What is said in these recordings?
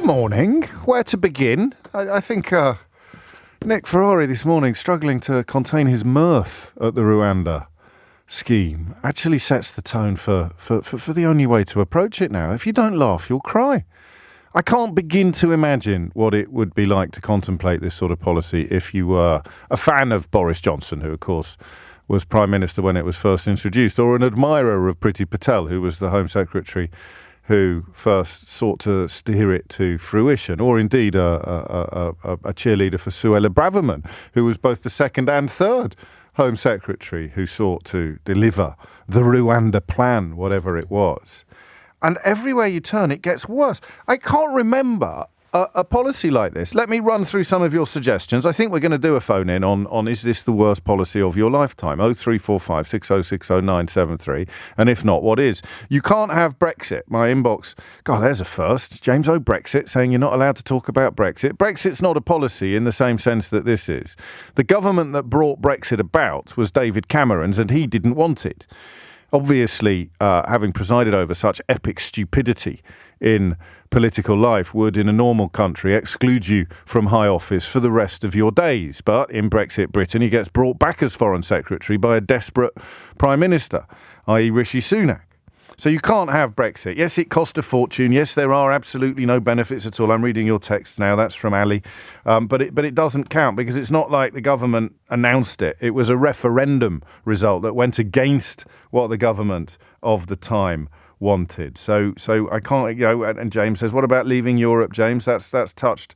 Good morning. Where to begin? I think Nick Ferrari this morning, struggling to contain his mirth at the Rwanda scheme, actually sets the tone for the only way to approach it now. If you don't laugh, you'll cry. I can't begin to imagine what it would be like to contemplate this sort of policy if you were a fan of Boris Johnson, who, of course, was Prime Minister when it was first introduced, or an admirer of Priti Patel, who was the Home Secretary who first sought to steer it to fruition, or indeed a cheerleader for Suella Braverman, who was both the second and third Home Secretary who sought to deliver the Rwanda plan, whatever it was. And everywhere you turn, it gets worse. I can't remember a policy like this. Let me run through some of your suggestions. I think we're going to do a phone-in on is this the worst policy of your lifetime? 0345 6060 973. And if not, what is? You can't have Brexit. My inbox, God, there's a first. James O. Brexit saying you're not allowed to talk about Brexit. Brexit's not a policy in the same sense that this is. The government that brought Brexit about was David Cameron's, and he didn't want it. Obviously, having presided over such epic stupidity in political life would, in a normal country, exclude you from high office for the rest of your days. But in Brexit Britain, he gets brought back as Foreign Secretary by a desperate Prime Minister, i.e. Rishi Sunak. So you can't have Brexit. Yes, it cost a fortune. Yes, there are absolutely no benefits at all. I'm reading your text now. That's from Ali. But it doesn't count because it's not like the government announced it. It was a referendum result that went against what the government of the time wanted. So I can't, and James says, what about leaving Europe, James? That's touched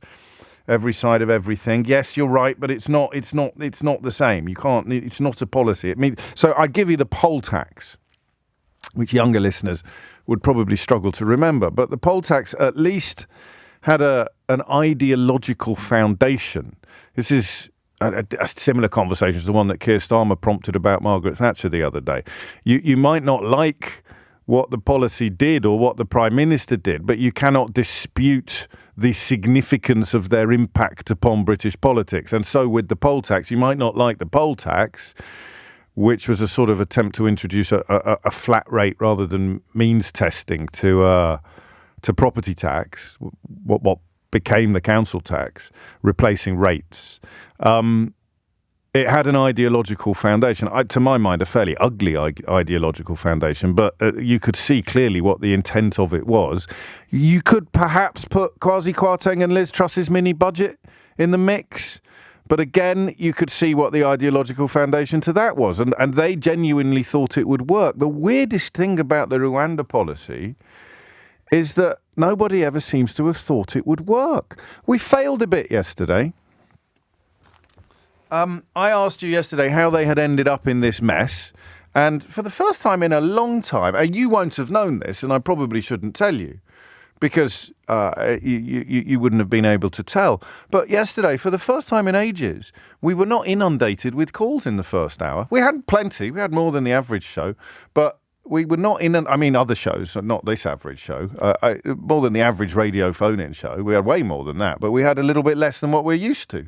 every side of everything. Yes, you're right, but it's not the same. You can't, it's not a policy. So I'd give you the poll tax, which younger listeners would probably struggle to remember. But the poll tax at least had an ideological foundation. This is a similar conversation to the one that Keir Starmer prompted about Margaret Thatcher the other day. You might not like what the policy did or what the Prime Minister did, but you cannot dispute the significance of their impact upon British politics. And so with the poll tax, you might not like the poll tax, which was a sort of attempt to introduce a flat rate rather than means testing to property tax, what became the council tax, replacing rates. It had an ideological foundation, to my mind, a fairly ugly ideological foundation, but you could see clearly what the intent of it was. You could perhaps put Kwasi Kwarteng and Liz Truss's mini budget in the mix. But again, you could see what the ideological foundation to that was. And they genuinely thought it would work. The weirdest thing about the Rwanda policy is that nobody ever seems to have thought it would work. We failed a bit yesterday. I asked you yesterday how they had ended up in this mess. And for the first time in a long time, and you won't have known this, and I probably shouldn't tell you, because you wouldn't have been able to tell. But yesterday, for the first time in ages, we were not inundated with calls in the first hour. We had plenty. We had more than the average show. But we were not other shows, not this average show, more than the average radio phone-in show. We had way more than that. But we had a little bit less than what we're used to.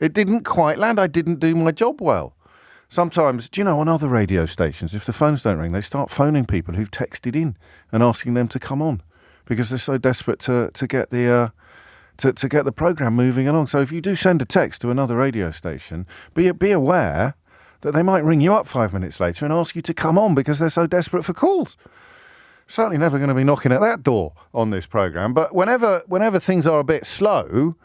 It didn't quite land. I didn't do my job well. Sometimes, on other radio stations, if the phones don't ring, they start phoning people who've texted in and asking them to come on, because they're so desperate to get the program moving along. So if you do send a text to another radio station, be aware that they might ring you up 5 minutes later and ask you to come on because they're so desperate for calls. Certainly never going to be knocking at that door on this program. But whenever things are a bit slow,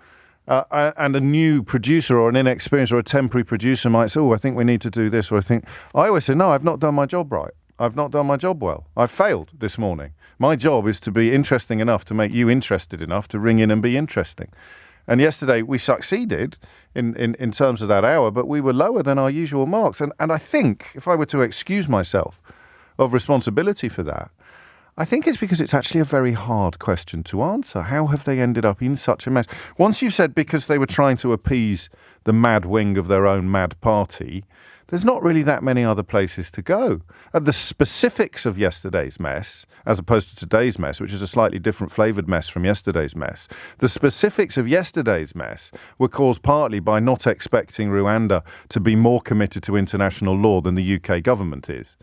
and a new producer or an inexperienced or a temporary producer might say, I think we need to do this, or I always say, no, I've not done my job right. I've not done my job well. I've failed this morning. My job is to be interesting enough to make you interested enough to ring in and be interesting. And yesterday we succeeded in terms of that hour, but we were lower than our usual marks. And I think if I were to excuse myself of responsibility for that, I think it's because it's actually a very hard question to answer. How have they ended up in such a mess? Once you've said because they were trying to appease the mad wing of their own mad party, there's not really that many other places to go. The specifics of yesterday's mess, as opposed to today's mess, which is a slightly different flavoured mess from yesterday's mess, the specifics of yesterday's mess were caused partly by not expecting Rwanda to be more committed to international law than the UK government is.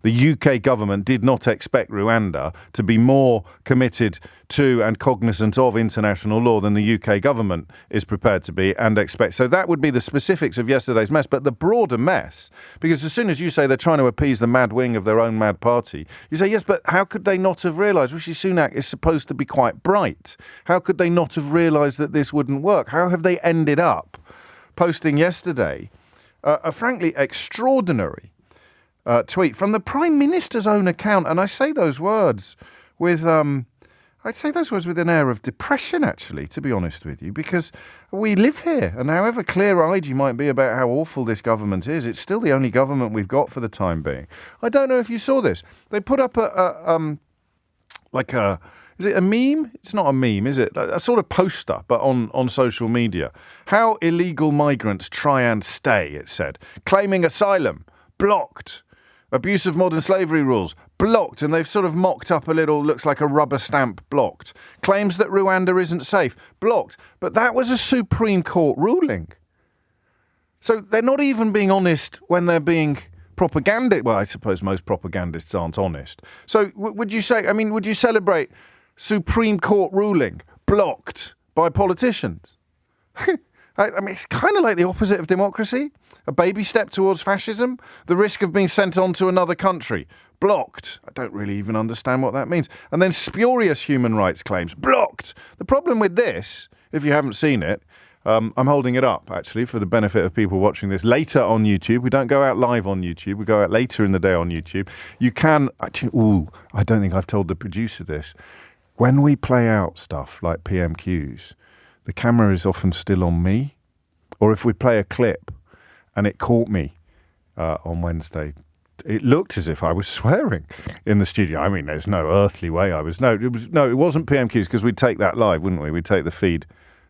the UK government did not expect Rwanda to be more committed to and cognizant of international law than the UK government is prepared to be and expect. So that would be the specifics of yesterday's mess. But the broader mess, because as soon as you say they're trying to appease the mad wing of their own mad party, you say, yes, but how could they not have realised? Rishi Sunak is supposed to be quite bright. How could they not have realised that this wouldn't work? How have they ended up posting yesterday a frankly extraordinary tweet from the Prime Minister's own account? And I say those words with an air of depression, actually, to be honest with you, because we live here, and however clear-eyed you might be about how awful this government is, it's still the only government we've got for the time being. I don't know if you saw this. They put up is it a meme? It's not a meme, is it? A sort of poster, but on social media. How illegal migrants try and stay, it said. Claiming asylum, blocked. Abuse of modern slavery rules, blocked. And they've sort of mocked up a little, looks like a rubber stamp, blocked. Claims that Rwanda isn't safe, blocked. But that was a Supreme Court ruling. So they're not even being honest when they're being propagandist. Well, I suppose most propagandists aren't honest. So would you celebrate Supreme Court ruling blocked by politicians? I mean, it's kind of like the opposite of democracy. A baby step towards fascism. The risk of being sent on to another country. Blocked. I don't really even understand what that means. And then spurious human rights claims. Blocked. The problem with this, if you haven't seen it, I'm holding it up, actually, for the benefit of people watching this later on YouTube. We don't go out live on YouTube. We go out later in the day on YouTube. You can... Actually, I don't think I've told the producer this. When we play out stuff like PMQs, the camera is often still on me. Or if we play a clip and it caught me on Wednesday, it looked as if I was swearing in the studio. I mean, there's no earthly way I was. It wasn't PMQs, because we'd take that live, wouldn't we? We'd take the feed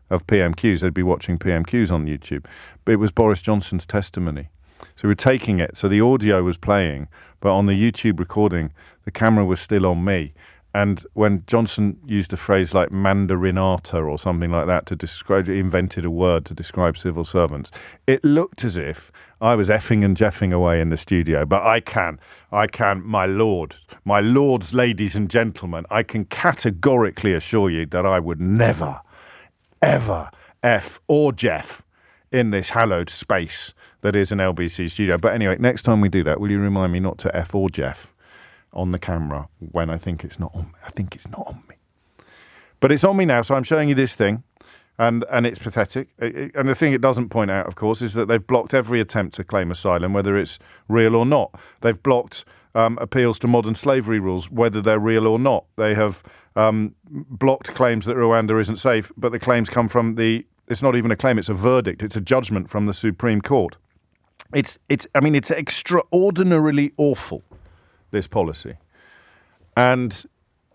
of PMQs. They'd be watching PMQs on YouTube. But it was Boris Johnson's testimony. So we're taking it. So the audio was playing, but on the YouTube recording, the camera was still on me. And when Johnson used a phrase like mandarinata or something like that to describe, invented a word to describe civil servants, it looked as if I was effing and jeffing away in the studio. But I can, my lords, ladies and gentlemen, I can categorically assure you that I would never, ever F or Jeff in this hallowed space that is an LBC studio. But anyway, next time we do that, will you remind me not to F or Jeff on the camera when I think it's not on me. But it's on me now, so I'm showing you this thing, and it's pathetic. And the thing it doesn't point out, of course, is that they've blocked every attempt to claim asylum, whether it's real or not. They've blocked appeals to modern slavery rules, whether they're real or not. They have blocked claims that Rwanda isn't safe, but the claims come from it's not even a claim, it's a verdict. It's a judgment from the Supreme Court. It's extraordinarily awful, this policy. And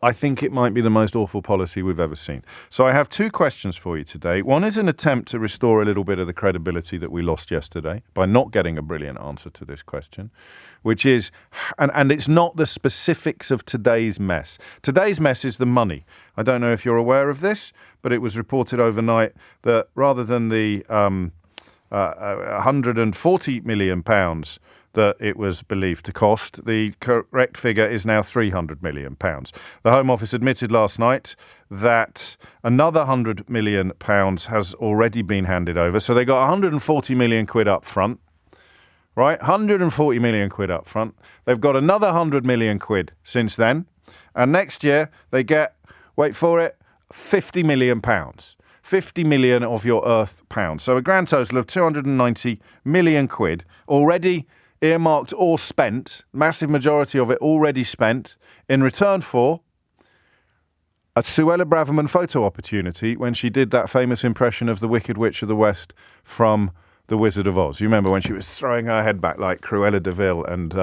I think it might be the most awful policy we've ever seen. So I have two questions for you today. One is an attempt to restore a little bit of the credibility that we lost yesterday by not getting a brilliant answer to this question, which is, and it's not the specifics of today's mess. Today's mess is the money. I don't know if you're aware of this, but it was reported overnight that rather than the £140 million that it was believed to cost, the correct figure is now £300 million. The Home Office admitted last night that another £100 million has already been handed over. So they got 140 million quid up front, right? 140 million quid up front. They've got another 100 million quid since then. And next year they get, wait for it, £50 million. 50 million of your earth pounds. So a grand total of 290 million quid already earmarked or spent, massive majority of it already spent, in return for a Suella Braverman photo opportunity when she did that famous impression of the Wicked Witch of the West from The Wizard of Oz. You remember when she was throwing her head back like Cruella de Vil and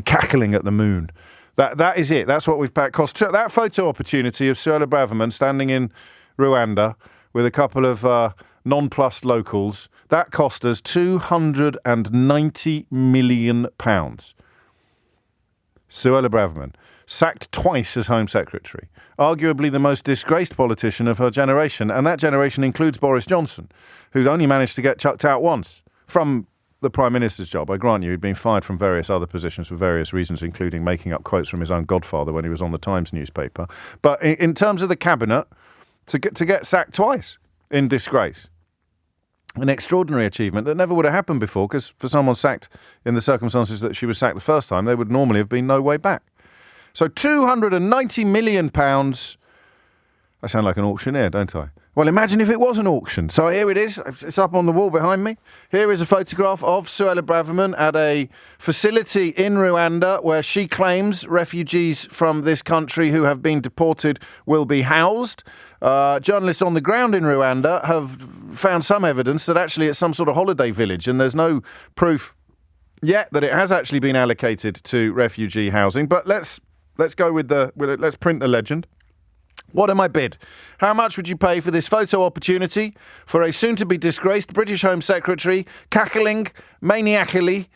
cackling at the moon. That is it. That's what we've cost. That photo opportunity of Suella Braverman standing in Rwanda with a couple of nonplussed locals, that cost us £290 million. Suella Braverman, sacked twice as Home Secretary, arguably the most disgraced politician of her generation, and that generation includes Boris Johnson, who's only managed to get chucked out once from the Prime Minister's job. I grant you, he'd been fired from various other positions for various reasons, including making up quotes from his own godfather when he was on the Times newspaper. But in terms of the cabinet, to get sacked twice in disgrace, an extraordinary achievement that never would have happened before, because for someone sacked in the circumstances that she was sacked the first time, there would normally have been no way back. So £290 million. I sound like an auctioneer, don't I? Well, imagine if it was an auction. So here it is. It's up on the wall behind me. Here is a photograph of Suella Braverman at a facility in Rwanda where she claims refugees from this country who have been deported will be housed. Journalists on the ground in Rwanda have found some evidence that actually it's some sort of holiday village, and there's no proof yet that it has actually been allocated to refugee housing. But let's go with let's print the legend. What am I bid? How much would you pay for this photo opportunity for a soon-to-be disgraced British Home Secretary cackling maniacally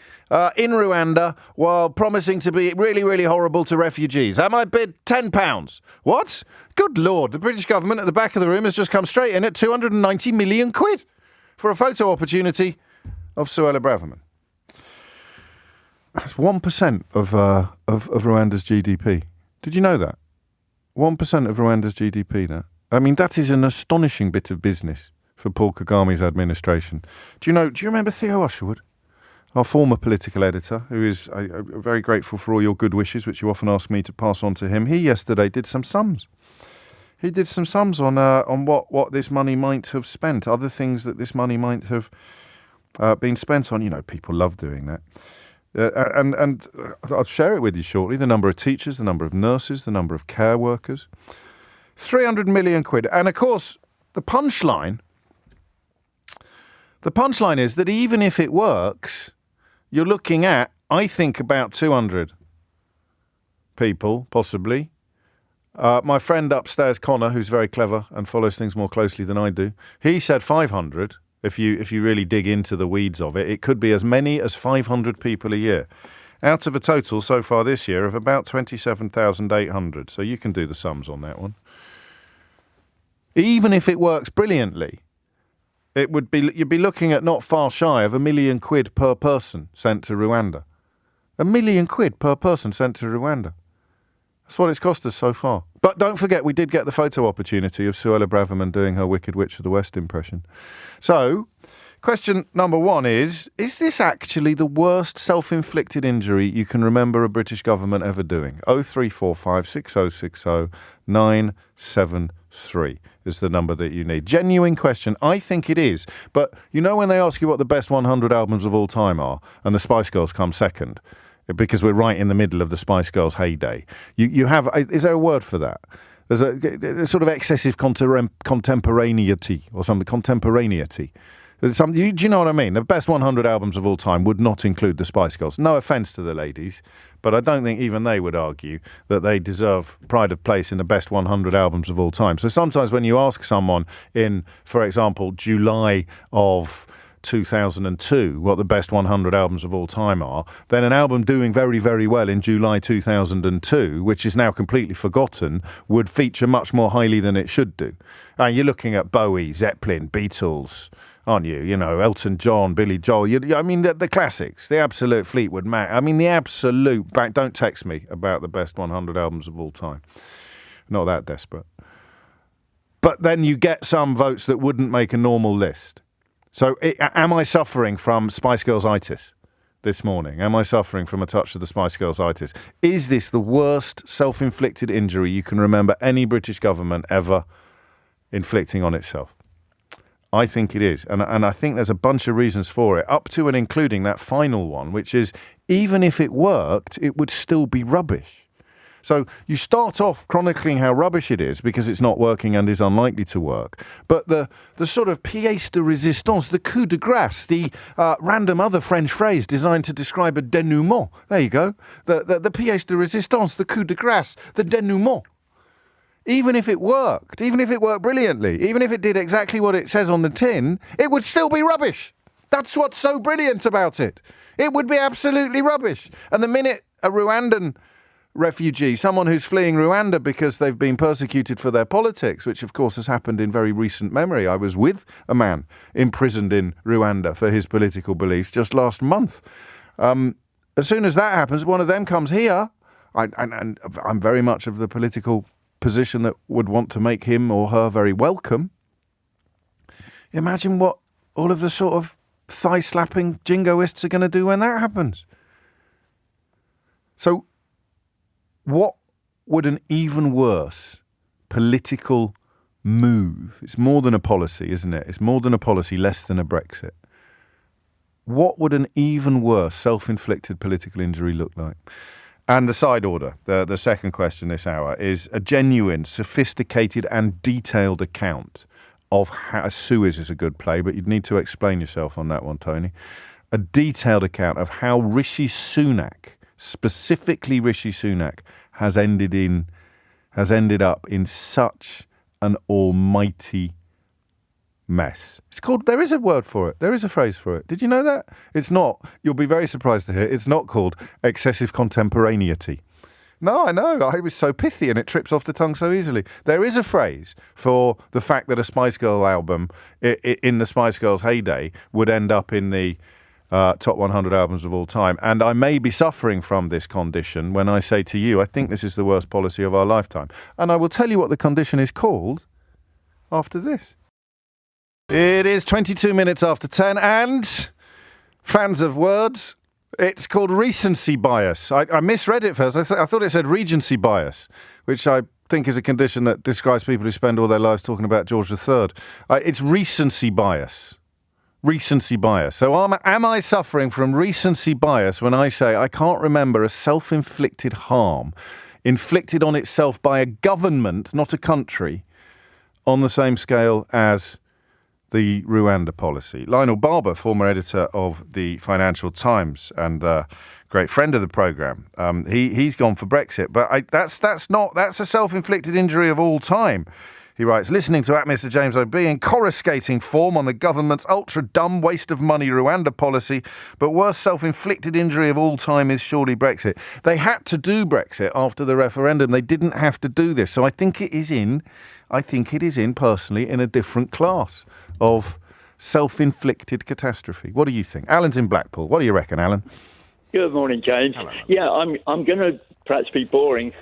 in Rwanda while promising to be really, really horrible to refugees? Am I bid £10? What? Good Lord, the British government at the back of the room has just come straight in at 290 million quid for a photo opportunity of Suella Braverman. That's 1% of Rwanda's GDP. Did you know that? 1% of Rwanda's GDP, that. I mean, that is an astonishing bit of business for Paul Kagame's administration. Do you remember Theo Usherwood, our former political editor, who is very grateful for all your good wishes, which you often ask me to pass on to him? He yesterday did some sums. He did some sums on what this money might have spent, other things that this money might have been spent on. You know, people love doing that. And I'll share it with you shortly. The number of teachers, the number of nurses, the number of care workers. 300 million quid. And of course, the punchline is that even if it works, you're looking at, I think, about 200 people, possibly. My friend upstairs, Connor, who's very clever and follows things more closely than I do, he said 500. If you really dig into the weeds of it, it could be as many as 500 people a year, out of a total so far this year of about 27,800. So you can do the sums on that one. Even if it works brilliantly, you'd be looking at not far shy of £1 million per person sent to Rwanda. £1 million per person sent to Rwanda. That's what it's cost us so far. But don't forget, we did get the photo opportunity of Suella Braverman doing her Wicked Witch of the West impression. So, question number one is this actually the worst self-inflicted injury you can remember a British government ever doing? 0345 6060 973 is the number that you need. Genuine question. I think it is. But you know when they ask you what the best 100 albums of all time are, and the Spice Girls come second, because we're right in the middle of the Spice Girls' heyday. You have, is there a word for that? There's a sort of excessive contemporaneity or something, contemporaneity. Do you know what I mean? The best 100 albums of all time would not include the Spice Girls. No offence to the ladies, but I don't think even they would argue that they deserve pride of place in the best 100 albums of all time. So sometimes when you ask someone in, for example, July of 2002, what the best 100 albums of all time are, then an album doing very, very well in July 2002, which is now completely forgotten, would feature much more highly than it should do. You're looking at Bowie, Zeppelin, Beatles, aren't you? You know, Elton John, Billy Joel. I mean, the classics, the absolute Fleetwood Mac. I mean, the absolute... Don't text me about the best 100 albums of all time. Not that desperate. But then you get some votes that wouldn't make a normal list. So am I suffering from Spice Girls-itis this morning? Am I suffering from a touch of the Spice Girls-itis? Is this the worst self-inflicted injury you can remember any British government ever inflicting on itself? I think it is. And I think there's a bunch of reasons for it, up to and including that final one, which is even if it worked, it would still be rubbish. So you start off chronicling how rubbish it is because it's not working and is unlikely to work. But the sort of pièce de résistance, the coup de grâce, the random other French phrase designed to describe a dénouement. There you go. The pièce de résistance, the coup de grâce, the dénouement. Even if it worked brilliantly, even if it did exactly what it says on the tin, it would still be rubbish. That's what's so brilliant about it. It would be absolutely rubbish. And the minute a Rwandan refugee, someone who's fleeing Rwanda because they've been persecuted for their politics, which of course has happened in very recent memory. I was with a man imprisoned in Rwanda for his political beliefs just last month. As soon as that happens, one of them comes here, and I'm very much of the political position that would want to make him or her very welcome. Imagine what all of the sort of thigh-slapping jingoists are going to do when that happens. So what would an even worse political move, it's more than a policy, isn't it? It's more than a policy, less than a Brexit. What would an even worse self-inflicted political injury look like? And the side order, the second question this hour, is a genuine, sophisticated and detailed account of how Suez is a good play, but you'd need to explain yourself on that one, Tony. A detailed account of how Rishi Sunak, specifically Rishi Sunak, has ended up in such an almighty mess. It's called, there is a word for it. There is a phrase for it. Did you know that? It's not, you'll be very surprised to hear, it's not called excessive contemporaneity. No, I know. I was so pithy and it trips off the tongue so easily. There is a phrase for the fact that a Spice Girl album in the Spice Girls' heyday would end up in the top 100 albums of all time. And I may be suffering from this condition when I say to you, I think this is the worst policy of our lifetime. And I will tell you what the condition is called after this. It is 22 minutes after 10 and fans of words, it's called recency bias. I misread it first. I thought it said regency bias, which I think is a condition that describes people who spend all their lives talking about George III. It's recency bias. Recency bias. So am I suffering from recency bias when I say I can't remember a self-inflicted harm inflicted on itself by a government, not a country, on the same scale as the Rwanda policy? Lionel Barber, former editor of the Financial Times and a great friend of the programme, he's gone for Brexit. But that's a self-inflicted injury of all time. He writes, listening to Mr. James O'B in coruscating form on the government's ultra-dumb waste of money Rwanda policy, but worst self-inflicted injury of all time is surely Brexit. They had to do Brexit after the referendum. They didn't have to do this. So I think it is in personally in a different class of self-inflicted catastrophe. What do you think? Alan's in Blackpool. What do you reckon, Alan? Good morning, James. Hello. Yeah, I'm going to perhaps be boring,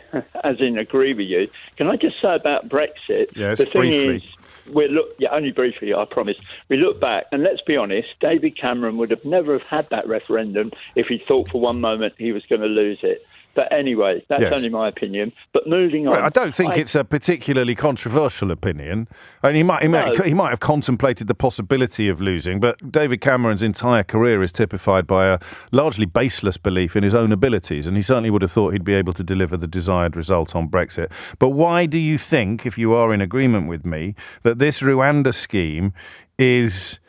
as in agree with you. Can I just say about Brexit? Yes, the thing briefly. Is, only briefly, I promise. We look back, and let's be honest, David Cameron would have never have had that referendum if he thought for one moment he was going to lose it. But anyway, that's only my opinion. But moving on, I don't think it's a particularly controversial opinion. And he might have contemplated the possibility of losing, but David Cameron's entire career is typified by a largely baseless belief in his own abilities, and he certainly would have thought he'd be able to deliver the desired result on Brexit. But why do you think, if you are in agreement with me, that this Rwanda scheme is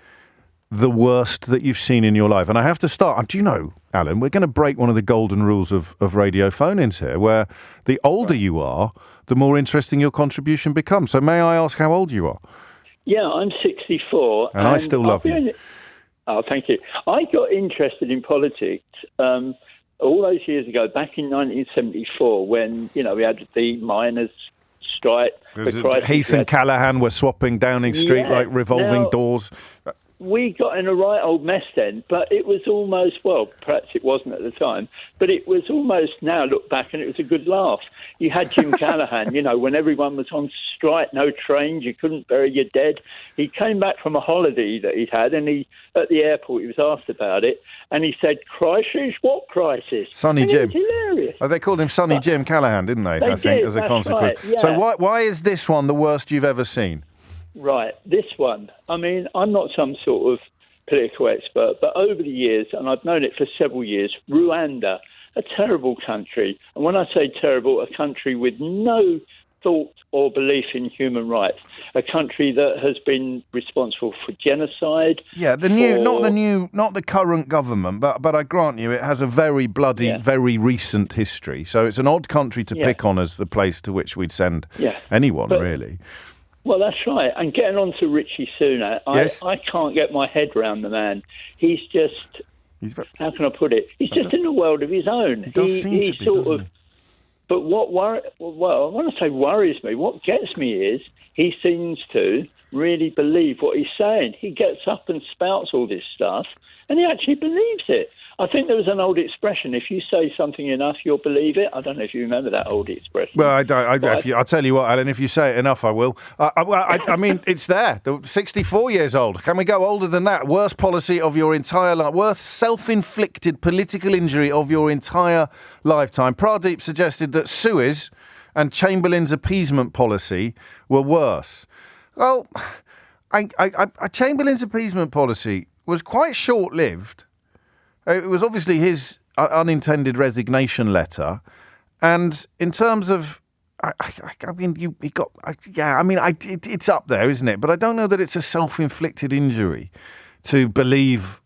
the worst that you've seen in your life? And I have to start, do you know, Alan, we're going to break one of the golden rules of radio phone-ins here, where the older you are, the more interesting your contribution becomes. So may I ask how old you are? Yeah, I'm 64. And I still love you. Oh, thank you. I got interested in politics all those years ago, back in 1974, when, we had the miners' strike. Heath and Callaghan were swapping Downing Street like revolving doors. We got in a right old mess then, but it was almost, well, perhaps it wasn't at the time, but it was almost, now look back and it was a good laugh. You had Jim Callaghan, when everyone was on strike, no trains, you couldn't bury your dead. He came back from a holiday that he'd had, and at the airport he was asked about it, and he said, crisis? What crisis? Sonny Jim. It was hilarious. Oh, they called him Sonny Jim Callaghan, didn't they? I think, as a consequence. Right, yeah. So why is this one the worst you've ever seen? Right, this one. I mean, I'm not some sort of political expert, but over the years, and I've known it for several years, Rwanda, a terrible country. And when I say terrible, a country with no thought or belief in human rights, a country that has been responsible for genocide. Yeah, not the current government, but I grant you, it has a very bloody, very recent history. So it's an odd country to pick on as the place to which we'd send anyone, really. Well, that's right. And getting on to Rishi Sunak, yes. I can't get my head round the man. He's just, how can I put it? He's just in a world of his own. He does seem to be, doesn't he? But I want to say worries me. What gets me is he seems to really believe what he's saying. He gets up and spouts all this stuff, and he actually believes it. I think there was an old expression: if you say something enough, you'll believe it. I don't know if you remember that old expression. Well, I don't. I'll tell you what, Alan. If you say it enough, I will. I mean, it's there. 64 years old. Can we go older than that? Worst policy of your entire life. Worst self-inflicted political injury of your entire lifetime. Pradeep suggested that Suez and Chamberlain's appeasement policy were worse. Well, Chamberlain's appeasement policy was quite short-lived. It was obviously his unintended resignation letter, and in terms of, it's up there, isn't it? But I don't know that it's a self-inflicted injury to believe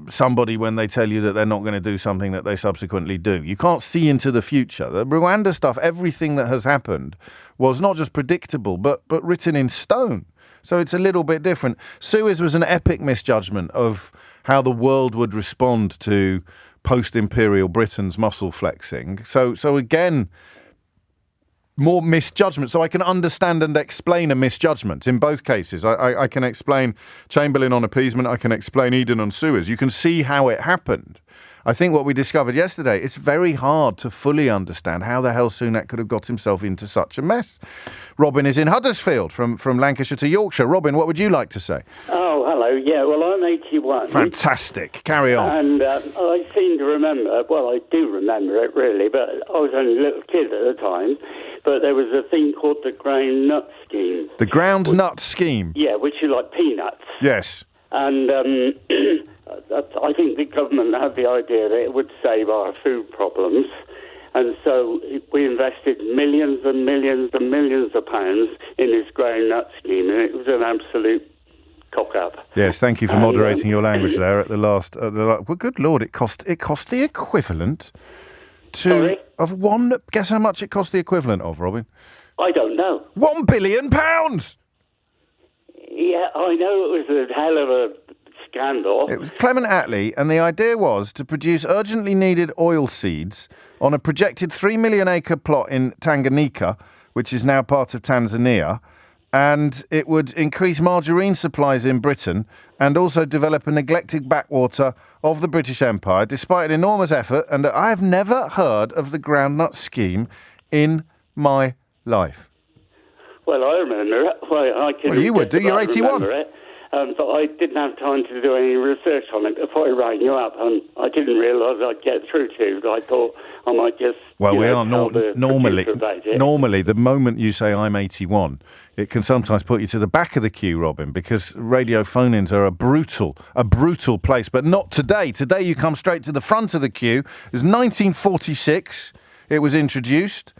somebody when they tell you that they're not going to do something that they subsequently do. You can't see into the future. The Rwanda stuff, everything that has happened was not just predictable, but written in stone. So it's a little bit different. Suez was an epic misjudgment of how the world would respond to post-imperial Britain's muscle flexing. So again, more misjudgment. So I can understand and explain a misjudgment in both cases. I can explain Chamberlain on appeasement. I can explain Eden on Suez. You can see how it happened. I think what we discovered yesterday, it's very hard to fully understand how the hell Sunak could have got himself into such a mess. Robin is in Huddersfield from Lancashire to Yorkshire. Robin, what would you like to say? Oh, hello. Yeah, well, I'm 81. Fantastic. Carry on. And I seem to remember, well, I do remember it really, but I was only a little kid at the time, but there was a thing called the groundnut scheme. The groundnut scheme? Yeah, which is like peanuts. Yes. And I think the government had the idea that it would save our food problems. And so we invested millions and millions and millions of pounds in this groundnut scheme, and it was an absolute cock-up. Yes, thank you for moderating your language there at the last. Well, good Lord, it cost the equivalent of one. Guess how much it cost the equivalent of, Robin? I don't know. £1 billion. Yeah, I know it was a hell of a scandal. It was Clement Attlee, and the idea was to produce urgently needed oil seeds on a projected 3 million acre plot in Tanganyika, which is now part of Tanzania, and it would increase margarine supplies in Britain and also develop a neglected backwater of the British Empire, despite an enormous effort. And I have never heard of the groundnut scheme in my life. Well, I remember it. Well, you would do. You're 81. But I didn't have time to do any research on it before I rang you up, and I didn't realise I'd get through to you. I thought I might just. Well, we are normally. The moment you say I'm 81, it can sometimes put you to the back of the queue, Robin, because radio phone-ins are a brutal place. But not today. Today you come straight to the front of the queue. It was 1946. It was introduced.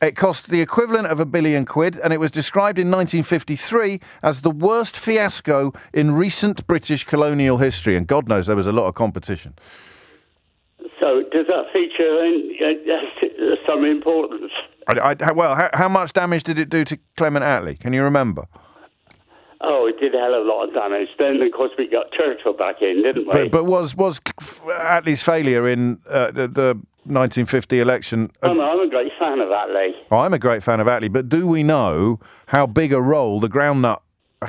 It cost the equivalent of £1 billion, and it was described in 1953 as the worst fiasco in recent British colonial history. And God knows there was a lot of competition. So does that feature in some importance? How much damage did it do to Clement Attlee? Can you remember? Oh, it did a hell of a lot of damage. Then, of course, we got Churchill back in, didn't we? But was Attlee's failure in the 1950 election... I'm a great fan of Attlee. Oh, I'm a great fan of Attlee, but do we know how big a role the groundnut...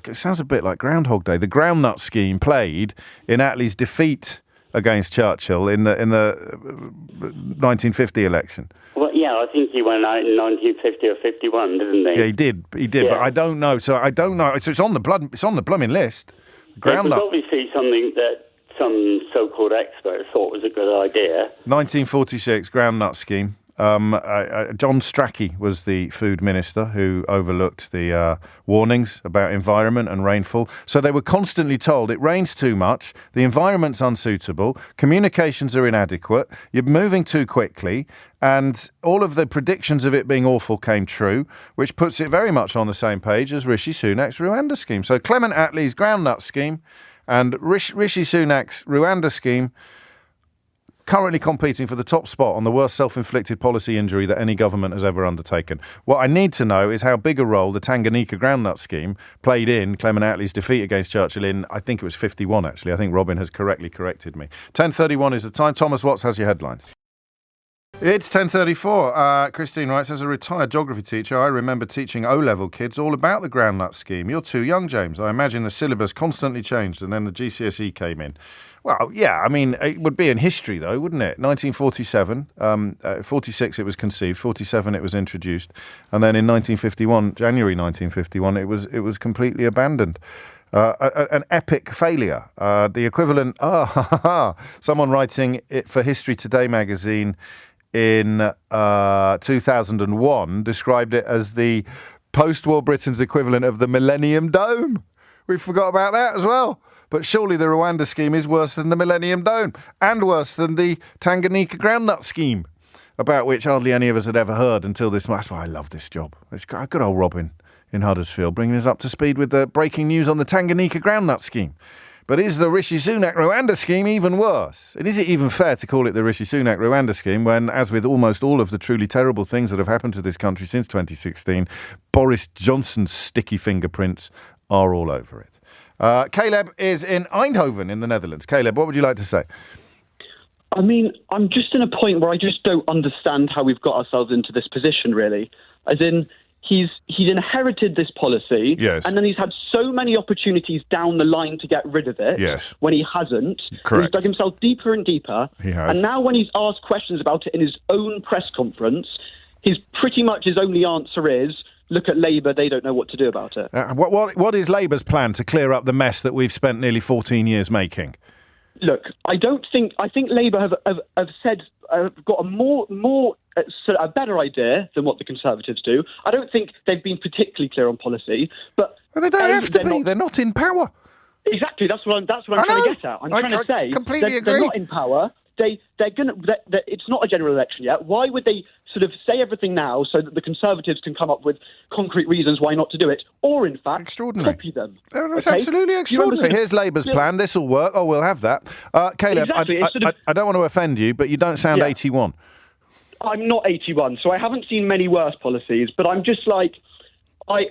It sounds a bit like Groundhog Day. The groundnut scheme played in Attlee's defeat against Churchill in the 1950 election. Well, yeah, I think he went out in 1950 or 51, didn't he? Yeah, he did. Yeah. But I don't know. So it's on the blooming list. Groundnut. It was obviously something that some so-called experts thought was a good idea. 1946 groundnut scheme. John Strachey was the food minister who overlooked the warnings about environment and rainfall. So they were constantly told it rains too much, the environment's unsuitable, communications are inadequate, you're moving too quickly, and all of the predictions of it being awful came true, which puts it very much on the same page as Rishi Sunak's Rwanda scheme. So Clement Attlee's groundnut scheme and Rishi Sunak's Rwanda scheme currently competing for the top spot on the worst self-inflicted policy injury that any government has ever undertaken. What I need to know is how big a role the Tanganyika groundnut scheme played in Clement Attlee's defeat against Churchill in, I think it was 51, actually. I think Robin has corrected me. 10:31 is the time. Thomas Watts has your headlines. It's 10:34. Christine writes, as a retired geography teacher, I remember teaching O-level kids all about the groundnut scheme. You're too young, James. I imagine the syllabus constantly changed and then the GCSE came in. Well, yeah, I mean, it would be in history, though, wouldn't it? 1947, 46 it was conceived, 47 it was introduced, and then in 1951, January 1951, it was completely abandoned. An epic failure. The equivalent, someone writing it for History Today magazine in 2001 described it as the post-war Britain's equivalent of the Millennium Dome. We forgot about that as well. But surely the Rwanda scheme is worse than the Millennium Dome and worse than the Tanganyika groundnut scheme, about which hardly any of us had ever heard until this. That's why I love this job. It's good old Robin in Huddersfield bringing us up to speed with the breaking news on the Tanganyika groundnut scheme. But is the Rishi Sunak Rwanda scheme even worse? And is it even fair to call it the Rishi Sunak Rwanda scheme when, as with almost all of the truly terrible things that have happened to this country since 2016, Boris Johnson's sticky fingerprints are all over it? Caleb is in Eindhoven in the Netherlands. Caleb, what would you like to say? I mean, I'm just in a point where I just don't understand how we've got ourselves into this position, really. As in, he's inherited this policy, yes, and then he's had so many opportunities down the line to get rid of it, yes, when he hasn't. Correct. He's dug himself deeper and deeper. He has. And now when he's asked questions about it in his own press conference, his only answer is, look at Labour, they don't know what to do about it. What is Labour's plan to clear up the mess that we've spent nearly 14 years making? Look, I think Labour have said got a better idea than what the Conservatives do. I don't think they've been particularly clear on policy, but they don't have to be. They're not in power. Exactly. That's what I'm trying to get at. I'm trying to say completely agree. They're not in power. It's not a general election yet. Why would they sort of say everything now so that the Conservatives can come up with concrete reasons why not to do it, or in fact copy them? It's absolutely extraordinary. Here's Labour's plan. This will work. Oh, we'll have that. Caleb, exactly. I don't want to offend you, but you don't sound 81. I'm not 81, so I haven't seen many worse policies. But I'm just like, I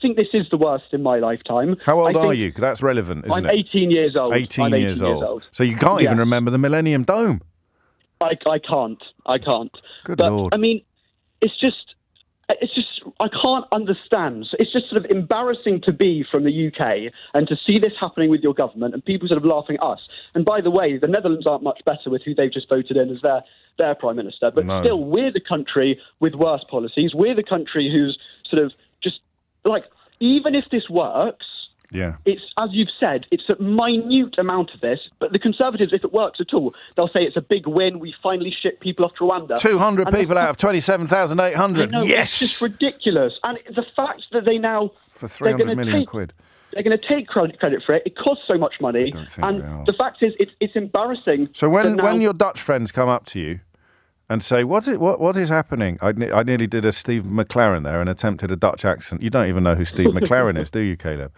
think this is the worst in my lifetime. How old are you? That's relevant, isn't I'm it? 18 years old. 18 years old. So you can't even remember the Millennium Dome. I can't. Good but, Lord. I mean, it's just I can't understand. It's just sort of embarrassing to be from the UK and to see this happening with your government and people sort of laughing at us. And by the way, the Netherlands aren't much better with who they've just voted in as their Prime Minister. But still, we're the country with worse policies. We're the country who's sort of just like, even if this works, it's, as you've said, it's a minute amount of this, but the Conservatives, if it works at all, they'll say it's a big win, we finally ship people off to Rwanda. 200 people out of 27,800, yes! It's just ridiculous. And the fact that they now... For 300 million quid. They're going to take credit for it. It costs so much money. And the fact is, it's embarrassing. So when your Dutch friends come up to you and say, what is happening? I nearly did a Steve McLaren there and attempted a Dutch accent. You don't even know who Steve McLaren is, do you, Caleb?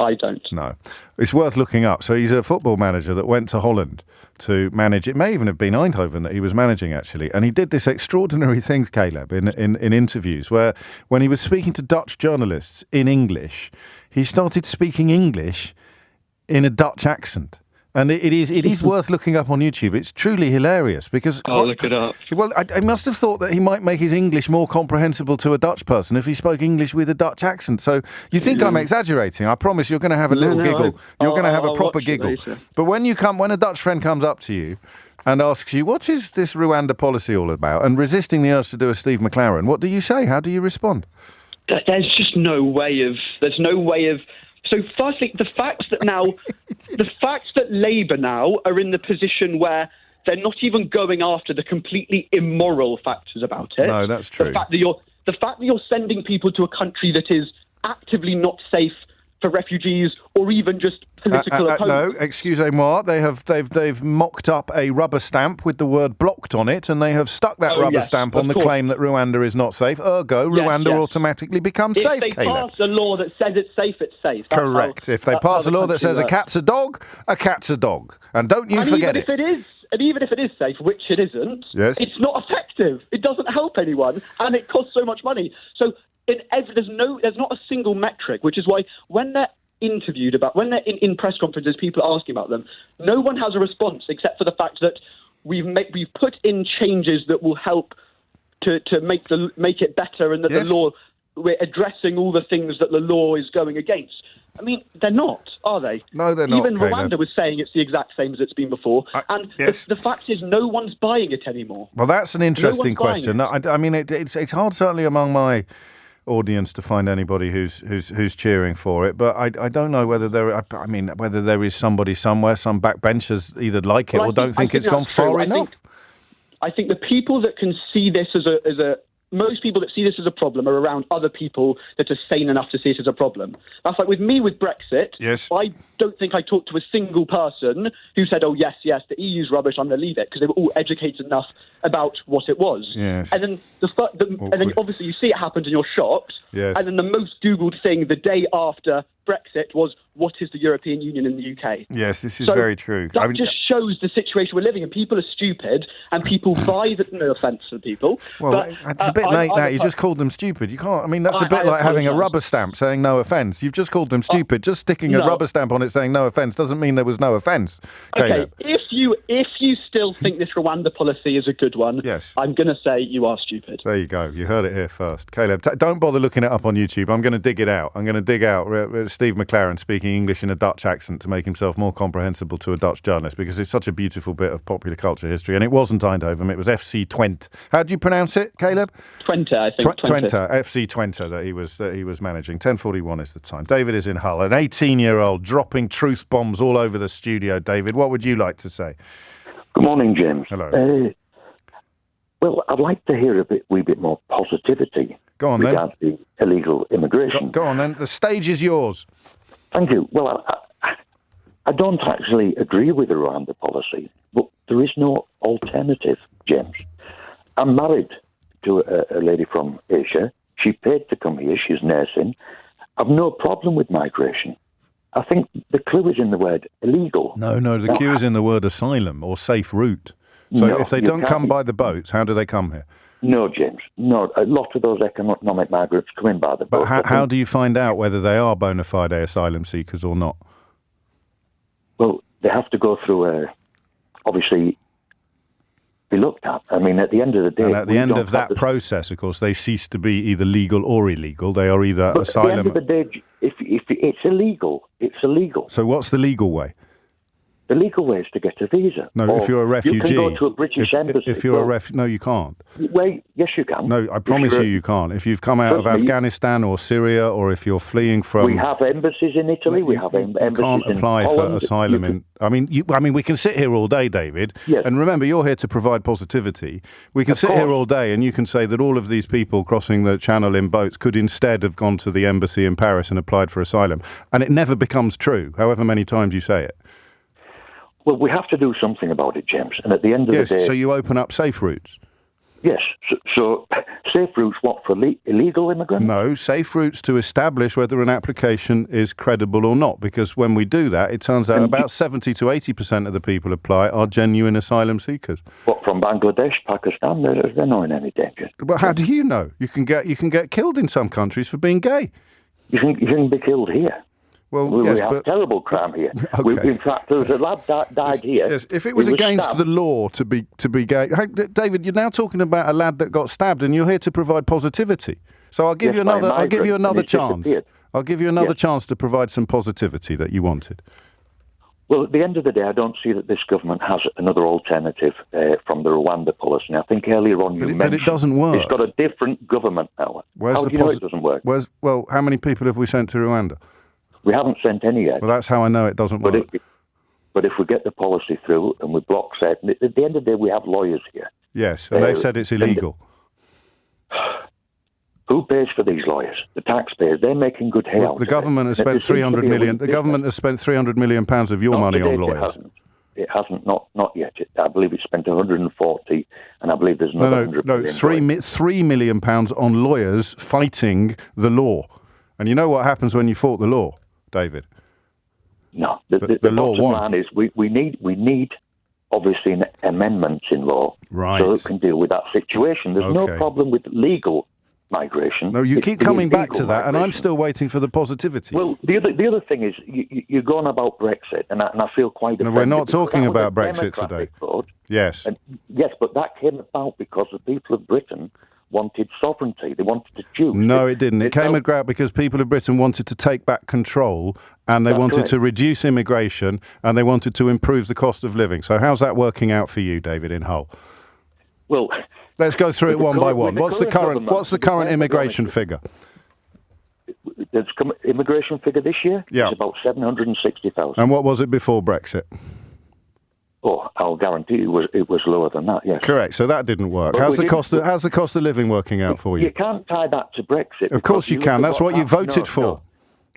I don't. No. It's worth looking up. So he's a football manager that went to Holland to manage. It may even have been Eindhoven that he was managing, actually. And he did this extraordinary thing, Caleb, in interviews where when he was speaking to Dutch journalists in English, he started speaking English in a Dutch accent. And it is worth looking up on YouTube. It's truly hilarious because... I'll look it up. Well, I must have thought that he might make his English more comprehensible to a Dutch person if he spoke English with a Dutch accent. So you think I'm exaggerating. I promise you're going to have a little giggle. You're going to have a proper giggle. But when a Dutch friend comes up to you and asks you, what is this Rwanda policy all about? And resisting the urge to do a Steve McLaren, what do you say? How do you respond? There's just no way of... So firstly, the fact that Labour now are in the position where they're not even going after the completely immoral factors about it. No, that's true. The fact that you're sending people to a country that is actively not safe for refugees or even just political opponents. No, excusez-moi. They've mocked up a rubber stamp with the word blocked on it, and they have stuck that rubber stamp on the claim that Rwanda is not safe. Ergo, Rwanda automatically becomes safe, If they pass a law that says it's safe, it's safe. That's correct. If they pass a law that says a cat's a dog. And don't you forget it. And even if it is safe, which it isn't, it's not effective. It doesn't help anyone, and it costs so much money. So there's not a single metric, which is why when they're interviewed when they're in press conferences, people are asking about them, no one has a response except for the fact that we've put in changes that will help to make it better, and that Yes. the law, we're addressing all the things that the law is going against. I mean, they're not, are they? No, they're not, Even Caleb. Rwanda was saying it's the exact same as it's been before. And yes. the fact is, no one's buying it anymore. Well, that's an interesting No one's buying question. I mean, it's hard, certainly among my audience, to find anybody who's cheering for it. But I don't know whether whether there is somebody somewhere, some backbenchers either like it or don't think it's gone far enough. I think the people that can see this most people that see this as a problem are around other people that are sane enough to see it as a problem. That's like with me with Brexit. Yes. I don't think I talked to a single person who said, oh, yes, the EU's rubbish, I'm going to leave it, because they were all educated enough about what it was. Yes. And then and then obviously you see it happens and you're shocked. Yes. And then the most Googled thing the day after Brexit was, what is the European Union in the UK? Yes, this is very true. That just shows the situation we're living in. People are stupid, and people buy that. No offence to people. Well, but, it's a bit late now. You just called them stupid. You can't. I mean, that's a bit like having a rubber stamp saying no offence. You've just called them stupid. Just sticking a rubber stamp on it saying no offence doesn't mean there was no offence. Okay, if you still think this Rwanda policy is a good one, yes, I'm going to say you are stupid. There you go. You heard it here first. Caleb, don't bother looking it up on YouTube. I'm going to dig it out. I'm going to dig out Steve McLaren speaking English in a Dutch accent to make himself more comprehensible to a Dutch journalist, because it's such a beautiful bit of popular culture history. And it wasn't Eindhoven, it was FC Twente. How do you pronounce it, Caleb? Twente, I think. Twente, FC Twente that he was managing. 10:41 is the time. David is in Hull, an 18-year-old dropping truth bombs all over the studio. David, what would you like to say? Good morning, James. Hello. Well, I'd like to hear a wee bit more positivity regarding illegal immigration. Go on then. The stage is yours. Thank you. Well, I don't actually agree with the Rwanda policy, but there is no alternative, James. I'm married to a lady from Asia. She paid to come here. She's nursing. I've no problem with migration. I think the clue is in the word illegal. No, the clue is in the word asylum or safe route. So if they don't come by the boats, how do they come here? No, James. No, a lot of those economic migrants come in by the boat. But how do you find out whether they are bona fide asylum seekers or not? Well, they have to go through, obviously, be looked at. I mean, at the end of the day... And at the end of that process, of course, they cease to be either legal or illegal. They are either asylum... At the end of the day, if it's illegal, it's illegal. So what's the legal way? The legal way is to get a visa. No, if you're a refugee... You can go to a British embassy. If you're a refugee... No, you can't. Well, yes, you can. No, I promise you can't. If you've come out of Afghanistan or Syria, or if you're fleeing from... We have embassies in Italy. We have embassies in Holland. You can't apply for asylum in... I mean, we can sit here all day, David. Yes. And remember, you're here to provide positivity. We can sit here all day and you can say that all of these people crossing the channel in boats could instead have gone to the embassy in Paris and applied for asylum. And it never becomes true, however many times you say it. Well, we have to do something about it, James. And at the end of the day... so you open up safe routes? Yes. So safe routes, what, for illegal immigrants? No, safe routes to establish whether an application is credible or not. Because when we do that, it turns out about 70 to 80% of the people apply are genuine asylum seekers. What, from Bangladesh, Pakistan? They're not in any danger. But how do you know? You can get killed in some countries for being gay. You can be killed here. Well, we have terrible crime here. Okay. In fact, there was a lad that died here. Yes, if it was against the law to be gay, David, you're now talking about a lad that got stabbed, and you're here to provide positivity. So I'll give you another chance. I'll give you another chance to provide some positivity that you wanted. Well, at the end of the day, I don't see that this government has another alternative from the Rwanda policy. And I think earlier on you mentioned... But it doesn't work. It's got a different government now. How do you know it doesn't work? How many people have we sent to Rwanda? We haven't sent any yet. Well, that's how I know it doesn't work. But if we get the policy through and we block certain... At the end of the day, we have lawyers here. Yes, and they've said it's illegal. Who pays for these lawyers? The taxpayers. They're making good hay out the government has spent 300 million. The government has spent 300 million pounds of your money on lawyers. It hasn't. Not yet. I believe it spent 140, and I believe there's another 100 million. No, £3 million on lawyers fighting the law. And you know what happens when you fought the law, David? No, the law bottom won. line is we need obviously amendments in law so it can deal with that situation. There's no problem with legal migration. No, you It's keep the coming back to illegal that, and I'm migration. still waiting for the positivity. Well, the other thing is, you're going about Brexit, and I feel quite offended. No, we're not because talking that was about a Brexit democratic today. vote. Yes. And yes, but that came about because the people of Britain wanted sovereignty. They wanted to choose. No, it didn't. It came about because people of Britain wanted to take back control, and they That's wanted correct. to reduce immigration, and they wanted to improve the cost of living. So how's that working out for you, David, in Hull? Well, Let's go through it with the one by current- one. with the What's the government, current to be immigration honest figure? there's immigration figure this year. Yeah. It's about 760,000. And what was it before Brexit? Oh, I'll guarantee it was lower than that. Yes. Correct. So that didn't work. But How's we the cost? didn't- How's the cost of living working out for You you? can't tie that to Brexit. Of course you look can. at That's what you happened- voted for. No.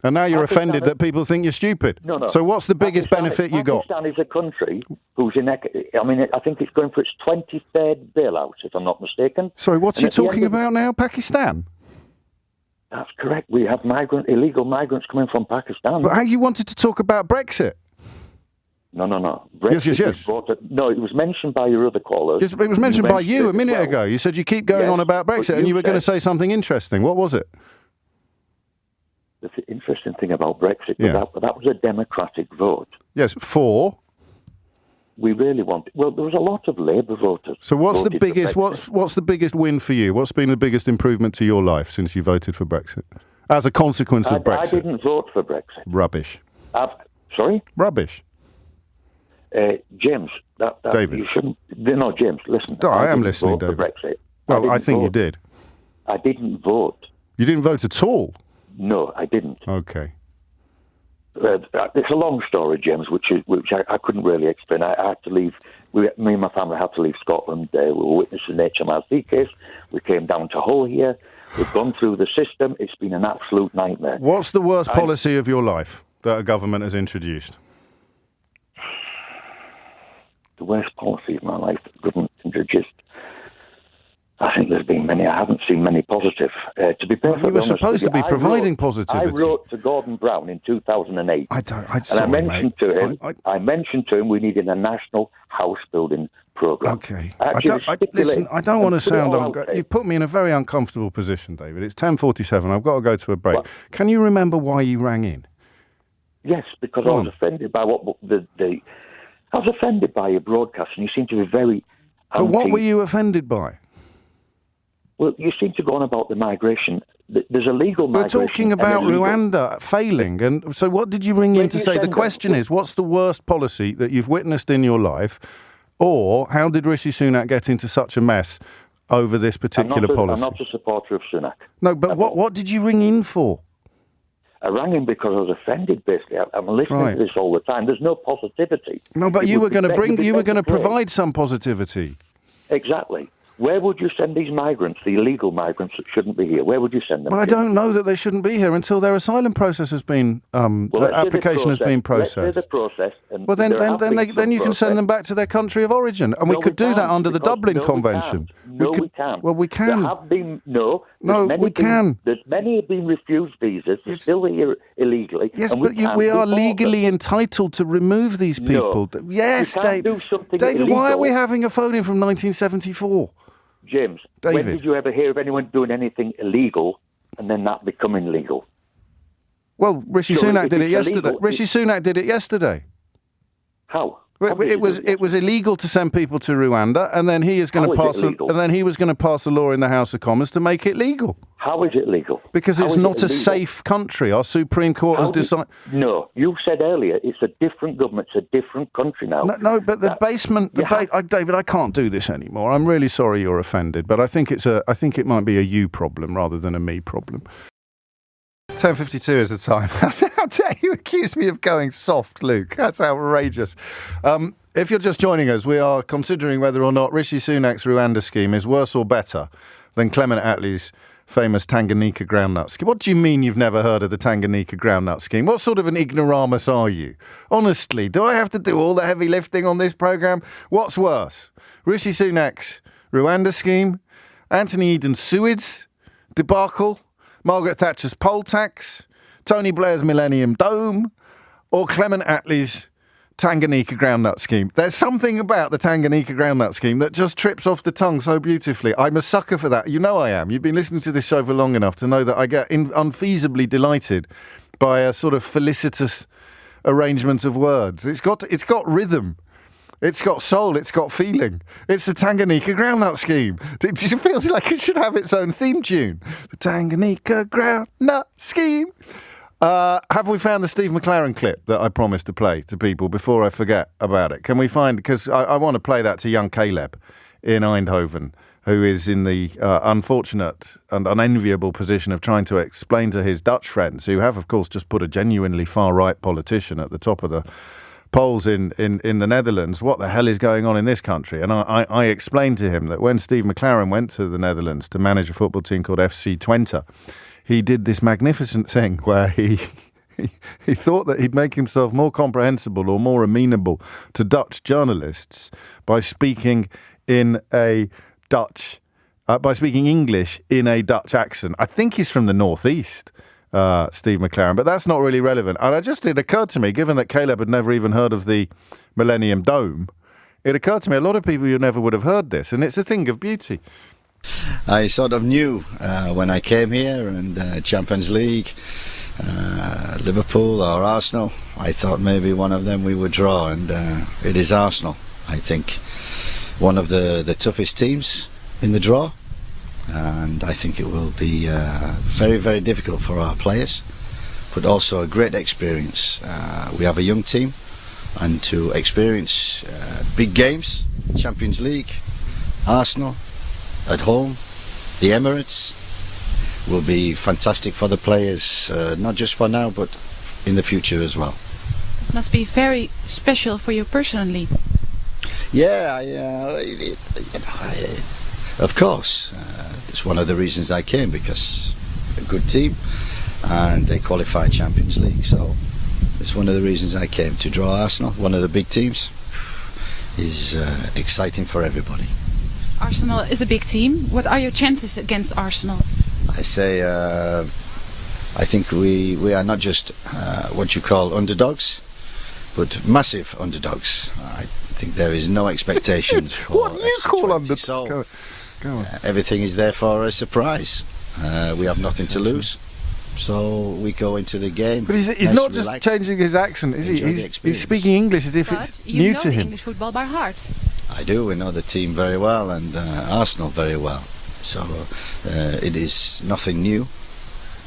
And now you're Pakistan offended is- that people think you're stupid. No. So what's the biggest Pakistan- benefit you got? Pakistan is a country who's in. I mean, I think it's going for its 23rd bailout, if I'm not mistaken. Sorry, what are And you at the end talking of- about now? Pakistan? That's correct. We have illegal migrants coming from Pakistan. But how you wanted to talk about Brexit? No. Yes. Brexit was brought up- no, it was mentioned by your other callers. Yes, it was mentioned by you a it as minute well. ago. You said you keep going Yes, on about but Brexit, and you you were going to said- say something interesting. What was it? The interesting thing about Brexit, Yeah. that was a democratic vote. Yes, for. We really wanted. Well, there was a lot of Labour voters. So what's the voted for biggest? Brexit. What's the biggest win for you? What's been the biggest improvement to your life since you voted for Brexit, as a consequence of I Brexit? didn't vote for Brexit. Rubbish. Sorry, Rubbish. James. That David. You shouldn't. No, James. Listen. No, I am didn't listening, vote for David. Brexit. Well, I didn't think you vote. did. I didn't vote. You didn't vote at all. No, I didn't. Okay. It's a long story, James, which I couldn't really explain. I had to leave. Me and my family had to leave Scotland. We were witnessing an HMRC case. We came down to Hull here. We've gone through the system. It's been an absolute nightmare. What's the worst policy of your life that a government has introduced? The worst policy of my life that the government introduced. I think there's been many. I haven't seen many positive. To be perfectly you were honest supposed with to be you, providing positivity. I wrote to Gordon Brown in 2008. Sorry, I mentioned mate. to him. I mentioned to him we needed a national house building program. Okay. Actually, Listen, I don't want to sound. Okay. You've put me in a very uncomfortable position, David. It's 10:47. I've got to go to a break. What? Can you remember why you rang in? Yes, because Go I was on. offended by what I was offended by your broadcast, and you seem to be very. But what were you offended by? Well, you seem to go on about the migration. There's illegal We're migration. talking and about illegal- Rwanda failing, and so what did you ring in Where to do you say? The send question them? is, what's the worst policy that you've witnessed in your life, or how did Rishi Sunak get into such a mess over this particular policy? I'm not a supporter of Sunak. No, but what did you ring in for? I rang him because I was offended. Basically, I'm listening Right. to this all the time. There's no positivity. No, but It you would were be going to better- bring, it'd be you were better going to played. provide some positivity. Exactly. Where would you send these migrants, the illegal migrants that shouldn't be here? Where would you send them? Well, I to? don't know that they shouldn't be here until their asylum process has been, Well, let's say the application has been Let's say processed. the process. And Well, then there have been some you can send process. them back to their country of origin, and we No, could do that can't, under the because- Dublin no, we Convention. can't. No, could, we can't. Well, we can. There have been No, there's we can. There's many have been refused visas. They're still here illegally. Yes, and but can't we are deport them. legally entitled to remove these people. No. Yes, You can't Dave. do something David, why are illegal. we having a phone in from 1974? James, David. when did you ever hear of anyone doing anything illegal and then that becoming legal? Well, Rishi Surely Sunak if did it it's yesterday. illegal, Rishi Sunak did it yesterday. How? Well, How did It you was do it was illegal to send people to Rwanda, and then he is going How to is it pass a, legal? and then he was going to pass a law in the House of Commons to make it legal How is it legal? because How it's is it not a illegal? safe country. Our Supreme Court has How did- decided. No, you said earlier it's a different government, it's a different country now. No, but the That- basement, you have- David, I can't do this anymore. I'm really sorry you're offended, but I think it might be a you problem rather than a me problem. 10:52 is the time. How dare you accuse me of going soft, Luke? That's outrageous. If you're just joining us, we are considering whether or not Rishi Sunak's Rwanda scheme is worse or better than Clement Attlee's famous Tanganyika groundnut scheme. What do you mean you've never heard of the Tanganyika groundnut scheme? What sort of an ignoramus are you? Honestly, do I have to do all the heavy lifting on this programme? What's worse? Rishi Sunak's Rwanda scheme? Anthony Eden's Suez debacle? Margaret Thatcher's poll tax? Tony Blair's Millennium Dome? Or Clement Attlee's Tanganyika groundnut scheme. There's something about the Tanganyika groundnut scheme that just trips off the tongue so beautifully. I'm a sucker for that. You know I am. You've been listening to this show for long enough to know that I get unfeasibly delighted by a sort of felicitous arrangement of words. It's got rhythm. It's got soul. It's got feeling. It's the Tanganyika groundnut scheme. It feels like it should have its own theme tune. The Tanganyika groundnut scheme. Have we found the Steve McLaren clip that I promised to play to people before I forget about it? Can we find, because I want to play that to young Caleb in Eindhoven, who is in the unfortunate and unenviable position of trying to explain to his Dutch friends, who have, of course, just put a genuinely far-right politician at the top of the polls in the Netherlands, what the hell is going on in this country. And I explained to him that when Steve McLaren went to the Netherlands to manage a football team called FC Twente, he did this magnificent thing where he thought that he'd make himself more comprehensible or more amenable to Dutch journalists by speaking English in a Dutch accent. I think he's from the northeast, Steve McLaren, but that's not really relevant. And it occurred to me, given that Caleb had never even heard of the Millennium Dome, it occurred to me a lot of people you never would have heard this, and it's a thing of beauty. I sort of knew when I came here, and Champions League, Liverpool or Arsenal, I thought maybe one of them we would draw, and it is Arsenal. I think one of the toughest teams in the draw, and I think it will be very, very difficult for our players, but also a great experience. We have a young team, and to experience big games, Champions League, Arsenal, at home, the Emirates, will be fantastic for the players, not just for now, but in the future as well. It must be very special for you personally. Yeah, of course. It's one of the reasons I came, because a good team, and they qualify Champions League, so it's one of the reasons I came. To draw Arsenal, one of the big teams, is exciting for everybody. Arsenal is a big team. What are your chances against Arsenal? I say, I think we are not just what you call underdogs, but massive underdogs. I think there is no expectations for what do you call underdogs? So, go on. everything is there for a surprise. We have nothing to lose, so we go into the game. But he's not just changing his accent, is he? He's speaking English as if it's new to him. You know English football by heart. I do. We know the team very well, and Arsenal very well. So it is nothing new.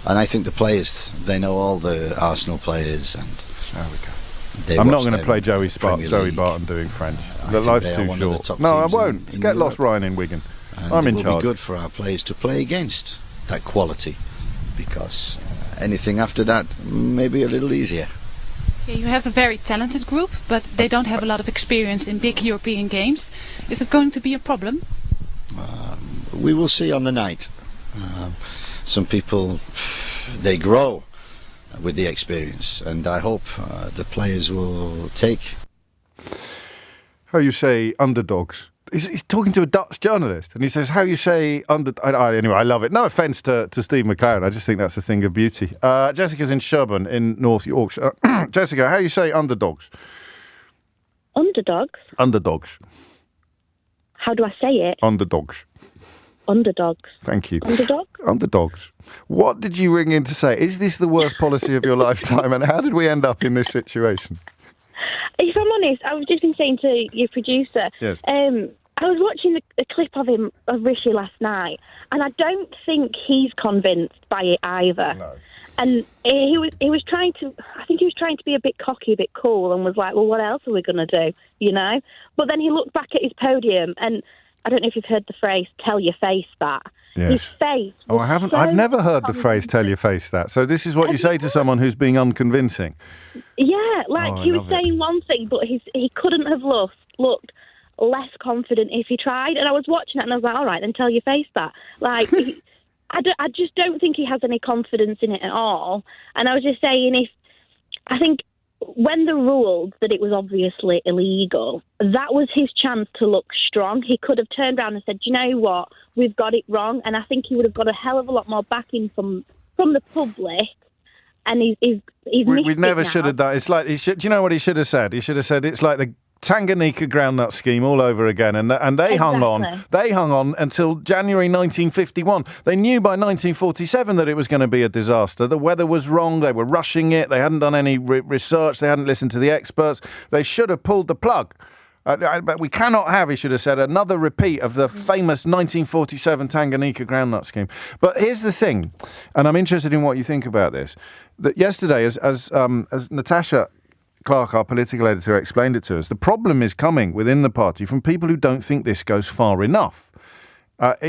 And I think the players, they know all the Arsenal players, and there we go. I'm not going to play Joey Barton doing French. Life's too short. No, I won't. Get lost, Ryan, in Wigan. I'm in charge. It will be good for our players to play against that quality, because anything after that may be a little easier. Yeah, you have a very talented group, but they don't have a lot of experience in big European games. Is that going to be a problem? We will see on the night. Some people, they grow with the experience, and I hope the players will take. How you say underdogs? He's talking to a Dutch journalist, and he says, how you say anyway, I love it. No offence to Steve McLaren. I just think that's a thing of beauty. Jessica's in Sherburn in North Yorkshire. Jessica, how you say underdogs? Underdogs? Underdogs. How do I say it? Underdogs. Underdogs. Thank you. Underdog? Underdogs. What did you ring in to say? Is this the worst policy of your lifetime, and how did we end up in this situation? If I'm honest, I've just been saying to your producer, yes. I was watching a clip of Rishi last night, and I don't think he's convinced by it either. No. And he was trying to, I think he was trying to be a bit cocky, a bit cool, and was like, well, what else are we going to do, you know? But then he looked back at his podium, and I don't know if you've heard the phrase, tell your face that. Yes. His face. Oh, I haven't. I've never heard the phrase "tell your face that." So this is what you say to someone who's being unconvincing. Yeah, he was saying one thing, but he couldn't have looked less confident if he tried. And I was watching it, and I was like, "All right, then tell your face that." I just don't think he has any confidence in it at all. And I was just saying, I think when they ruled that it was obviously illegal, that was his chance to look strong. He could have turned around and said, "Do you know what? We've got it wrong." And I think he would have got a hell of a lot more backing from the public and he's we never should have done. It's like do you know what he should have said? He should have said it's like the Tanganyika groundnut scheme all over again, and they hung on. They hung on until January 1951. They knew by 1947 that it was going to be a disaster. The weather was wrong. They were rushing it. They hadn't done any research. They hadn't listened to the experts. They should have pulled the plug. But we cannot have, he should have said, another repeat of the famous 1947 Tanganyika groundnut scheme. But here's the thing, and I'm interested in what you think about this. That yesterday, as Natasha Clark, our political editor, explained it to us, the problem is coming within the party from people who don't think this goes far enough,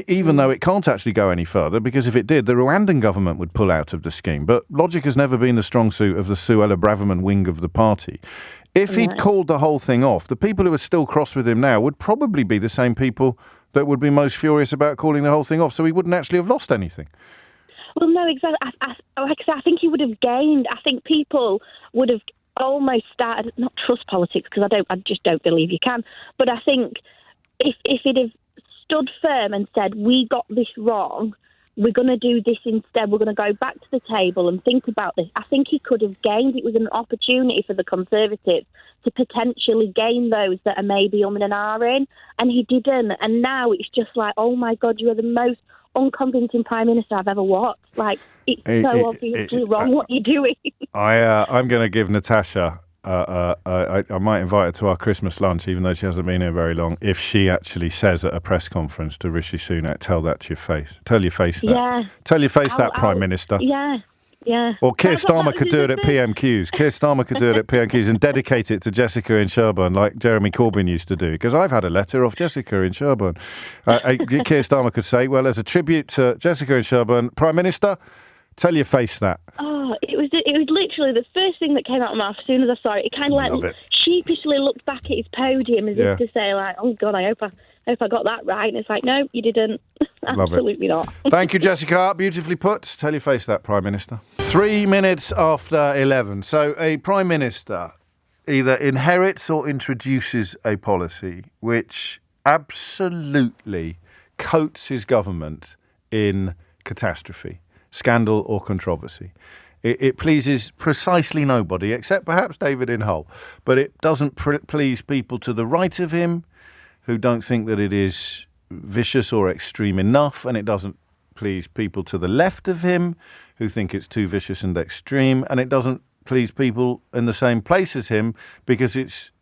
even though it can't actually go any further, because if it did, the Rwandan government would pull out of the scheme. But logic has never been the strong suit of the Suella Braverman wing of the party. If he'd called the whole thing off, the people who are still cross with him now would probably be the same people that would be most furious about calling the whole thing off, so he wouldn't actually have lost anything. Well, no, exactly. I think he would have gained. I think people would have almost started, not trust politics, because I just don't believe you can, but I think if he'd have stood firm and said, we got this wrong, we're going to do this instead, we're going to go back to the table and think about this, I think he could have gained. It was an opportunity for the Conservatives to potentially gain those that are maybe umming and ahhing, and he didn't. And now it's just like, oh my God, you are the most unconvincing Prime Minister I've ever watched. Like, it's so obviously wrong what you're doing. I'm going to give Natasha, I might invite her to our Christmas lunch, even though she hasn't been here very long, if she actually says at a press conference to Rishi Sunak, tell that to your face. Tell your face that. Yeah. Tell your face that, Prime Minister. Yeah. Yeah. Or Keir Starmer could do it at PMQs. Keir Starmer could do it at PMQs and dedicate it to Jessica in Sherborne, like Jeremy Corbyn used to do. Because I've had a letter off Jessica in Sherborne. Keir Starmer could say, well, as a tribute to Jessica in Sherborne, Prime Minister, tell your face that. Oh, it was literally the first thing that came out of my mouth as soon as I saw it. It kind of like sheepishly looked back at his podium as if to say, like, oh God, I hope I got that right. And it's like, no, you didn't. Absolutely not. Thank you, Jessica. Beautifully put. Tell your face that, Prime Minister. 3 minutes after 11. So a Prime Minister either inherits or introduces a policy which absolutely coats his government in catastrophe, scandal or controversy. It pleases precisely nobody, except perhaps David in Hull. But it doesn't please people to the right of him who don't think that it is vicious or extreme enough, and it doesn't please people to the left of him who think it's too vicious and extreme, and it doesn't please people in the same place as him because it's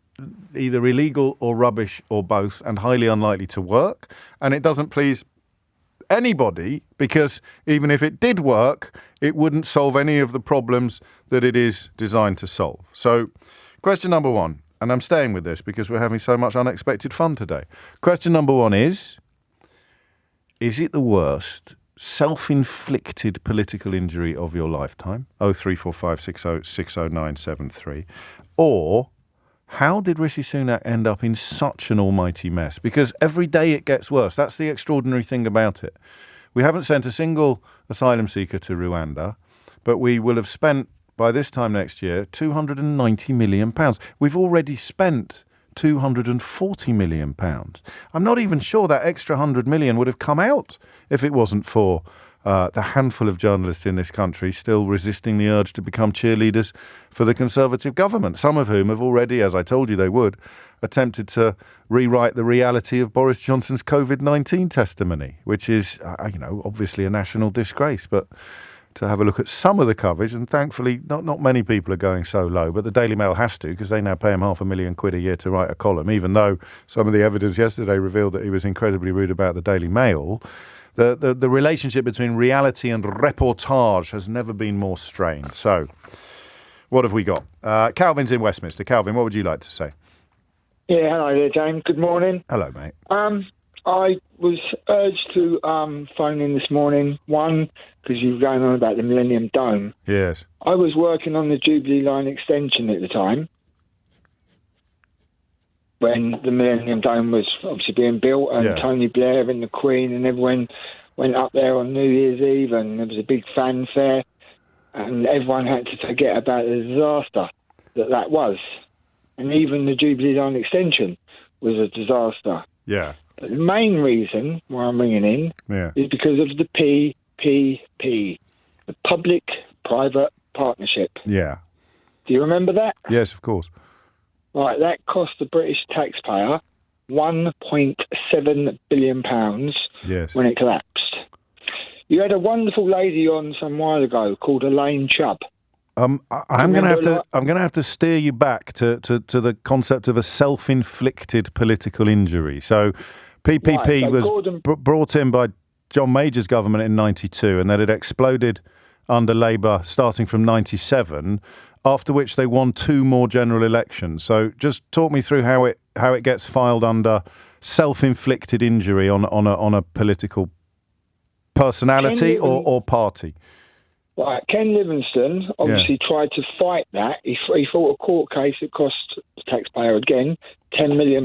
either illegal or rubbish or both and highly unlikely to work, and it doesn't please anybody because even if it did work, it wouldn't solve any of the problems that it is designed to solve. So, question number one, and I'm staying with this because we're having so much unexpected fun today. Question number one is it the worst self-inflicted political injury of your lifetime? 03456060973. Or how did Rishi Sunak end up in such an almighty mess? Because every day it gets worse. That's the extraordinary thing about it. We haven't sent a single asylum seeker to Rwanda, but we will have spent, by this time next year, £290 million. We've already spent £240 million. I'm not even sure that extra 100 million would have come out if it wasn't for the handful of journalists in this country still resisting the urge to become cheerleaders for the Conservative government, some of whom have already, as I told you they would, attempted to rewrite the reality of Boris Johnson's COVID-19 testimony, which is, obviously a national disgrace. But to have a look at some of the coverage, and thankfully not many people are going so low, but the Daily Mail has to because they now pay him £500,000 a year to write a column, even though some of the evidence yesterday revealed that he was incredibly rude about the Daily Mail. The relationship between reality and reportage has never been more strained. So, what have we got? Calvin's in Westminster. Calvin, what would you like to say? Yeah, hello there, James. Good morning. Hello, mate. I was urged to phone in this morning, one, because you were going on about the Millennium Dome. Yes. I was working on the Jubilee Line extension at the time, when the Millennium Dome was obviously being built, and Tony Blair and the Queen and everyone went up there on New Year's Eve, and there was a big fanfare, and everyone had to forget about the disaster that was. And even the Jubilee Line extension was a disaster. Yeah. But the main reason why I'm ringing in is because of the PPP, the Public-Private partnership. Yeah. Do you remember that? Yes, of course. Right, that cost the British taxpayer £1.7 billion Yes. when it collapsed. You had a wonderful lady on some while ago called Elaine Chubb. I'm going to have to steer you back to the concept of a self-inflicted political injury. So, PPP was brought in by John Major's government in '92, and then it exploded under Labour starting from '97. After which they won 2 more general elections. So, just talk me through how it gets filed under self-inflicted injury on a political personality or party. Right, Ken Livingstone obviously tried to fight that. He fought a court case that cost the taxpayer, again, £10 million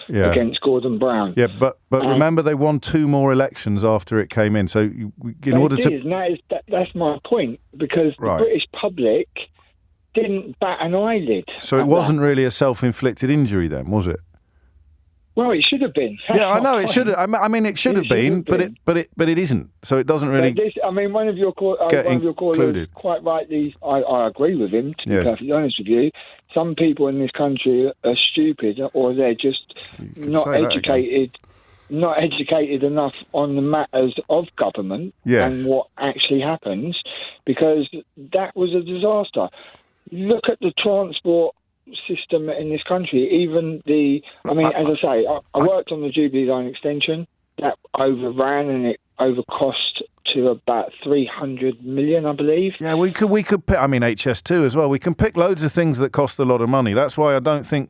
against Gordon Brown. Yeah, but remember they won 2 more elections after it came in. So that's my point, because the British public didn't bat an eyelid. So it wasn't really a self-inflicted injury then, was it? Well, it should have been. Yeah, I know it should have. I mean, it should have been, but it isn't. So it doesn't really. One of your callers quite rightly. I agree with him. To be perfectly honest with you, some people in this country are stupid, or they're just not educated enough on the matters of government and what actually happens, because that was a disaster. Look at the transport system in this country. Even as I say, I worked on the Jubilee Line extension that overran, and it overcost to about 300 million, I believe. Yeah, we could pick, I mean, HS2 as well. We can pick loads of things that cost a lot of money. That's why I don't think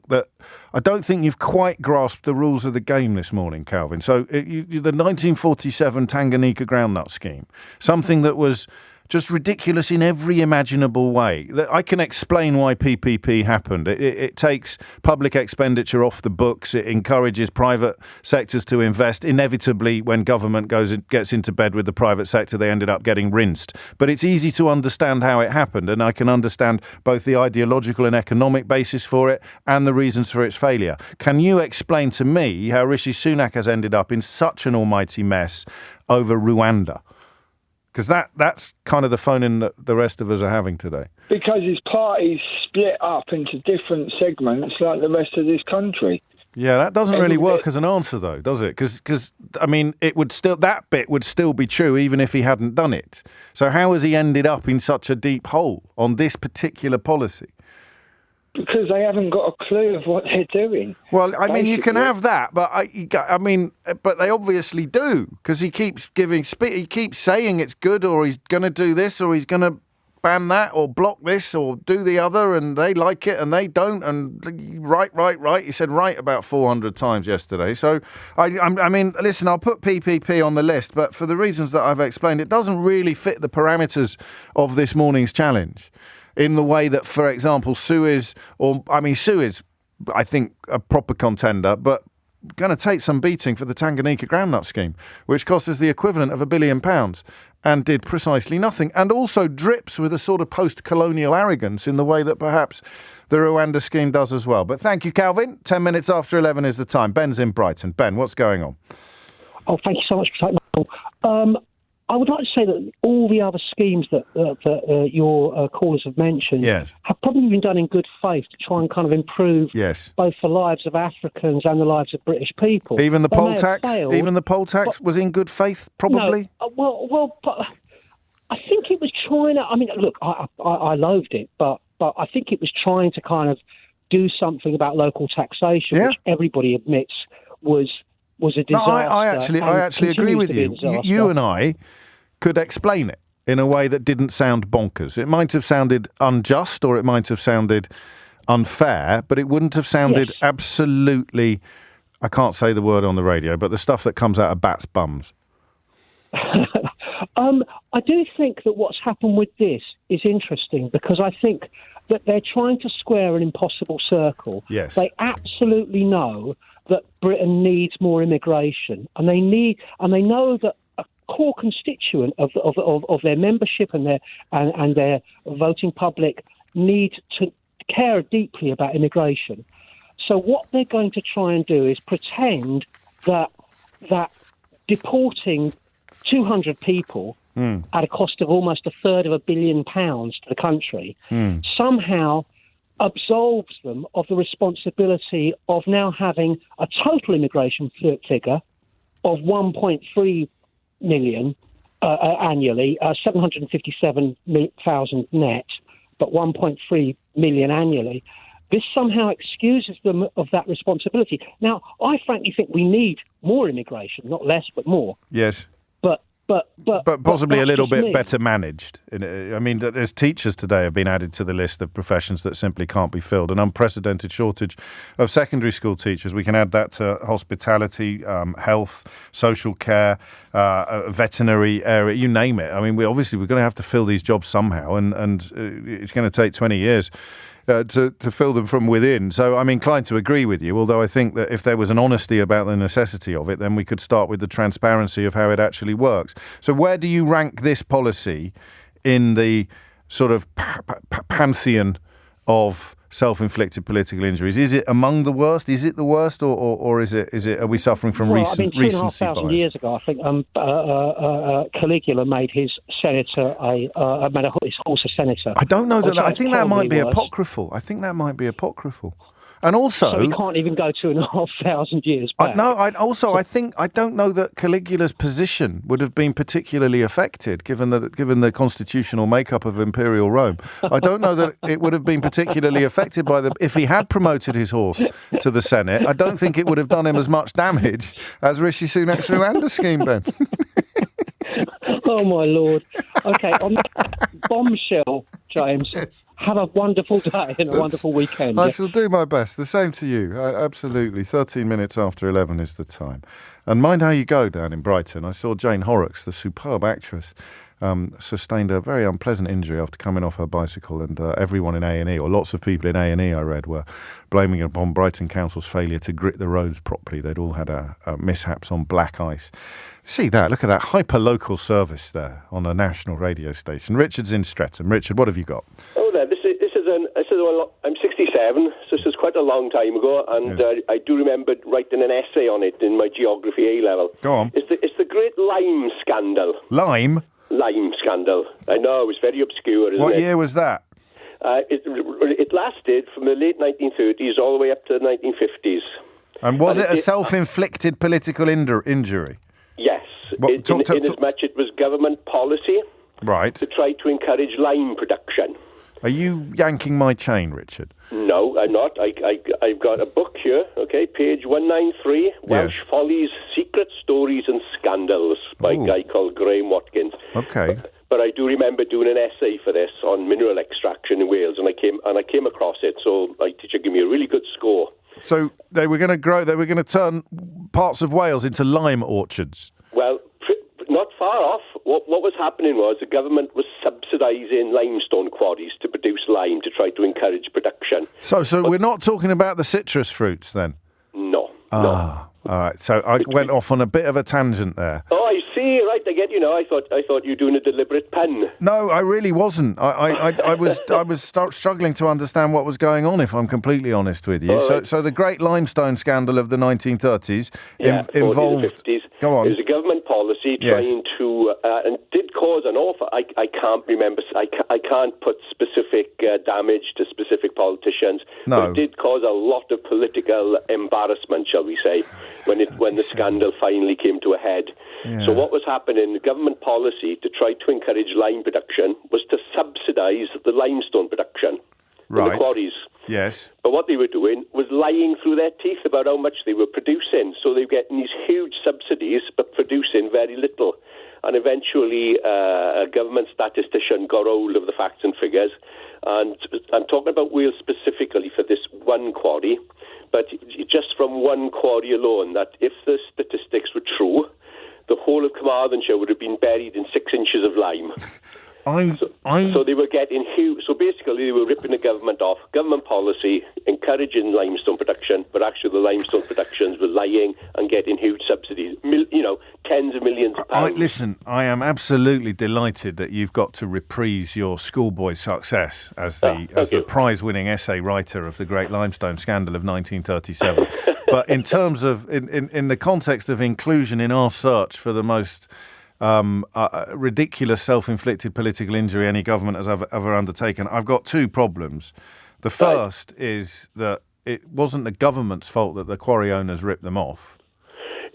you've quite grasped the rules of the game this morning, Calvin. So the 1947 Tanganyika groundnut scheme, something that was just ridiculous in every imaginable way. I can explain why PPP happened. It takes public expenditure off the books. It encourages private sectors to invest. Inevitably, when government gets into bed with the private sector, they ended up getting rinsed. But it's easy to understand how it happened, and I can understand both the ideological and economic basis for it and the reasons for its failure. Can you explain to me how Rishi Sunak has ended up in such an almighty mess over Rwanda? Because that's kind of the phone-in that the rest of us are having today. Because his party's split up into different segments like the rest of this country. Yeah, that doesn't really work as an answer, though, does it? Because I mean, that bit would still be true even if he hadn't done it. So how has he ended up in such a deep hole on this particular policy? Because they haven't got a clue of what they're doing. Well, I mean, you can have that, but but they obviously do, because he keeps he keeps saying it's good, or he's going to do this, or he's going to ban that, or block this, or do the other, and they like it and they don't. And right. He said right about 400 times yesterday. So, I mean, listen, I'll put PPP on the list, but for the reasons that I've explained, it doesn't really fit the parameters of this morning's challenge. In the way that, for example, Sue is, I think, a proper contender, but going to take some beating for the Tanganyika groundnut scheme, which cost us the equivalent of £1 billion and did precisely nothing, and also drips with a sort of post-colonial arrogance in the way that perhaps the Rwanda scheme does as well. But thank you, Calvin. 10 minutes after 11 is the time. Ben's in Brighton. Ben, what's going on? Oh, thank you so much for taking my call. I would like to say that all the other schemes that your callers have mentioned have probably been done in good faith to try and kind of improve both the lives of Africans and the lives of British people. Even the poll tax was in good faith, probably? No, I think it was trying to... I mean, look, I loathed it, but I think it was trying to kind of do something about local taxation, which everybody admits was a disaster. No, I actually agree with you. You and I could explain it in a way that didn't sound bonkers. It might have sounded unjust, or it might have sounded unfair, but it wouldn't have sounded absolutely, I can't say the word on the radio, but the stuff that comes out of bats' bums. I do think that what's happened with this is interesting, because I think that they're trying to square an impossible circle. Yes. They absolutely know that Britain needs more immigration, and they know that a core constituent of their membership and their voting public need to care deeply about immigration. So what they're going to try and do is pretend that deporting 200 people at a cost of almost £1/3 billion to the country, somehow absolves them of the responsibility of now having a total immigration figure of 1.3 million annually, 757,000 net, but 1.3 million annually. This somehow excuses them of that responsibility. Now, I frankly think we need more immigration, not less, but more. Yes. But possibly a little bit me. better managed. I mean, there's teachers today have been added to the list of professions that simply can't be filled. An unprecedented shortage of secondary school teachers. We can add that to hospitality, health, social care, veterinary area, you name it. I mean, we're going to have to fill these jobs somehow, and it's going to take 20 years. To fill them from within. So I'm inclined to agree with you, although I think that if there was an honesty about the necessity of it, then we could start with the transparency of how it actually works. So where do you rank this policy in the sort of pantheon of self-inflicted political injuries? Is it among the worst? Is it the worst, or is it? Are we suffering from recency bias? 2,500 years ago, I think Caligula made his senator his horse a senator. I don't know that. I think that might be apocryphal. And also, so we can't even go 2,500 years back. I don't know that Caligula's position would have been particularly affected, given the constitutional makeup of Imperial Rome. I don't know that it would have been particularly affected if he had promoted his horse to the Senate. I don't think it would have done him as much damage as Rishi Sunak's Rwanda scheme, Ben. Oh, my Lord. Okay, on that bombshell, James, yes. Have a wonderful day and a wonderful weekend. I shall do my best. The same to you. Absolutely. 13 minutes after 11 is the time. And mind how you go down in Brighton. I saw Jane Horrocks, the superb actress, sustained a very unpleasant injury after coming off her bicycle, and everyone in A&E, or lots of people in A&E I read, were blaming it upon Brighton Council's failure to grit the roads properly. They'd all had mishaps on black ice. See that? Look at that hyper-local service there on a national radio station. Richard's in Streatham. Richard, what have you got? Oh, there. This is I'm 67, so this is quite a long time ago, and yes. I do remember writing an essay on it in my geography A-level. Go on. It's the Great Lime Scandal. Lime Scandal. I know, it was very obscure, isn't it? What year was that? It lasted from the late 1930s all the way up to the 1950s. And was it a self-inflicted political injury? Yes. In as much it was government policy to try to encourage lime production. Are you yanking my chain, Richard? No, I'm not. I've got a book here, okay, page 193, Welsh Follies, Secret Stories and Scandals by a guy called Graham Watkins. Okay. But I do remember doing an essay for this on mineral extraction in Wales, and I came across it, so my teacher gave me a really good score. So they were going to turn parts of Wales into lime orchards? Well, not far off. What was happening was the government was subsidising limestone quarries to produce lime to try to encourage production. So we're not talking about the citrus fruits then? No. All right. So I went off on a bit of a tangent there. Oh, I see. Right, I get you now. I thought you were doing a deliberate pun. No, I really wasn't. I was struggling to understand what was going on, if I'm completely honest with you. Right. So the great limestone scandal of the 1930s involved. Go on. It was a government policy trying to, and did cause an awful. I can't remember. I can't put specific damage to specific politicians. No. But it did cause a lot of political embarrassment, shall we say, when the scandal finally came to a head. Yeah. So what was happening? The government policy to try to encourage lime production was to subsidise the limestone production in the quarries. Yes. But what they were doing was lying through their teeth about how much they were producing. So they were getting these huge subsidies, but producing very little. And eventually, a government statistician got hold of the facts and figures. And I'm talking about Wales specifically for this one quarry. But just from one quarry alone, that if the statistics were true, the whole of Carmarthenshire would have been buried in 6 inches of lime. So they were getting huge. So basically, they were ripping the government off. Government policy encouraging limestone production, but actually the limestone productions were lying and getting huge subsidies. Tens of millions of pounds. Listen, I am absolutely delighted that you've got to reprise your schoolboy success as the prize-winning essay writer of the Great Limestone Scandal of 1937. But in terms of in the context of inclusion in our search for the most ridiculous self-inflicted political injury any government has ever undertaken. I've got two problems. The first is that it wasn't the government's fault that the quarry owners ripped them off.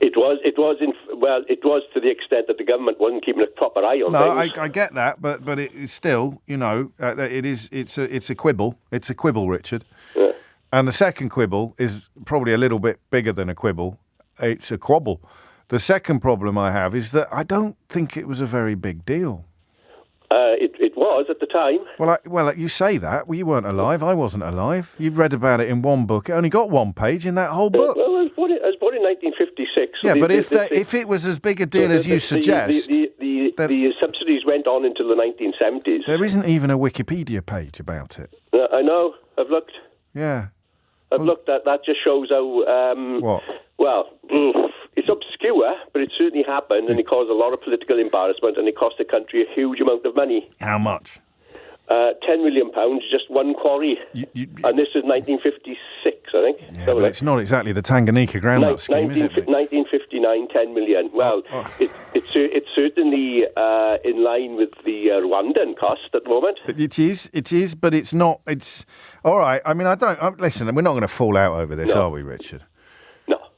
It was to the extent that the government wasn't keeping a proper eye on things. No, I get that, but it is still, it's a quibble. It's a quibble, Richard. Yeah. And the second quibble is probably a little bit bigger than a quibble. It's a quabble. The second problem I have is that I don't think it was a very big deal. It was at the time. Well, you say that. Well, you weren't alive. I wasn't alive. You read about it in one book. It only got one page in that whole book. Well, I was born in 1956. So yeah, but if it was as big a deal as you suggest... The subsidies went on until the 1970s. There isn't even a Wikipedia page about it. I know. I've looked. Yeah. I've looked. That just shows how... what? Well, it's obscure, but it certainly happened, and it caused a lot of political embarrassment, and it cost the country a huge amount of money. How much? £10 million, just one quarry. And this is 1956, I think. Yeah, but it's not exactly the Tanganyika groundnut scheme, is it? 1959, 10 million. Well, it's certainly in line with the Rwandan cost at the moment. It is, but it's not. It's all right. I mean, listen, we're not going to fall out over this, are we, Richard?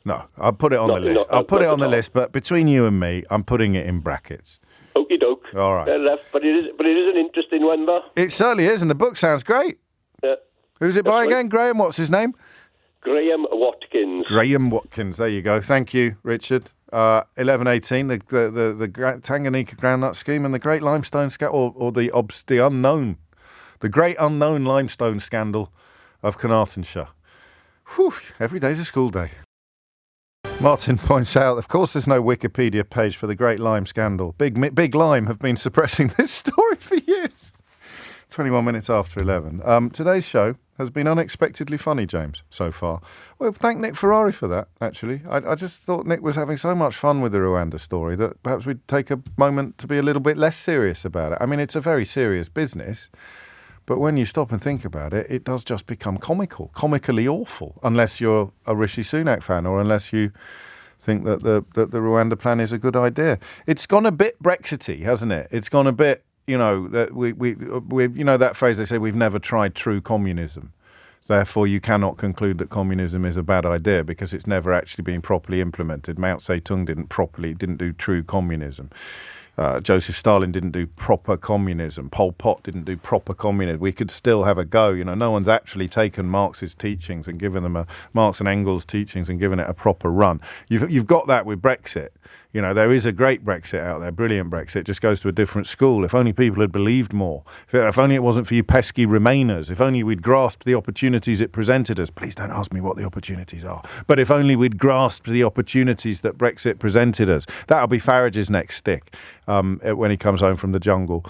No, I'll put it on the list. I'll put it on the list, but between you and me, I'm putting it in brackets. Okie doke. All right. Fair enough, but it is an interesting one, though. It certainly is, and the book sounds great. Yeah. Who's it by again? Graham, what's his name? Graham Watkins. Graham Watkins, there you go. Thank you, Richard. 1118, the Tanganyika groundnut scheme and the Great Limestone Scandal, or the Great Unknown Limestone Scandal of Carnarvonshire. Whew, every day's a school day. Martin points out, of course, there's no Wikipedia page for the Great Lime Scandal. Big Lime have been suppressing this story for years. 21 minutes after 11. Today's show has been unexpectedly funny, James, so far. Well, thank Nick Ferrari for that, actually. I just thought Nick was having so much fun with the Rwanda story that perhaps we'd take a moment to be a little bit less serious about it. I mean, it's a very serious business. But when you stop and think about it, it does just become comically awful, unless you're a Rishi Sunak fan or unless you think that the Rwanda plan is a good idea. It's gone a bit Brexity, hasn't it? It's gone a bit, that we that phrase they say, we've never tried true communism. Therefore, you cannot conclude that communism is a bad idea because it's never actually been properly implemented. Mao Zedong didn't do true communism. Joseph Stalin didn't do proper communism. Pol Pot didn't do proper communism. We could still have a go. No one's actually taken Marx's teachings and given them Marx and Engels' teachings and given it a proper run. You've got that with Brexit. There is a great Brexit out there, brilliant Brexit, just goes to a different school. If only people had believed more. If only it wasn't for you pesky Remainers. If only we'd grasped the opportunities it presented us. Please don't ask me what the opportunities are. But if only we'd grasped the opportunities that Brexit presented us. That'll be Farage's next stick when he comes home from the jungle.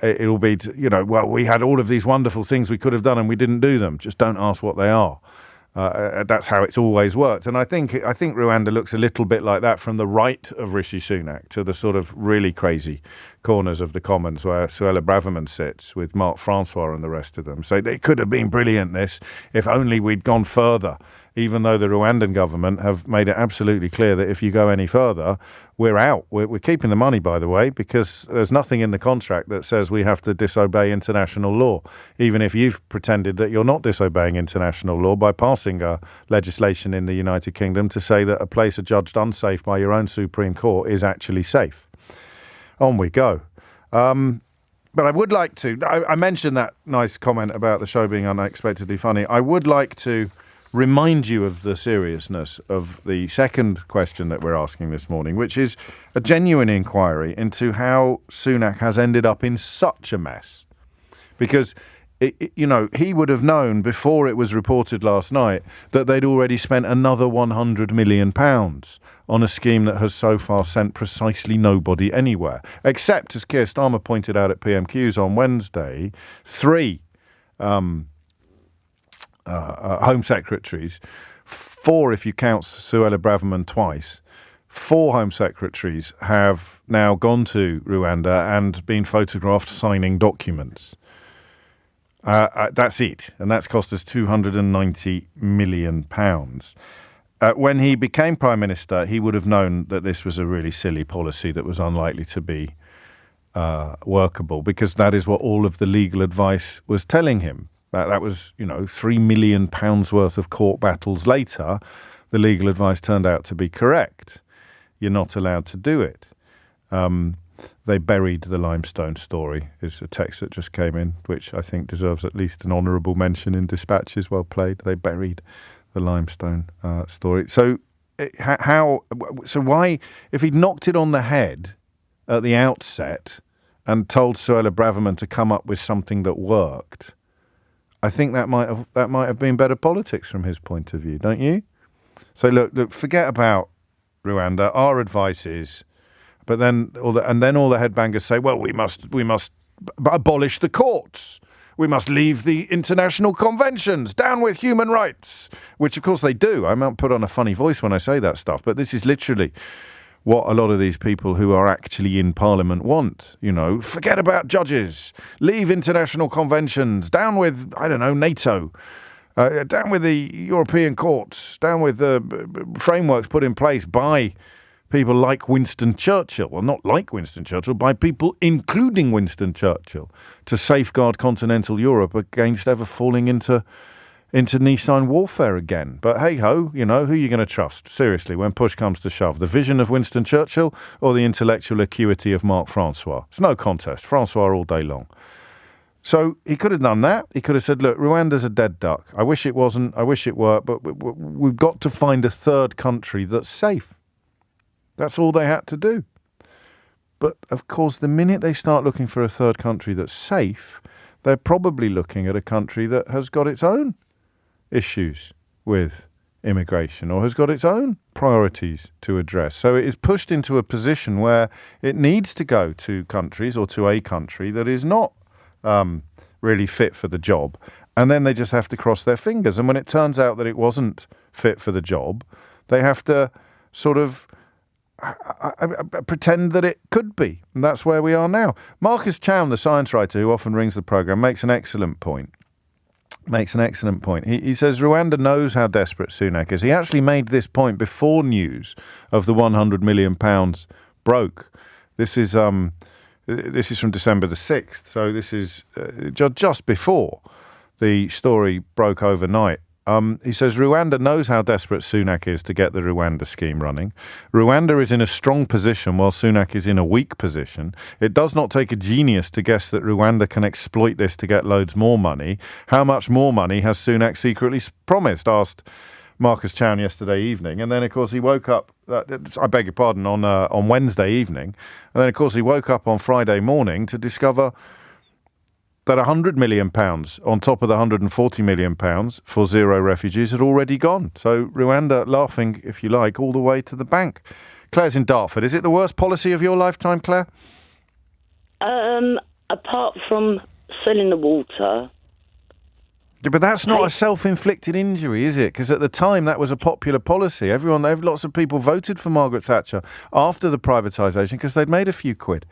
It'll be, we had all of these wonderful things we could have done and we didn't do them. Just don't ask what they are. That's how it's always worked. And I think Rwanda looks a little bit like that from the right of Rishi Sunak to the sort of really crazy corners of the Commons where Suella Braverman sits with Mark Francois and the rest of them. So it could have been brilliant, this, if only we'd gone further, even though the Rwandan government have made it absolutely clear that if you go any further, we're out. We're keeping the money, by the way, because there's nothing in the contract that says we have to disobey international law, even if you've pretended that you're not disobeying international law by passing legislation in the United Kingdom to say that a place adjudged unsafe by your own Supreme Court is actually safe. On we go. But I would like to, I mentioned that nice comment about the show being unexpectedly funny. I would like to remind you of the seriousness of the second question that we're asking this morning, which is a genuine inquiry into how Sunak has ended up in such a mess. Because, he would have known before it was reported last night that they'd already spent another £100 million on a scheme that has so far sent precisely nobody anywhere. Except, as Keir Starmer pointed out at PMQs on Wednesday, 3 Home Secretaries, 4 if you count Suella Braverman twice, 4 Home Secretaries have now gone to Rwanda and been photographed signing documents. That's it, and that's cost us £290 million. when he became Prime Minister, he would have known that this was a really silly policy that was unlikely to be workable, because that is what all of the legal advice was telling him. That was, £3 million worth of court battles later, the legal advice turned out to be correct. You're not allowed to do it. They buried the limestone story, is a text that just came in, which I think deserves at least an honourable mention in Dispatches. Well played. They buried the limestone story. So why, if he'd knocked it on the head at the outset and told Suella Braverman to come up with something that worked, I think that might have been better politics from his point of view, don't you? So look, forget about Rwanda. Our advice is, but then all the headbangers say, well, we must abolish the courts. We must leave the international conventions. Down with human rights, which of course they do. I might put on a funny voice when I say that stuff, but this is literally what a lot of these people who are actually in Parliament want. Forget about judges. Leave international conventions. Down with, NATO. Down with the European courts. Down with the frameworks put in place by people like Winston Churchill, well, not like Winston Churchill, by people including Winston Churchill, to safeguard continental Europe against ever falling into Nissan warfare again. But hey-ho, who are you going to trust? Seriously, when push comes to shove, the vision of Winston Churchill or the intellectual acuity of Marc Francois? It's no contest. Francois all day long. So he could have done that. He could have said, look, Rwanda's a dead duck. I wish it wasn't. I wish it were. But we've got to find a third country that's safe. That's all they had to do. But, of course, the minute they start looking for a third country that's safe, they're probably looking at a country that has got its own issues with immigration or has got its own priorities to address. So it is pushed into a position where it needs to go to countries or to a country that is not really fit for the job. And then they just have to cross their fingers. And when it turns out that it wasn't fit for the job, they have to sort of pretend that it could be. And that's where we are now. Marcus Chown, the science writer who often rings the programme, makes an excellent point. He says Rwanda knows how desperate Sunak is. He actually made this point before news of the £100 million broke. This is from December the 6th. So this is just before the story broke overnight. He says Rwanda knows how desperate Sunak is to get the Rwanda scheme running. Rwanda is in a strong position while Sunak is in a weak position. It does not take a genius to guess that Rwanda can exploit this to get loads more money. How much more money has Sunak secretly promised? Asked Marcus Chown yesterday evening. And then, of course, he woke up, I beg your pardon, on Wednesday evening. And then, of course, he woke up on Friday morning to discover that £100 million on top of the £140 million for zero refugees had already gone. So Rwanda laughing, if you like, all the way to the bank. Claire's in Dartford. Is it the worst policy of your lifetime, Claire? Apart from selling the water. Yeah, but that's not a self-inflicted injury, is it? Because at the time that was a popular policy. Lots of people voted for Margaret Thatcher after the privatisation because they'd made a few quid.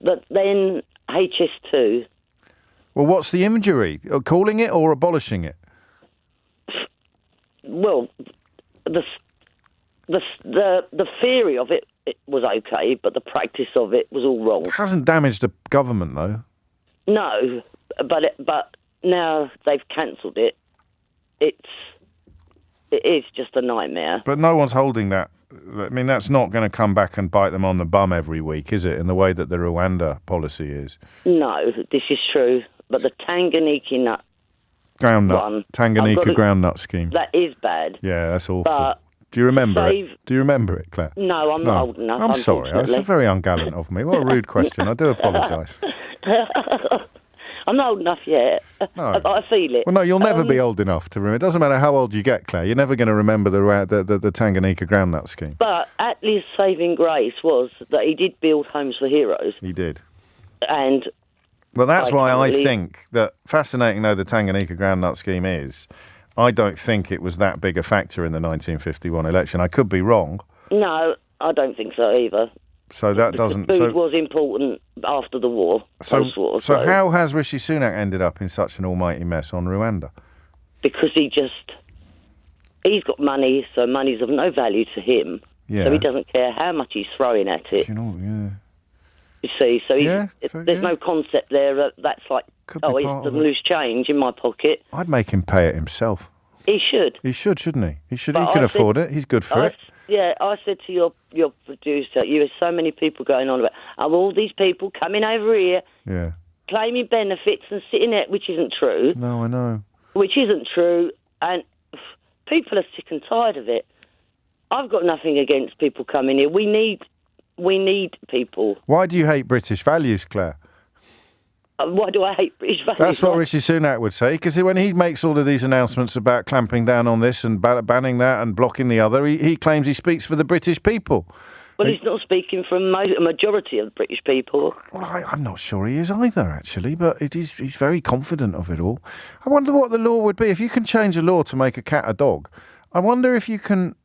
But then HS2. Well, what's the injury? Calling it or abolishing it? Well, the theory of it was okay, but the practice of it was all wrong. It hasn't damaged the government, though. No, but now they've cancelled it. It is just a nightmare. But no one's holding that. I mean, that's not going to come back and bite them on the bum every week, is it, in the way that the Rwanda policy is? No, this is true. But the Tanganyika groundnut scheme. That is bad. Yeah, that's awful. But do you remember it? Do you remember it, Claire? No, I'm not old enough. I'm sorry. That's very ungallant of me. What a rude question. I do apologise. I'm not old enough yet. No. I feel it. Well, no, you'll never be old enough to remember. It doesn't matter how old you get, Claire. You're never going to remember the Tanganyika groundnut scheme. But Attlee's saving grace was that he did build homes for heroes. He did. And well, that's why I think that, fascinating though the Tanganyika groundnut scheme is, I don't think it was that big a factor in the 1951 election. I could be wrong. No, I don't think so either. So that doesn't... The food was important after the war, post-war. So how has Rishi Sunak ended up in such an almighty mess on Rwanda? Because he just he's got money, so money's of no value to him. Yeah. So he doesn't care how much he's throwing at it. You know, yeah. You see, so there's no concept there that's like, he doesn't lose change in my pocket. I'd make him pay it himself. He should. He should, shouldn't he? He should. He can afford it. He's good for it. Yeah, I said to your producer, you have so many people going on about, all these people coming over here, claiming benefits and sitting there, which isn't true. No, I know. Which isn't true, and people are sick and tired of it. I've got nothing against people coming here. We need people. Why do you hate British values, Claire? Why do I hate British values? That's what Rishi Sunak would say, because when he makes all of these announcements about clamping down on this and banning that and blocking the other, he claims he speaks for the British people. Well, he's not speaking for a majority of the British people. Well, I'm not sure he is either, actually, but he's very confident of it all. I wonder what the law would be. If you can change a law to make a cat a dog, I wonder if you can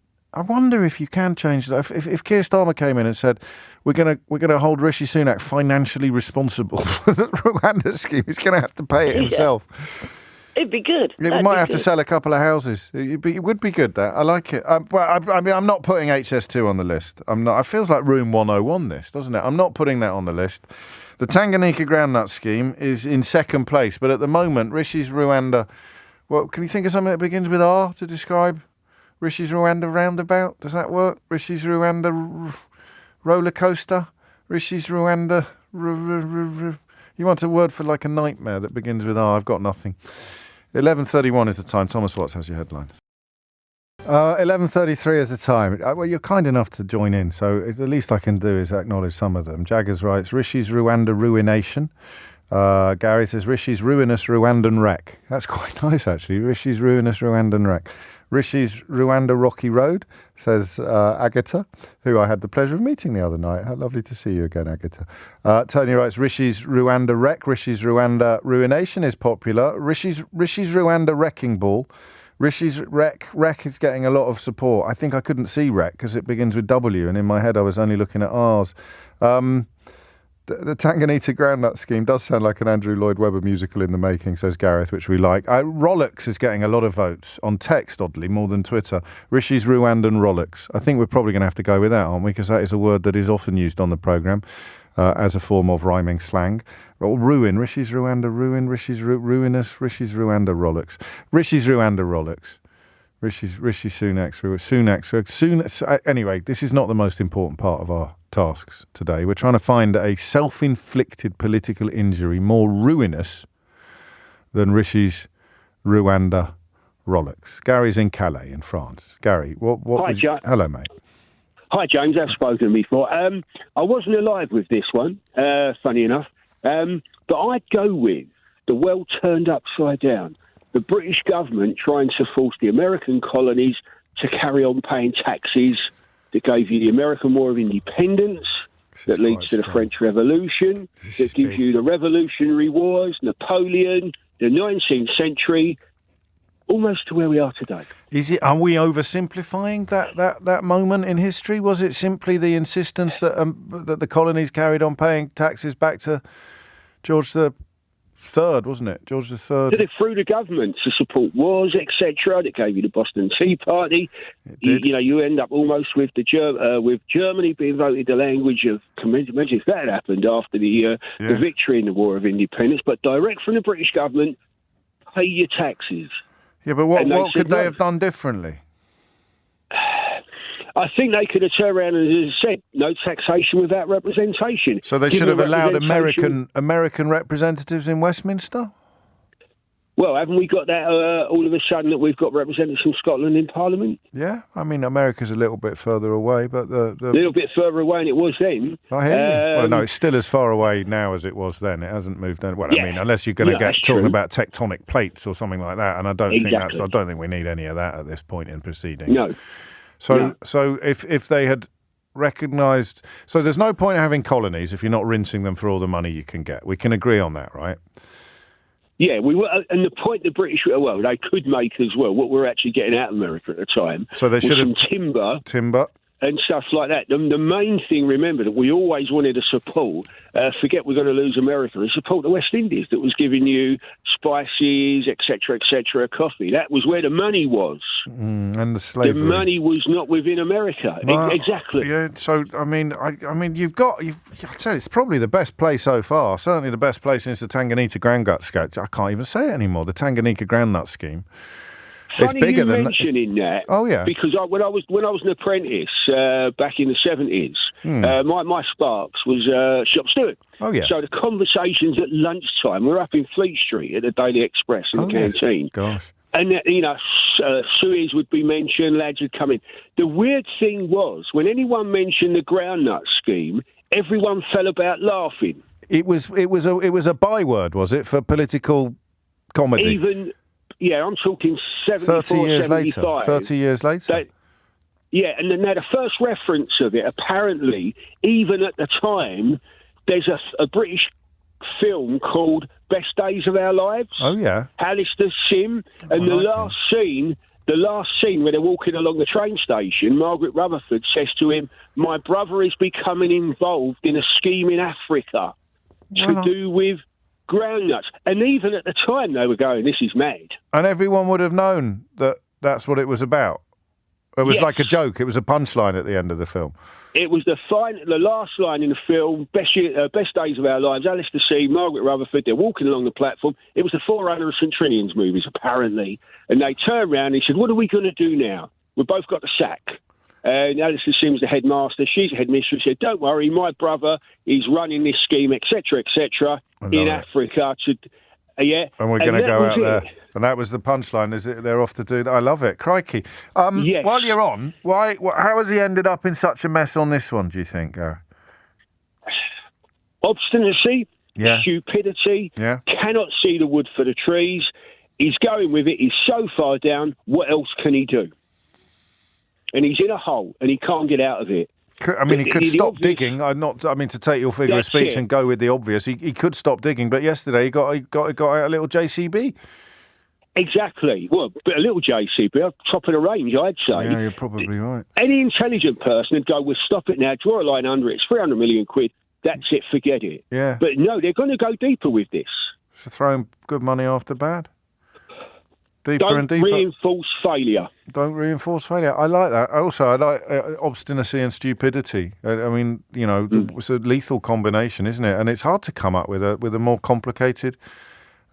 change that. If Keir Starmer came in and said, we're gonna hold Rishi Sunak financially responsible for the Rwanda scheme, he's going to have to pay it himself. It'd be good. We might have to sell a couple of houses. It would be good, that. I like it. I mean, I'm not putting HS2 on the list. I'm not. It feels like Room 101, this, doesn't it? I'm not putting that on the list. The Tanganyika groundnut scheme is in second place, but at the moment, Rishi's Rwanda... Well, can you think of something that begins with R to describe Rishi's Rwanda roundabout? Does that work? Rishi's Rwanda roller coaster? Rishi's Rwanda... You want a word for like a nightmare that begins with R? I've got nothing. 11:31 is the time. Thomas Watts has your headlines. 11:33 is the time. Well, you're kind enough to join in, so the least I can do is acknowledge some of them. Jaggers writes, Rishi's Rwanda ruination. Gary says, Rishi's ruinous Rwandan wreck. That's quite nice, actually. Rishi's ruinous Rwandan wreck. Rishi's Rwanda rocky road, says Agatha, who I had the pleasure of meeting the other night. How lovely to see you again, Agatha. Tony writes, Rishi's Rwanda wreck. Rishi's Rwanda ruination is popular. Rishi's Rwanda wrecking ball. Rishi's wreck is getting a lot of support. I think I couldn't see wreck because it begins with W, and in my head I was only looking at R's. The Tanganyika groundnut scheme does sound like an Andrew Lloyd Webber musical in the making, says Gareth, which we like. Rolex is getting a lot of votes on text, oddly, more than Twitter. Rishi's Rwandan Rolex. I think we're probably going to have to go with that, aren't we? Because that is a word that is often used on the programme as a form of rhyming slang. Or ruin. Rishi's Rwanda ruin. Rishi's ruinous. Rishi's Rwanda Rolex. Rishi's Rwanda Rolex. Rishi Sunak. Anyway, this is not the most important part of our tasks today. We're trying to find a self-inflicted political injury more ruinous than Rishi's Rwanda Rolex. Gary's in Calais in France. Gary, hello, mate. Hi, James. I've spoken before. I wasn't alive with this one, funny enough, but I'd go with the world turned upside down. The British government trying to force the American colonies to carry on paying taxes that gave you the American War of Independence, that leads to the French Revolution, that gives you the Revolutionary Wars, Napoleon, the 19th century, almost to where we are today. Are we oversimplifying that moment in history? Was it simply the insistence that the colonies carried on paying taxes back to George the Third, wasn't it? George the Third. Did it through the government to support wars, etc. That gave you the Boston Tea Party. You end up almost with with Germany being voted the language of. Imagine if that happened after the victory in the War of Independence. But direct from the British government, pay your taxes. Yeah, but what could they have done differently? I think they could have turned around and said no taxation without representation. So they should have allowed American representatives in Westminster? Well, haven't we got that all of a sudden that we've got representatives from Scotland in Parliament? Yeah, I mean, America's a little bit further away, but a little bit further away than it was then. I hear you. Well, no, it's still as far away now as it was then. It hasn't moved. I mean, unless you're going to get talking about tectonic plates or something like that, and I don't think we need any of that at this point in proceedings. No. So if they had recognised... So there's no point having colonies if you're not rinsing them for all the money you can get. We can agree on that, right? Yeah, we were, and the point the British, they could make as well, what we're actually getting out of America at the time. So they should have timber. Timber. and stuff like that. The main thing, remember, that we always wanted to support, forget we're going to lose America, and support the West Indies that was giving you spices, etc., coffee. that was where the money was. And the slavery. The money was not within America. Exactly. Yeah. So I mean, you've I'd say it's probably the best play so far. Certainly the best play since the Tanganyika groundnut scheme. I can't even say it anymore. The Tanganyika groundnut scheme. It's Funny bigger you than mentioning that. Oh yeah. Because when I was an apprentice back in the 70s, my Sparks was shop steward. Oh yeah. So the conversations at lunchtime, we're up in Fleet Street at the Daily Express in the canteen. Yes. Gosh. And Suez would be mentioned, lads would come in. The weird thing was, when anyone mentioned the groundnut scheme, everyone fell about laughing. It was a byword, was it, for political comedy? Yeah, I'm talking 74, 30 years 75. later. 30 years later. And then now the first reference of it, apparently, even at the time, there's a British film called Best Days of Our Lives. Oh, yeah. Alistair Sim. And the last scene where they're walking along the train station, Margaret Rutherford says to him, "My brother is becoming involved in a scheme in Africa to do with groundnuts." And even at the time they were going, "This is mad." And everyone would have known that that's what it was about. It was like a joke. It was a punchline at the end of the film. It was the last line in the film, Best Days of Our Lives, Alistair C., Margaret Rutherford, they're walking along the platform. It was the forerunner of St. Trinian's movies, apparently. And they turned around and he said, "What are we going to do now? We've both got the sack." And Alistair Sim's the headmaster. She's the headmistress. She said, "Don't worry, my brother is running this scheme, etc., in Africa." And we're going to go out there. And that was the punchline, is it? They're off to do that. I love it. Crikey. Yes. While you're on, how has he ended up in such a mess on this one, do you think, Gary? Obstinacy, stupidity, cannot see the wood for the trees. He's going with it. He's so far down. What else can he do? And he's in a hole, and he can't get out of it. I mean, he could stop digging. To take your figure of speech and go with the obvious, he could stop digging. But yesterday he got out a little JCB. Exactly. Well, but a little JCB, top of the range, I'd say. Yeah, you're probably right. Any intelligent person would go, "Well, stop it now, draw a line under it, it's 300 million quid, that's it, forget it." Yeah. But no, they're going to go deeper with this. So throwing good money after bad. Deeper Don't and deeper. reinforce failure. Don't reinforce failure. I like that. I like obstinacy and stupidity. It's a lethal combination, isn't it? And it's hard to come up with a more complicated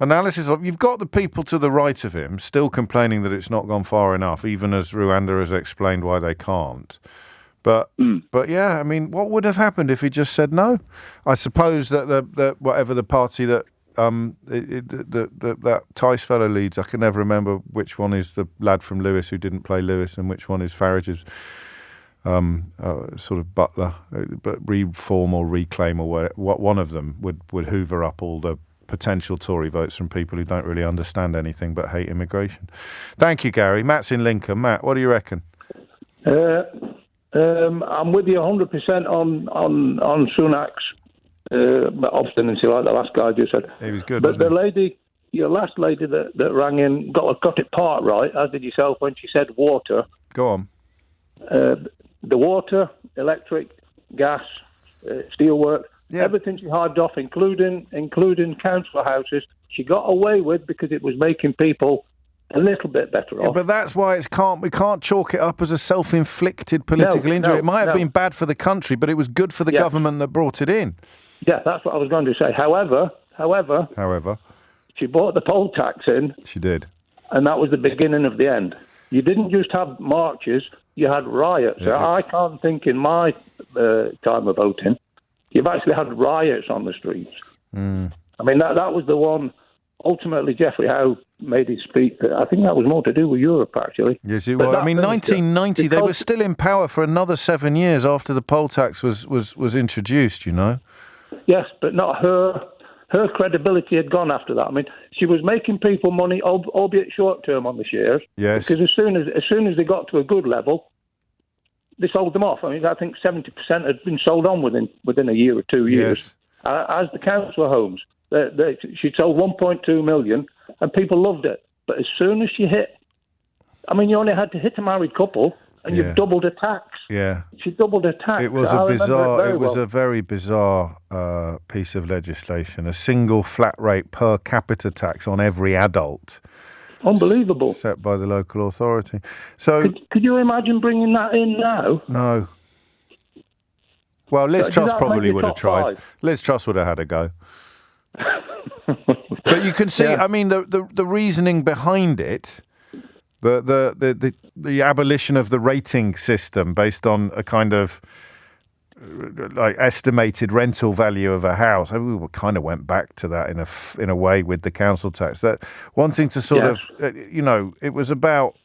analysis of. You've got the people to the right of him still complaining that it's not gone far enough, even as Rwanda has explained why they can't. But yeah, I mean, what would have happened if he just said no? I suppose that whatever the party that that Tice fellow leads, I can never remember which one is the lad from Lewis who didn't play Lewis and which one is Farage's sort of butler, but reform or reclaim or what one of them would hoover up all the potential Tory votes from people who don't really understand anything but hate immigration. Thank you, Gary. Matt's in Lincoln. Matt, what do you reckon? I'm with you 100% on Sunak's obstinacy, like the last guy just said. He was good, but your last lady that rang in got it part right, as did yourself when she said water. Go on. The water, electric, gas, steelwork, everything she hived off, including council houses, she got away with because it was making people a little bit better off. But that's why we can't chalk it up as a self-inflicted political injury. It might have been bad for the country, but it was good for the government that brought it in. Yeah, that's what I was going to say. However, she brought the poll tax in. She did. And that was the beginning of the end. You didn't just have marches, you had riots. Yeah. I can't think in my time of voting, you've actually had riots on the streets. Mm. I mean, that was the one. Ultimately, Geoffrey Howe made his speech. I think that was more to do with Europe, actually. Yes, it was. I mean, 1990, they were still in power for another 7 years after the poll tax was introduced, you know. Yes, but not her. Her credibility had gone after that. I mean, she was making people money, albeit short term, on the shares. Yes. Because as soon as they got to a good level, they sold them off. I mean, I think 70% had been sold on within a year or 2 years. Yes. As the council homes, she sold 1.2 million, and people loved it. But as soon as she hit, I mean, you only had to hit a married couple, and you've doubled her tax. Yeah. She doubled her tax. It was a very bizarre piece of legislation. A single flat rate per capita tax on every adult. Unbelievable. Set by the local authority. So could you imagine bringing that in now? No. Well, Liz Truss probably would have tried. Liz Truss would have had a go. But you can see, I mean, the reasoning behind it, the abolition of the rating system based on a kind of like estimated rental value of a house. I mean, we kind of went back to that in a way with the council tax. That wanting to sort of, it was about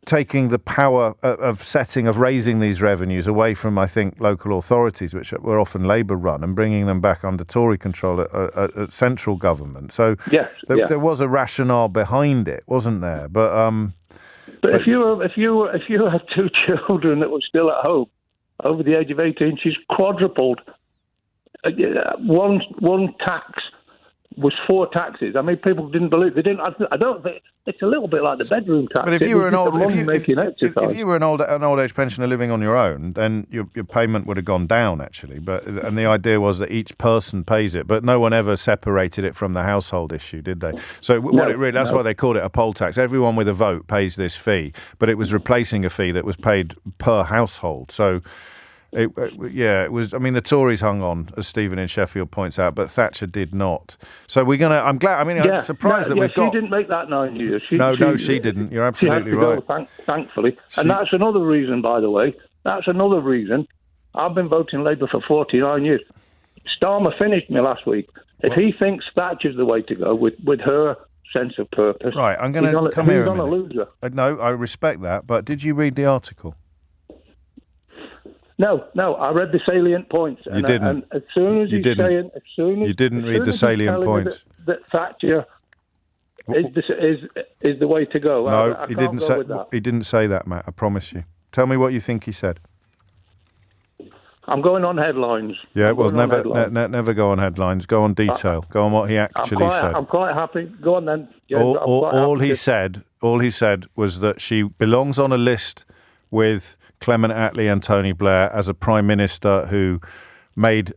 taking the power of raising these revenues away from, I think, local authorities, which were often Labour run, and bringing them back under Tory control at central government. So there was a rationale behind it, wasn't there? But if you had two children that were still at home over the age of 18, she's quadrupled. One tax was 4 taxes. I mean, people didn't believe. They didn't. I don't think it's a little bit like the bedroom tax. But if you were an old age pensioner living on your own, then your payment would have gone down actually. And the idea was that each person pays it, but no one ever separated it from the household issue, did they? So that's why they called it a poll tax. Everyone with a vote pays this fee, but it was replacing a fee that was paid per household. So. It was. I mean, the Tories hung on, as Stephen in Sheffield points out, but Thatcher did not. So we're gonna. I'm glad. I mean, I'm surprised that we've got. She didn't make that 9 years. She didn't. You're absolutely right. Thankfully, and that's another reason. By the way, that's another reason. I've been voting Labour for 49 years. Starmer finished me last week. If he thinks Thatcher's the way to go with her sense of purpose, right? I'm going to come here. He's going to lose her. No, I respect that, but did you read the article? No, I read the salient points. You didn't. And as soon as you didn't read the salient points. That Thatcher is the way to go. No, he didn't say. He didn't say that, Matt. I promise you. Tell me what you think he said. I'm going on headlines. Yeah, well, never go on headlines. Go on detail. Go on what he actually said. I'm quite happy. Go on then. Yeah, all he said was that she belongs on a list with Clement Attlee and Tony Blair as a Prime Minister who made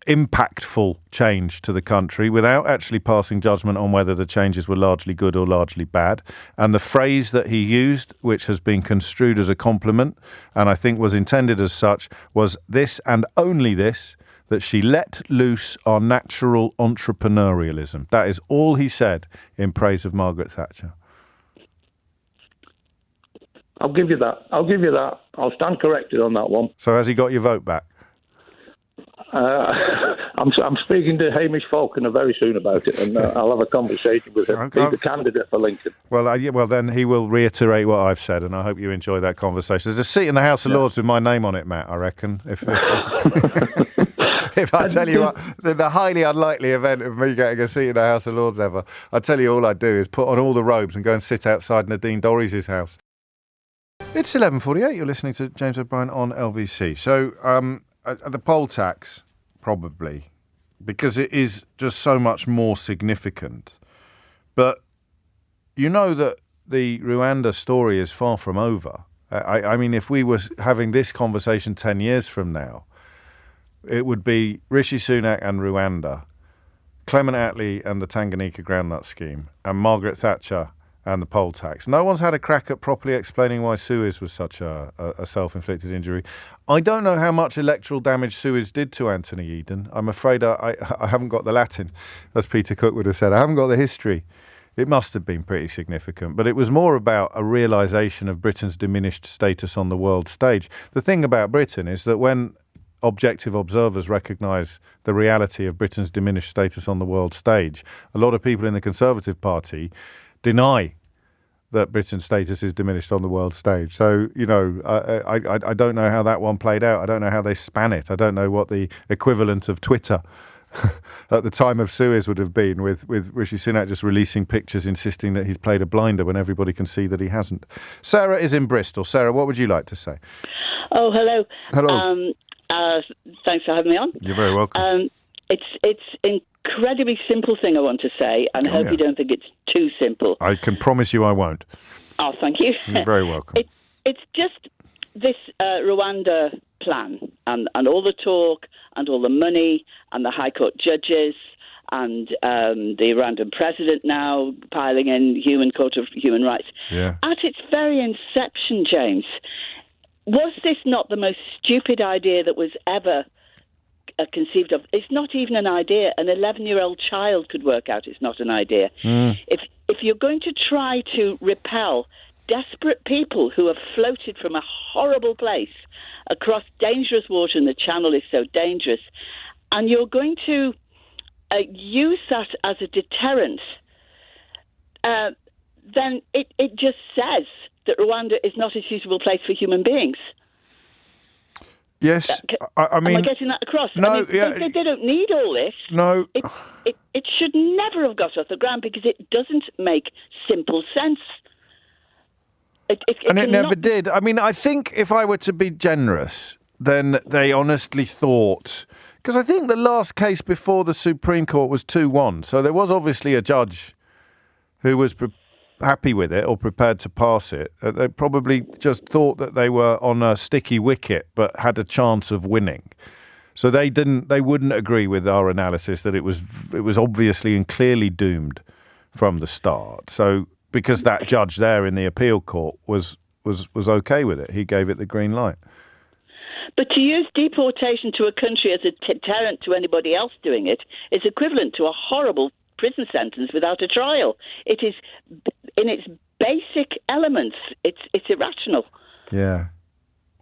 impactful change to the country without actually passing judgment on whether the changes were largely good or largely bad. And the phrase that he used, which has been construed as a compliment, and I think was intended as such, was this and only this, that she let loose our natural entrepreneurialism. That is all he said in praise of Margaret Thatcher. I'll give you that. I'll stand corrected on that one. So has he got your vote back? I'm speaking to Hamish Falconer very soon about it, and I'll have a conversation with him. He's the candidate for Lincoln. Well, then he will reiterate what I've said, and I hope you enjoy that conversation. There's a seat in the House of Lords with my name on it, Matt, I reckon. If I tell you what, the highly unlikely event of me getting a seat in the House of Lords ever, I tell you all I'd do is put on all the robes and go and sit outside Nadine Dorries' house. It's 11:48. You're listening to James O'Brien on LBC. So the poll tax, probably, because it is just so much more significant. But you know that the Rwanda story is far from over. I mean, if we were having this conversation 10 years from now, it would be Rishi Sunak and Rwanda, Clement Attlee and the Tanganyika groundnut scheme, and Margaret Thatcher and the poll tax. No one's had a crack at properly explaining why Suez was such a self-inflicted injury. I don't know how much electoral damage Suez did to Anthony Eden. I'm afraid I haven't got the Latin, as Peter Cook would have said. I haven't got the history. It must have been pretty significant. But it was more about a realisation of Britain's diminished status on the world stage. The thing about Britain is that when objective observers recognise the reality of Britain's diminished status on the world stage, a lot of people in the Conservative Party deny that Britain's status is diminished on the world stage. So, I don't know how that one played out. I don't know how they span it. I don't know what the equivalent of Twitter at the time of Suez would have been with Rishi Sunak just releasing pictures insisting that he's played a blinder when everybody can see that he hasn't. Sarah is in Bristol. Sarah, what would you like to say? Oh, hello. Hello. Thanks for having me on. You're very welcome. It's incredibly simple thing I want to say, and I hope you don't think it's too simple. I can promise you I won't. Oh, thank you. You're very welcome. it's just this Rwanda plan and all the talk and all the money and the High Court judges and the Rwandan president now piling in Court of Human Rights. Yeah. At its very inception, James, was this not the most stupid idea that was ever conceived of? It's not even an idea. An 11-year-old child could work out it's not an idea. If you're going to try to repel desperate people who have floated from a horrible place across dangerous water, and the channel is so dangerous, and you're going to use that as a deterrent, then it just says that Rwanda is not a suitable place for human beings. Yes, I mean... Am I getting that across? No, they don't need all this. No. It should never have got off the ground because it doesn't make simple sense. It never did. I mean, I think if I were to be generous, then they honestly thought... Because I think the last case before the Supreme Court was 2-1. So there was obviously a judge who was happy with it or prepared to pass it. They probably just thought that they were on a sticky wicket but had a chance of winning. So they wouldn't agree with our analysis that it was obviously and clearly doomed from the start. So because that judge there in the appeal court was okay with it, he gave it the green light. But to use deportation to a country as a deterrent to anybody else doing it is equivalent to a horrible prison sentence without a trial. It is, in its basic elements, it's irrational. Yeah.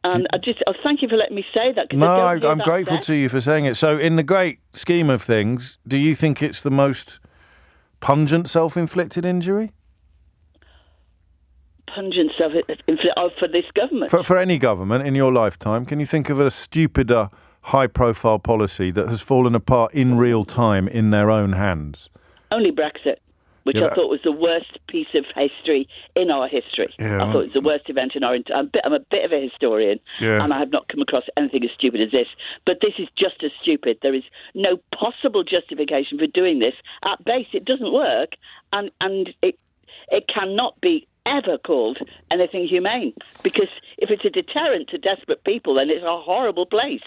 And I thank you for letting me say that. No, I'm grateful to you for saying it. So in the great scheme of things, do you think it's the most pungent self-inflicted injury? Pungent for this government? For any government in your lifetime, can you think of a stupider, high-profile policy that has fallen apart in real time in their own hands? Only Brexit, which I thought was the worst piece of history in our history. Yeah. I thought it was the worst event in our... I'm a bit of a historian, and I have not come across anything as stupid as this. But this is just as stupid. There is no possible justification for doing this. At base, it doesn't work, and it cannot be ever called anything humane, because if it's a deterrent to desperate people, then it's a horrible place,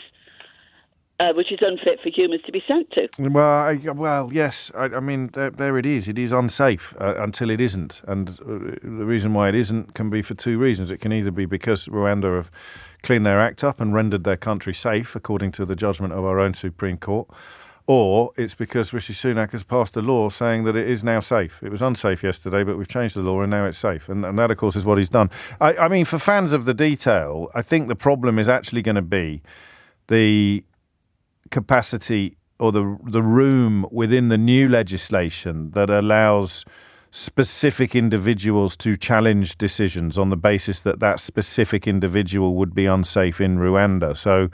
which is unfit for humans to be sent to. Well, yes. I mean, there it is. It is unsafe until it isn't, and the reason why it isn't can be for two reasons. It can either be because Rwanda have cleaned their act up and rendered their country safe, according to the judgment of our own Supreme Court, or it's because Rishi Sunak has passed a law saying that it is now safe. It was unsafe yesterday, but we've changed the law and now it's safe. And that, of course, is what he's done. I mean, for fans of the detail, I think the problem is actually going to be the capacity or the room within the new legislation that allows specific individuals to challenge decisions on the basis that that specific individual would be unsafe in Rwanda. So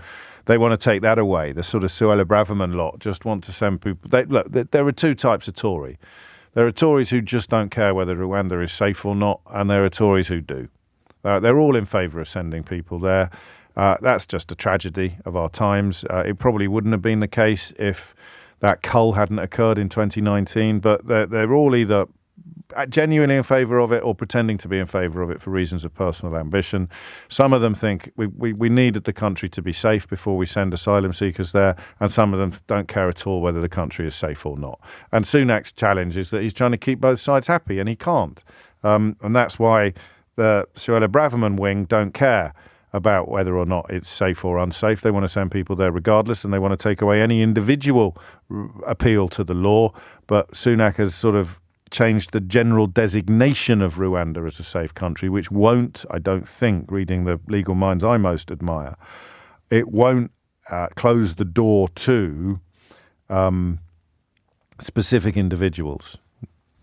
they want to take that away. The sort of Suella Braverman lot just want to send people... Look, there are two types of Tory. There are Tories who just don't care whether Rwanda is safe or not, and there are Tories who do. They're all in favour of sending people there. That's just a tragedy of our times. It probably wouldn't have been the case if that cull hadn't occurred in 2019, but they're all either genuinely in favour of it or pretending to be in favour of it for reasons of personal ambition. Some of them think we needed the country to be safe before we send asylum seekers there, and some of them don't care at all whether the country is safe or not. And Sunak's challenge is that he's trying to keep both sides happy, and he can't. And that's why the Suella Braverman wing don't care about whether or not it's safe or unsafe. They want to send people there regardless, and they want to take away any individual appeal to the law. But Sunak has sort of changed the general designation of Rwanda as a safe country, which won't, I don't think, reading the legal minds I most admire, it won't close the door to specific individuals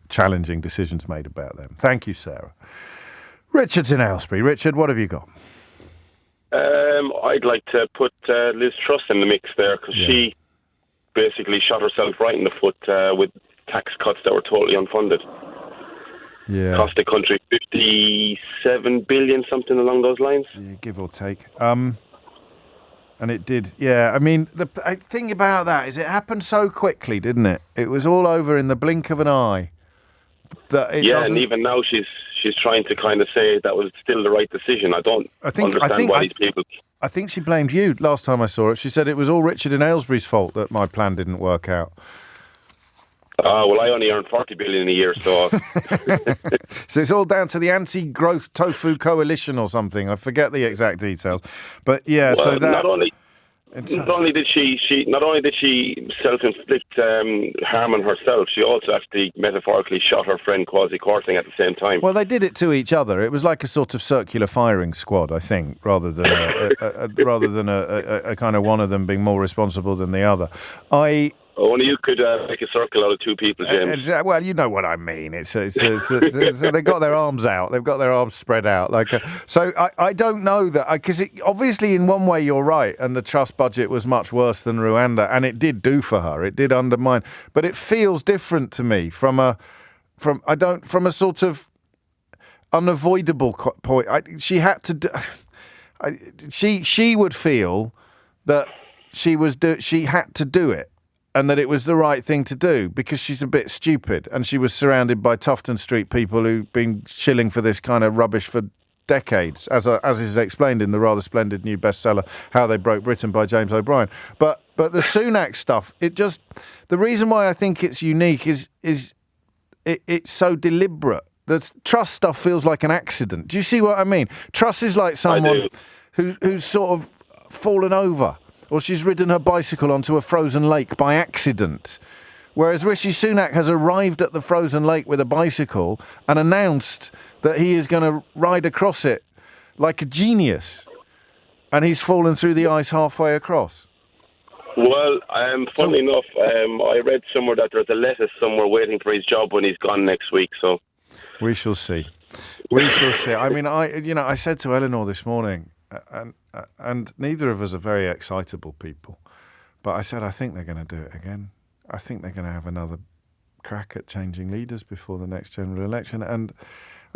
challenging decisions made about them. Thank you, Sarah. Richard's in Aylesbury. Richard, what have you got? I'd like to put Liz Truss in the mix there, because she basically shot herself right in the foot with tax cuts that were totally unfunded. Yeah. Cost the country 57 billion, something along those lines. Yeah, give or take. And it did. Yeah, I mean, the thing about that is it happened so quickly, didn't it? It was all over in the blink of an eye. And even now she's she's trying to kind of say that was still the right decision. I don't understand why these people... I think she blamed you last time I saw her. She said it was all Richard in Aylesbury's fault that my plan didn't work out. Well, I only earn 40 billion a year, so... So it's all down to the anti-growth tofu coalition or something. I forget the exact details. But yeah, well, so that... Not only did she self-inflict harm on herself, she also actually metaphorically shot her friend Kwasi Kwarteng at the same time. Well, they did it to each other. It was like a sort of circular firing squad, I think, rather than a kind of one of them being more responsible than the other. Only you could make a circle out of two people, James. Well, you know what I mean. It's they've got their arms out. They've got their arms spread out. So I don't know that, because obviously in one way you're right, and the trust budget was much worse than Rwanda, and it did do for her. It did undermine, but it feels different to me from a sort of unavoidable point. She had to. She would feel that she had to do it. And that it was the right thing to do because she's a bit stupid, and she was surrounded by Tufton Street people who've been shilling for this kind of rubbish for decades, as is explained in the rather splendid new bestseller How They Broke Britain by James O'Brien. But the Sunak stuff, the reason why I think it's unique is it's so deliberate. The Truss stuff feels like an accident. Do you see what I mean? Truss is like someone who's sort of fallen over, or she's ridden her bicycle onto a frozen lake by accident. Whereas Rishi Sunak has arrived at the frozen lake with a bicycle and announced that he is going to ride across it like a genius. And he's fallen through the ice halfway across. Well, funnily enough, I read somewhere that there's a lettuce somewhere waiting for his job when he's gone next week. So we shall see. We shall see. I mean, I said to Eleanor this morning, and neither of us are very excitable people, but I said, I think they're going to do it again. I think they're going to have another crack at changing leaders before the next general election. And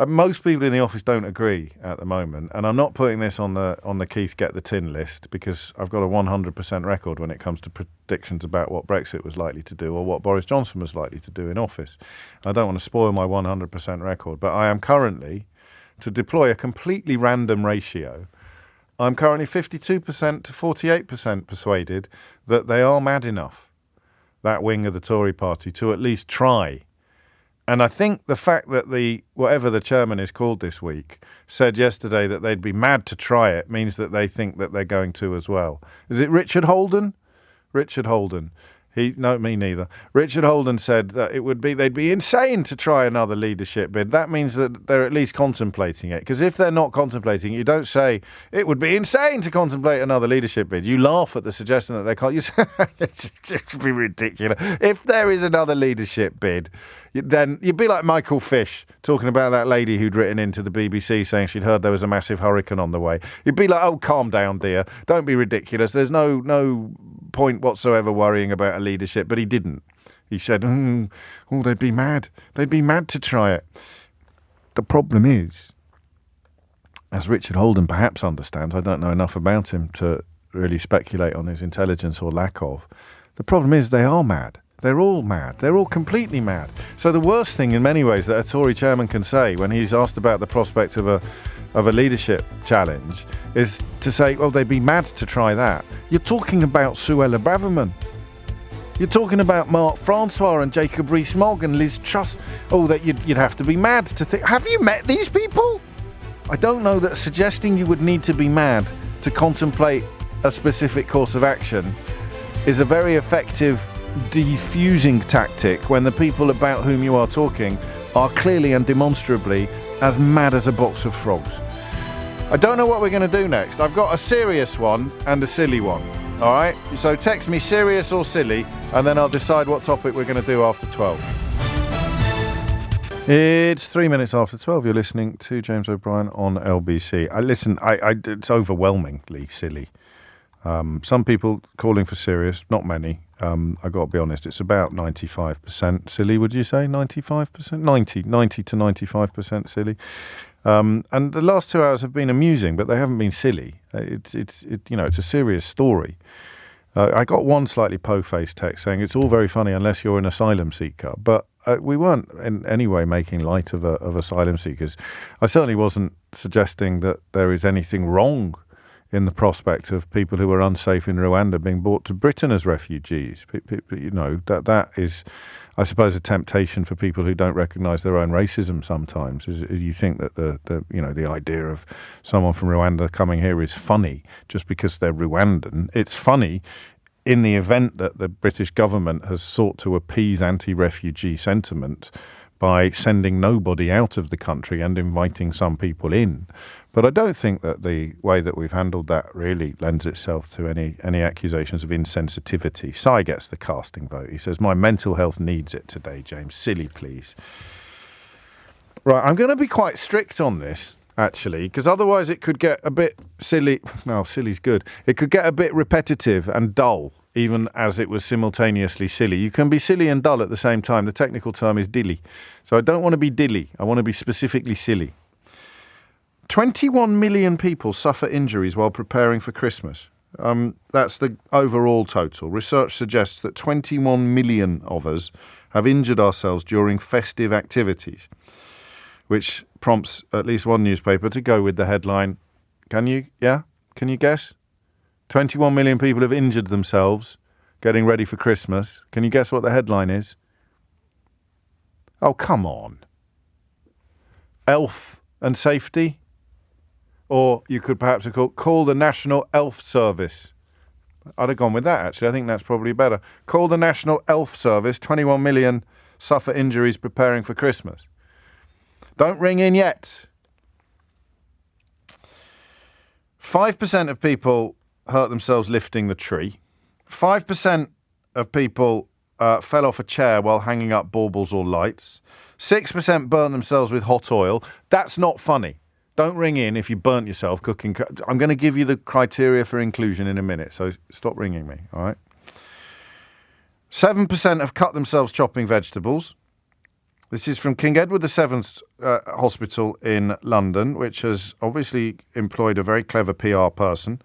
most people in the office don't agree at the moment. And I'm not putting this on the Keith Get the Tin list, because I've got a 100% record when it comes to predictions about what Brexit was likely to do or what Boris Johnson was likely to do in office. I don't want to spoil my 100% record, but I am currently, to deploy a completely random ratio, I'm currently 52% to 48% persuaded that they are mad enough, that wing of the Tory party, to at least try. And I think the fact that whatever the chairman is called this week said yesterday that they'd be mad to try it means that they think that they're going to as well. Is it Richard Holden? Richard Holden. No, me neither. Richard Holden said that they'd be insane to try another leadership bid. That means that they're at least contemplating it. Because if they're not contemplating it, you don't say, it would be insane to contemplate another leadership bid. You laugh at the suggestion that they can't. You say, it would be ridiculous. If there is another leadership bid, then you'd be like Michael Fish talking about that lady who'd written into the BBC saying she'd heard there was a massive hurricane on the way. You'd be like, oh, calm down, dear. Don't be ridiculous. There's no point whatsoever worrying about a leadership. But he didn't. He said, they'd be mad. They'd be mad to try it. The problem is, as Richard Holden perhaps understands, I don't know enough about him to really speculate on his intelligence or lack of, the problem is they are mad. They're all mad. They're all completely mad. So the worst thing in many ways that a Tory chairman can say when he's asked about the prospect of a leadership challenge is to say, well, they'd be mad to try that. You're talking about Suella Braverman. You're talking about Mark Francois and Jacob Rees-Mogg and Liz Truss. Oh, that you'd have to be mad to think. Have you met these people? I don't know that suggesting you would need to be mad to contemplate a specific course of action is a very effective diffusing tactic when the people about whom you are talking are clearly and demonstrably as mad as a box of frogs. I don't know what we're going to do next. I've got a serious one and a silly one. All right? So text me serious or silly, and then I'll decide what topic we're going to do after 12. It's 3 minutes after 12. You're listening to James O'Brien on LBC. It's overwhelmingly silly. Some people calling for serious, not many. I got to be honest, it's about 95% silly, would you say? 95%? 90 to 95% silly. And the last 2 hours have been amusing, but they haven't been silly. It's a serious story. I got one slightly po-faced text saying it's all very funny unless you're an asylum seeker. But we weren't in any way making light of asylum seekers. I certainly wasn't suggesting that there is anything wrong in the prospect of people who are unsafe in Rwanda being brought to Britain as refugees. You know, that is, I suppose, a temptation for people who don't recognise their own racism sometimes. Is you think that the idea of someone from Rwanda coming here is funny just because they're Rwandan. It's funny in the event that the British government has sought to appease anti-refugee sentiment by sending nobody out of the country and inviting some people in. But I don't think that the way that we've handled that really lends itself to any accusations of insensitivity. Si gets the casting vote. He says, my mental health needs it today, James. Silly, please. Right, I'm going to be quite strict on this, actually, because otherwise it could get a bit silly. Well, silly's good. It could get a bit repetitive and dull, even as it was simultaneously silly. You can be silly and dull at the same time. The technical term is dilly. So I don't want to be dilly. I want to be specifically silly. 21 million people suffer injuries while preparing for Christmas. That's the overall total. Research suggests that 21 million of us have injured ourselves during festive activities, which prompts at least one newspaper to go with the headline. Can you guess? 21 million people have injured themselves getting ready for Christmas. Can you guess what the headline is? Oh, come on. Elf and safety? Or you could perhaps have call the National Elf Service. I'd have gone with that, actually. I think that's probably better. Call the National Elf Service. 21 million suffer injuries preparing for Christmas. Don't ring in yet. 5% of people hurt themselves lifting the tree. 5% of people fell off a chair while hanging up baubles or lights. 6% burnt themselves with hot oil. That's not funny. Don't ring in if you burnt yourself cooking. I'm going to give you the criteria for inclusion in a minute, so stop ringing me, all right? 7% have cut themselves chopping vegetables. This is from King Edward VII's Hospital in London, which has obviously employed a very clever PR person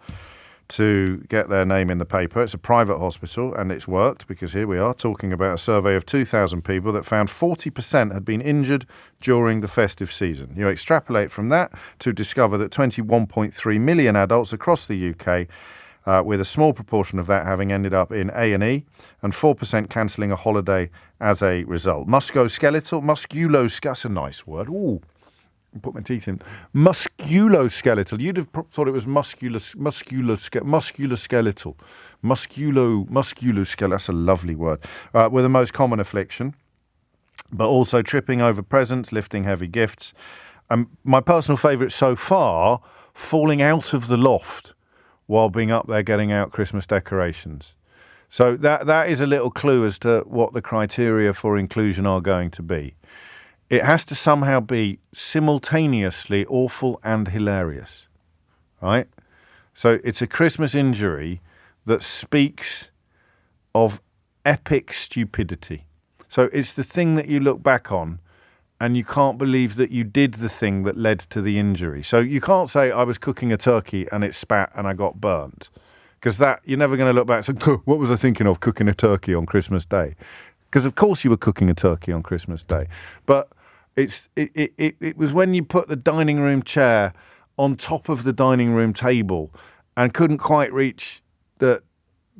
to get their name in the paper. It's a private hospital, and it's worked, because here we are talking about a survey of 2,000 people that found 40% had been injured during the festive season. You extrapolate from that to discover that 21.3 million adults across the UK, with a small proportion of that having ended up in A&E, and 4% cancelling a holiday as a result. Musculoskeletal, that's a nice word. Ooh. Put my teeth in. Musculoskeletal. You'd have thought it was musculoskeletal. Musculoskeletal. That's a lovely word. Were the most common affliction, but also tripping over presents, lifting heavy gifts. My personal favourite so far, falling out of the loft while being up there getting out Christmas decorations. So that is a little clue as to what the criteria for inclusion are going to be. It has to somehow be simultaneously awful and hilarious, right? So it's a Christmas injury that speaks of epic stupidity. So it's the thing that you look back on and you can't believe that you did the thing that led to the injury. So you can't say, I was cooking a turkey and it spat and I got burnt. Because that, you're never going to look back and say, what was I thinking of, cooking a turkey on Christmas Day? Because of course you were cooking a turkey on Christmas Day. But it was when you put the dining room chair on top of the dining room table and couldn't quite reach the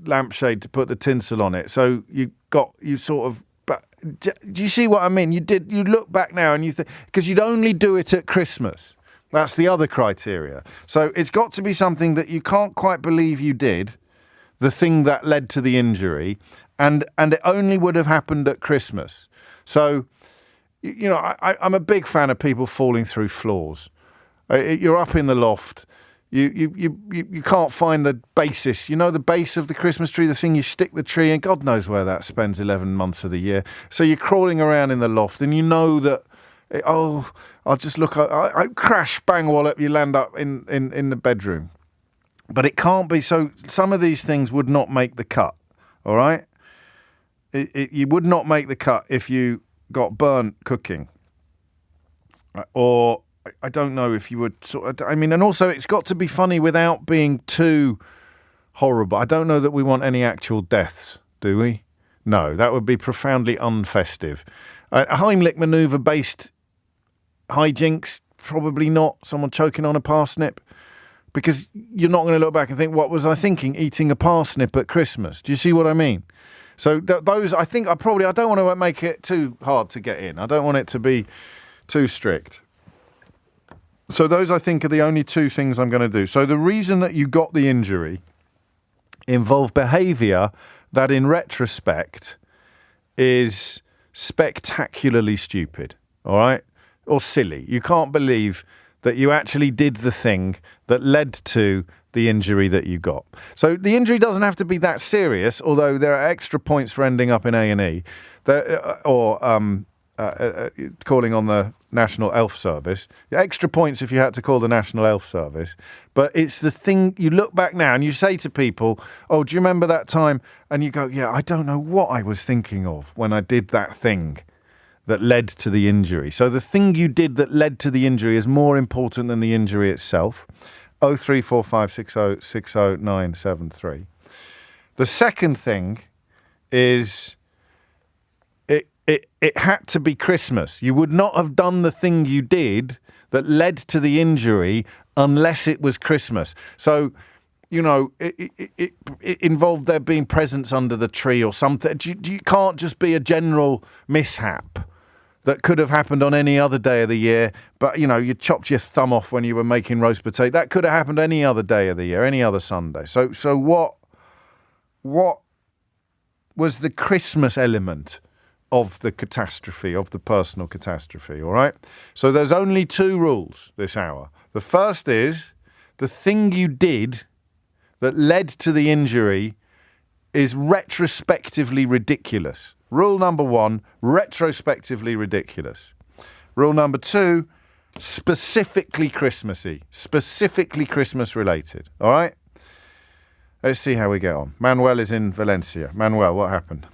lampshade to put the tinsel on it. So you sort of, but do you see what I mean? You look back now and you think, because you'd only do it at Christmas. That's the other criteria. So it's got to be something that you can't quite believe you did, the thing that led to the injury, and it only would have happened at Christmas. So, you know, I'm a big fan of people falling through floors. You're up in the loft. You can't find the basis. You know, the base of the Christmas tree, the thing you stick the tree in. God knows where that spends 11 months of the year. So you're crawling around in the loft and you know that, I'll just look, I crash, bang, wallop, you land up in the bedroom. But it can't be. So some of these things would not make the cut, all right? You would not make the cut if you got burnt cooking, or I don't know if you would and also it's got to be funny without being too horrible. I don't know that we want any actual deaths, do we? No, that would be profoundly unfestive. Heimlich manoeuvre-based hijinks, probably not. Someone choking on a parsnip. Because you're not going to look back and think, what was I thinking, eating a parsnip at Christmas? Do you see what I mean? So those, I think, I don't want to make it too hard to get in. I don't want it to be too strict. So those, I think, are the only two things I'm going to do. So the reason that you got the injury involved behaviour that, in retrospect, is spectacularly stupid, all right? Or silly. You can't believe that you actually did the thing that led to the injury that you got. So the injury doesn't have to be that serious, although there are extra points for ending up in A&E, or calling on the National Health Service. Extra points if you had to call the National Health Service. But it's the thing, you look back now and you say to people, oh, do you remember that time? And you go, yeah, I don't know what I was thinking of when I did that thing that led to the injury. So the thing you did that led to the injury is more important than the injury itself. 03456060973. The second thing is it had to be Christmas. You would not have done the thing you did that led to the injury unless it was Christmas. So, you know, it involved there being presents under the tree or something. You can't just be a general mishap that could have happened on any other day of the year. But, you know, you chopped your thumb off when you were making roast potato. That could have happened any other day of the year, any other Sunday. So what was the Christmas element of the catastrophe, of the personal catastrophe, all right? So there's only two rules this hour. The first is the thing you did that led to the injury is retrospectively ridiculous. Rule number one, retrospectively ridiculous. Rule number two, specifically Christmassy, specifically Christmas related, all right? Let's see how we get on. Manuel is in Valencia. Manuel, what happened?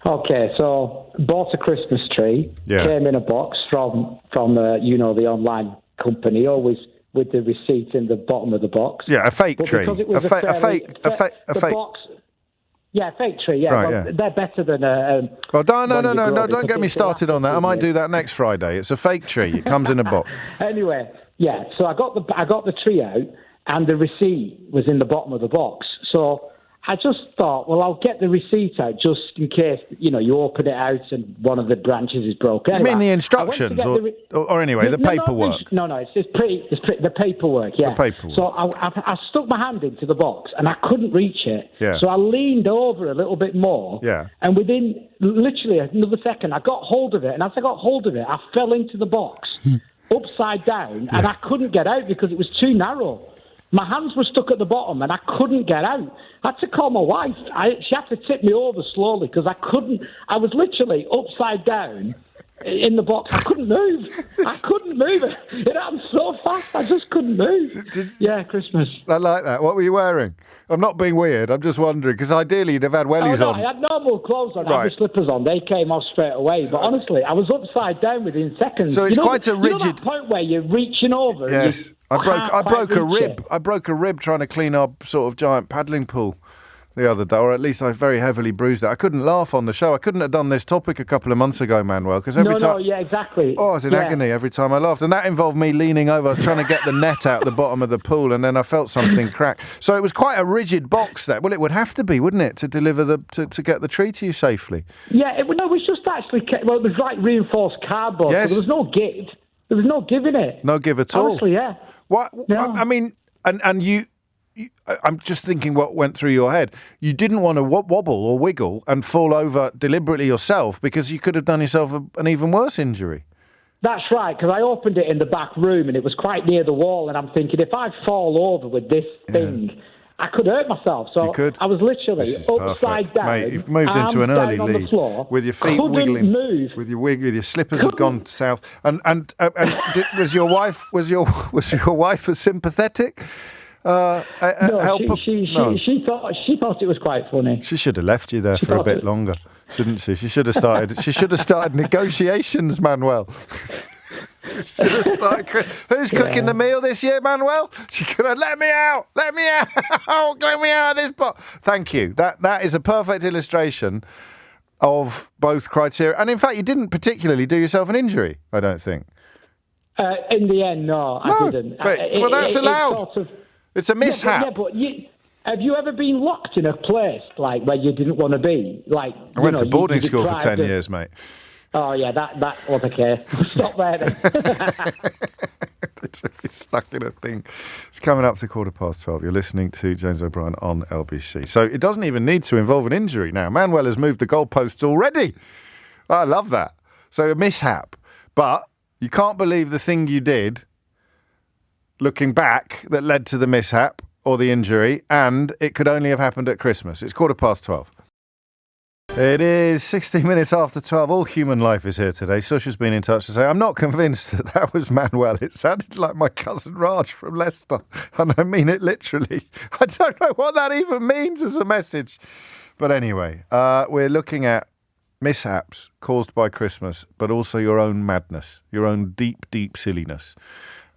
Okay, so bought a Christmas tree, came in a box from the online company, always with the receipt in the bottom of the box. Yeah, a fake tree. A fake box. Yeah, fake tree. Yeah, right, well, they're better than a. Well, no! Don't get me started on that. I might do that next Friday. It's a fake tree. It comes in a box. Anyway, yeah. So I got the tree out, and the receipt was in the bottom of the box. So I just thought, well, I'll get the receipt out just in case, you open it out and one of the branches is broken. Anyway, you mean the instructions, or anyway, the paperwork? No, it's the paperwork, yeah. The paperwork. So I stuck my hand into the box and I couldn't reach it. Yeah. So I leaned over a little bit more. Yeah. And within literally another second, I got hold of it. And as I got hold of it, I fell into the box upside down and I couldn't get out because it was too narrow. My hands were stuck at the bottom and I couldn't get out. I had to call my wife. She had to tip me over slowly because I couldn't. I was literally upside down in the box. I couldn't move. It happened so fast. I just couldn't move. Yeah, Christmas. I like that. What were you wearing? I'm not being weird. I'm just wondering because ideally you'd have had wellies on. I had normal clothes on. I had the slippers on. They came off straight away. But honestly, I was upside down within seconds. So it's quite a rigid. You know that point where you're reaching over. Yes. I broke a rib. I broke a rib trying to clean our sort of giant paddling pool the other day, or at least I very heavily bruised it. I couldn't laugh on the show. I couldn't have done this topic a couple of months ago, Manuel, because every time... yeah, exactly. Oh, I was in agony every time I laughed. And that involved me leaning over. I was trying to get the net out the bottom of the pool, and then I felt something crack. So it was quite a rigid box there. Well, it would have to be, wouldn't it, to deliver to get the tree to you safely? Yeah, it was just actually... Well, it was like reinforced cardboard. Yes. So there was no give. There was no give in it. No give at all. Honestly, yeah. What? No. I mean, and you... I'm just thinking what went through your head. You didn't want to wobble or wiggle and fall over deliberately yourself because you could have done yourself an even worse injury. That's right, because I opened it in the back room and it was quite near the wall, and I'm thinking if I fall over with this thing, I could hurt myself. So you could. I was literally upside down. Mate, you've moved into an early lead with your feet wiggling, move. with your slippers have gone south. And was your wife as sympathetic? She thought it was quite funny. She should have left you there for a bit longer, shouldn't she? She should have started negotiations, Manuel. Should have started. Who's cooking the meal this year, Manuel? She could have let me out of this box. Thank you. That is a perfect illustration of both criteria. And in fact, you didn't particularly do yourself an injury, I don't think. In the end, no, I didn't. But, well, that's allowed. It's a mishap. Have you ever been locked in a place like where you didn't want to be? Like I went to boarding school for 10 years, mate. Oh yeah, that was okay. Stop there then. It's stuck in a thing. It's coming up to 12:15. You're listening to James O'Brien on LBC. So it doesn't even need to involve an injury now. Manuel has moved the goalposts already. I love that. So a mishap. But you can't believe the thing you did, looking back, that led to the mishap or the injury, and it could only have happened at Christmas. It's 12:15. It is 16 minutes after 12. All human life is here today. Susha's been in touch to say, I'm not convinced that was Manuel. It sounded like my cousin Raj from Leicester. And I mean it literally. I don't know what that even means as a message. But anyway, we're looking at mishaps caused by Christmas, but also your own madness, your own deep, deep silliness.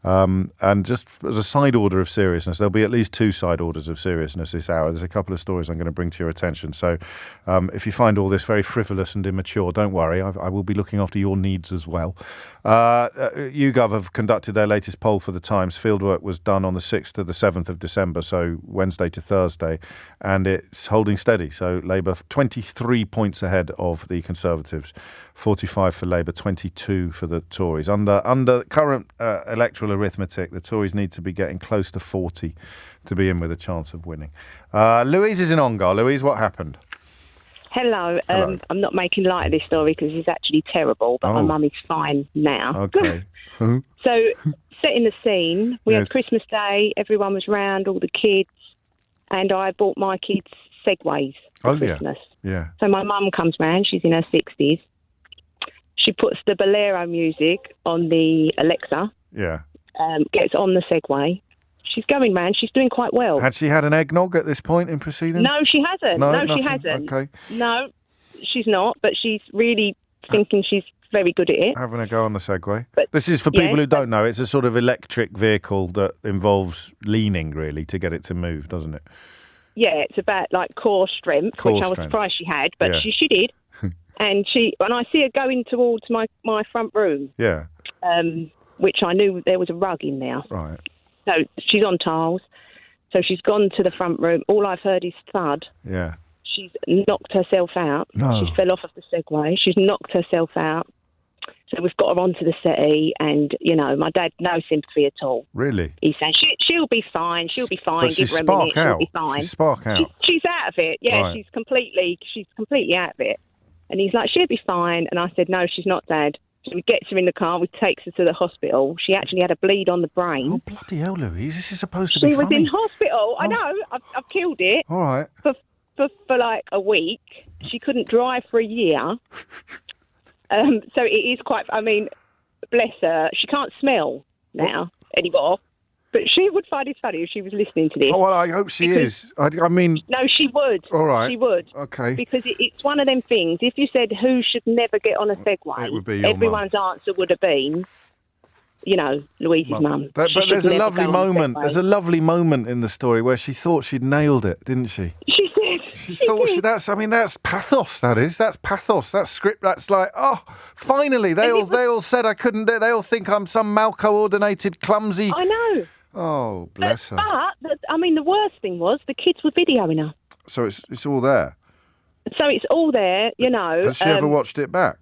And just as a side order of seriousness, there'll be at least 2 side orders of seriousness this hour. There's a couple of stories I'm going to bring to your attention. So if you find all this very frivolous and immature, don't worry. I will be looking after your needs as well. YouGov have conducted their latest poll for the Times. Fieldwork was done on the 6th to the 7th of December, so Wednesday to Thursday, and it's holding steady. So Labour 23 points ahead of the Conservatives, 45 for Labour, 22 for the Tories. Under current electoral arithmetic, the Tories need to be getting close to 40 to be in with a chance of winning. Louise is in Ongar. Louise, what happened? Hello. I'm not making light of this story because it's actually terrible, but my mum is fine now. Okay. So, setting the scene, we had Christmas Day, everyone was round, all the kids, and I bought my kids Segways for Christmas. Yeah. So my mum comes round, she's in her 60s. She puts the Bolero music on the Alexa. Yeah. Gets on the Segway. She's going round. She's doing quite well. Had she had an eggnog at this point in proceedings? No, she hasn't. No, she hasn't. Okay. No, she's not. But she's really thinking she's very good at it. Having a go on the Segway. But, this is for people who don't know. It's a sort of electric vehicle that involves leaning, really, to get it to move, doesn't it? Yeah, it's about like core strength, which I was surprised she had, but she did. And when I see her going towards my front room, which I knew there was a rug in there. Right. So she's on tiles. So she's gone to the front room. All I've heard is thud. Yeah. She's knocked herself out. No. She fell off of the Segway. She's knocked herself out. So we've got her onto the settee, and, my dad, no sympathy at all. Really? He's saying, she'll be fine, she'll be fine, but give her a minute, she'll be fine. She's spark out. She's out of it, right. She's completely out of it. And he's like, she'll be fine. And I said, no, she's not, Dad. So we gets her in the car, we takes her to the hospital. She actually had a bleed on the brain. Oh, bloody hell, Louise, this is supposed to be funny. funny. She was in hospital, I know, I've killed it. All right. For like a week. She couldn't drive for a year. So it is quite, bless her. She can't smell now anymore. But she would find it funny if she was listening to this. Oh, well, I hope she is. I mean... No, she would. All right. She would. Okay. Because it's one of them things. If you said who should never get on a Segway, it would be your everyone's answer would have been, Louise's mum. But there's a lovely moment. There's a lovely moment in the story where she thought she'd nailed it, didn't she? She did. She thought did. That's pathos, that is. That's pathos. That's script. That's like, finally, they all said I couldn't do it. They all think I'm some mal-coordinated, clumsy... I know. Oh, bless her. But, the worst thing was the kids were videoing her. So it's all there? So it's all there, Has she ever watched it back?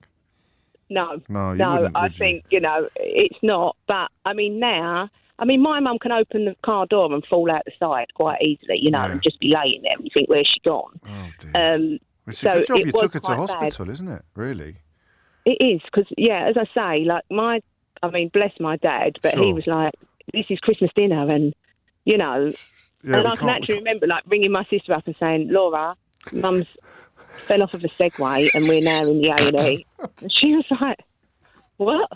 No. No, you wouldn't, I think, it's not. But, now... my mum can open the car door and fall out the side quite easily, and just be laying there and you think, where's she gone? Oh, dear. It's a good job you took her to hospital, isn't it? Really? It is, because, as I say, like bless my dad, but he was like, this is Christmas dinner, and, and I can actually remember, ringing my sister up and saying, Laura, Mum's fell off of a Segway and we're now in the A&E. And she was like, what?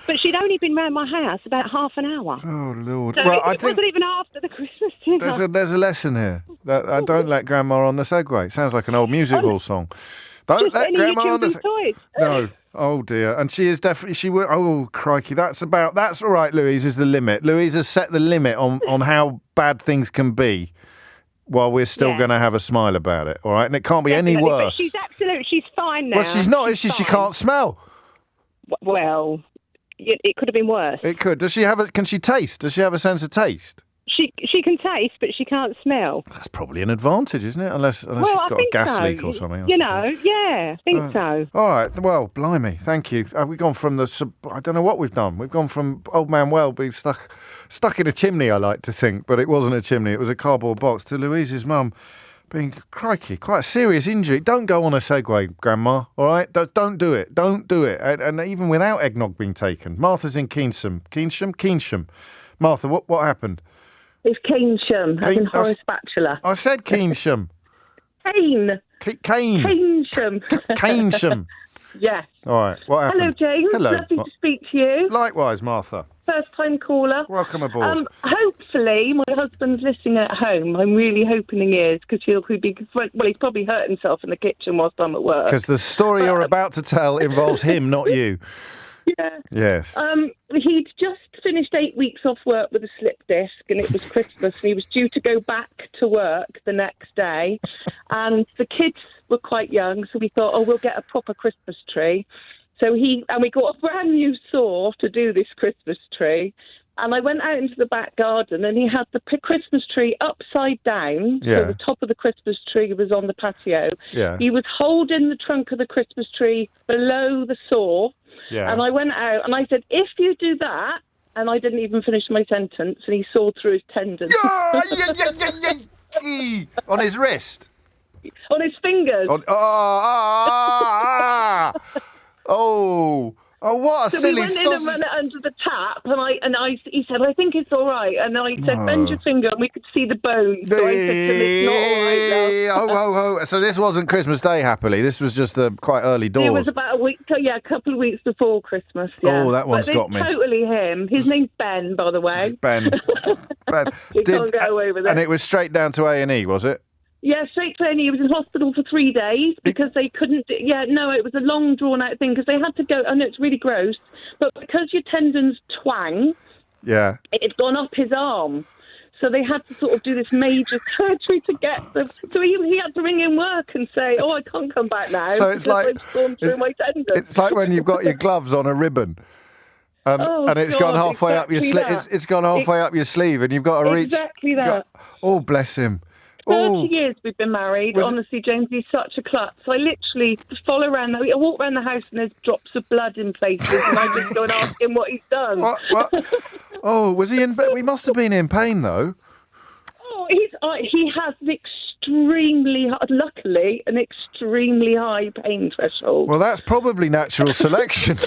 But she'd only been round my house about half an hour. Oh, Lord. So it wasn't even after the Christmas dinner. There's a lesson here. That don't let Grandma on the Segway. It sounds like an old music hall song. Don't let Grandma on the Segway. No. Oh, dear. And she is definitely... Oh, crikey. That's all right, Louise, is the limit. Louise has set the limit on how bad things can be while we're still going to have a smile about it, all right? And it can't be any worse. But she's fine now. Well, she's not, is she? She can't smell. Well, it could have been worse. It could. Can she taste? Does she have a sense of taste? She can taste, but she can't smell. That's probably an advantage, isn't it? Unless you've got a gas leak or something. I think so. All right. Well, blimey. Thank you. We've gone from I don't know what we've done. We've gone from Old Man Well being stuck in a chimney, I like to think, but it wasn't a chimney. It was a cardboard box, to Louise's mum being, crikey, quite a serious injury. Don't go on a Segway, Grandma, all right? Don't do it. Don't do it. And even without eggnog being taken. Martha's in Keynsham. Martha, what happened? It's Keynsham, as in Horace Bachelor. I said Keynsham. Kane. Keynsham. Keynsham. Yes. All right, what happened? Hello, James. Hello. Lovely to speak to you. Likewise, Martha. First-time caller. Welcome aboard. Hopefully, my husband's listening at home. I'm really hoping he is, because he's probably hurt himself in the kitchen whilst I'm at work. Because the story you're about to tell involves him, not you. Yeah. Yes. He'd just finished 8 weeks off work with a slip disc, and it was Christmas, and he was due to go back to work the next day. And the kids were quite young, so we thought, we'll get a proper Christmas tree. So we got a brand new saw to do this Christmas tree. And I went out into the back garden, and he had the Christmas tree upside down. Yeah. So the top of the Christmas tree was on the patio. Yeah. He was holding the trunk of the Christmas tree below the saw. Yeah. And I went out and I said, if you do that, and I didn't even finish my sentence, and he sawed through his tendons. On his wrist? On his fingers. Oh, what a so silly we went sausage. in and ran it under the tap, and he said, I think it's all right. And I said, bend your finger, and we could see the bone. So I said to him, it's not all right, love. So this wasn't Christmas Day, happily. This was just quite early doors. It was about a couple of weeks before Christmas. Yeah. Oh, that one's got me. Totally him. His name's Ben, by the way. Ben. You can't get away with it. And it was straight down to A&E, was it? Yeah, straight to A&E. He was in hospital for 3 days because they couldn't... it was a long, drawn-out thing because they had to go... I know it's really gross, but because your tendons twang, yeah, it had gone up his arm. So they had to sort of do this major surgery to get them... So he had to ring in work and say, I can't come back now. So it's like... I've gone through my tendons. It's like when you've got your gloves on a ribbon. And it's gone halfway up your sleeve. It's gone halfway up your sleeve, and you've got to reach. Exactly that. Oh, bless him. 30 years we've been married. Honestly, James, he's such a klutz. So I literally follow around. I walk around the house and there's drops of blood in places, and I just go and ask him what he's done. What? Oh, was he in? We must have been in pain though. Oh, he has luckily, an extremely high pain threshold. Well, that's probably natural selection.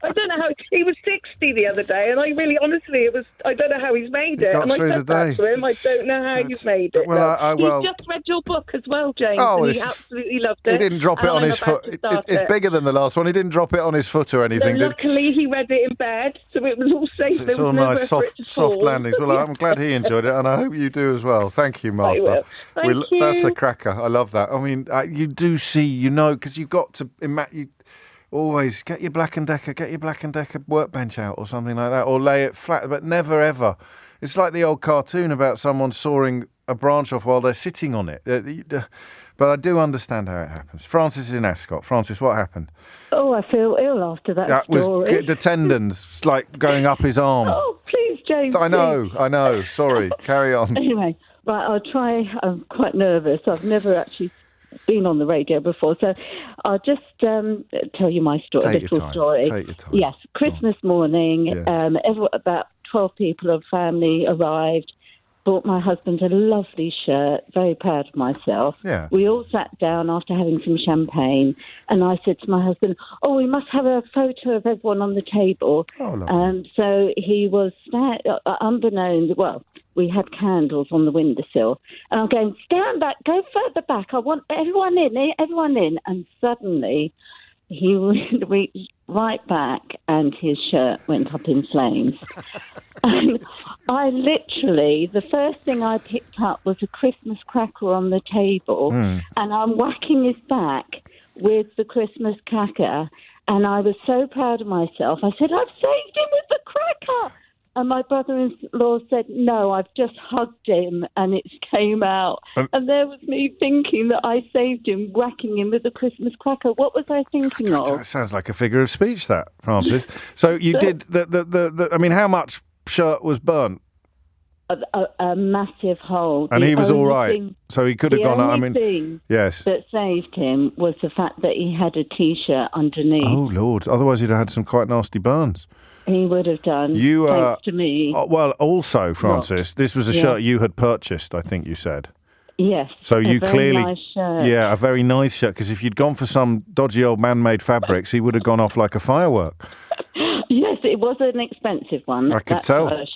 I don't know how he was 60 the other day, and I don't know how he's made it. Got and I through said the day. that to him. I don't know how you've made it. Well, He's just read your book as well, James, and he absolutely loved it. He didn't drop it on his foot. It's bigger than the last one. He didn't drop it on his foot or anything. No, luckily, he read it in bed, so it was all safe. It's all nice, soft landings. Well, I'm glad he enjoyed it, and I hope you do as well. Thank you, Martha. Thank you. That's a cracker. I love that. I mean, you do see, because you've got to you always get your Black & Decker workbench out or something like that, or lay it flat, but never ever. It's like the old cartoon about someone sawing a branch off while they're sitting on it. But I do understand how it happens. Francis is in Ascot. Francis, what happened? Oh, I feel ill after that story. Was the tendons like going up his arm. Oh, please, James. I know. Sorry. Carry on. Anyway, right, I'll try. I'm quite nervous. I've never actually been on the radio before, so I'll just tell you my story. Take your time. Yes, Christmas morning, about 12 people of family arrived. Bought my husband a lovely shirt, very proud of myself. Yeah. We all sat down after having some champagne, and I said to my husband, we must have a photo of everyone on the table. So he was, unbeknownst, we had candles on the windowsill, and I'm going, stand back, go further back, I want everyone in, and suddenly he reached right back and his shirt went up in flames. And I literally, the first thing I picked up was a Christmas cracker on the table, and I'm whacking his back with the Christmas cracker, and I was so proud of myself. I said, I've saved him with the cracker. And my brother-in-law said, no, I've just hugged him and it came out. And there was me thinking that I saved him, whacking him with a Christmas cracker. What was I thinking of? That sounds like a figure of speech, that, Francis. So you did, I mean, how much shirt was burnt? A massive hole. And he was all right. So he could have gone. The only thing that saved him was the fact that he had a T-shirt underneath. Oh Lord! Otherwise, he'd have had some quite nasty burns. He would have done. Thanks to me. Well, also, Francis, this was a shirt you had purchased. I think you said. Yes. So you clearly, nice shirt. yeah, a very nice shirt. Because if you'd gone for some dodgy old man-made fabrics, he would have gone off like a firework. Yes, it was an expensive one. I could tell.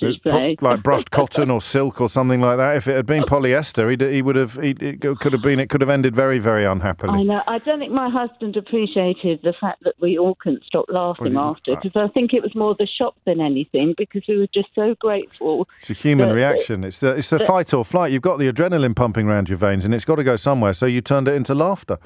Like brushed cotton or silk or something like that. If it had been polyester, it could have ended very, very unhappily. I know. I don't think my husband appreciated the fact that we all couldn't stop laughing after, because I think it was more the shock than anything, because we were just so grateful. It's a human reaction. It's the fight or flight. You've got the adrenaline pumping around your veins, and it's got to go somewhere. So you turned it into laughter.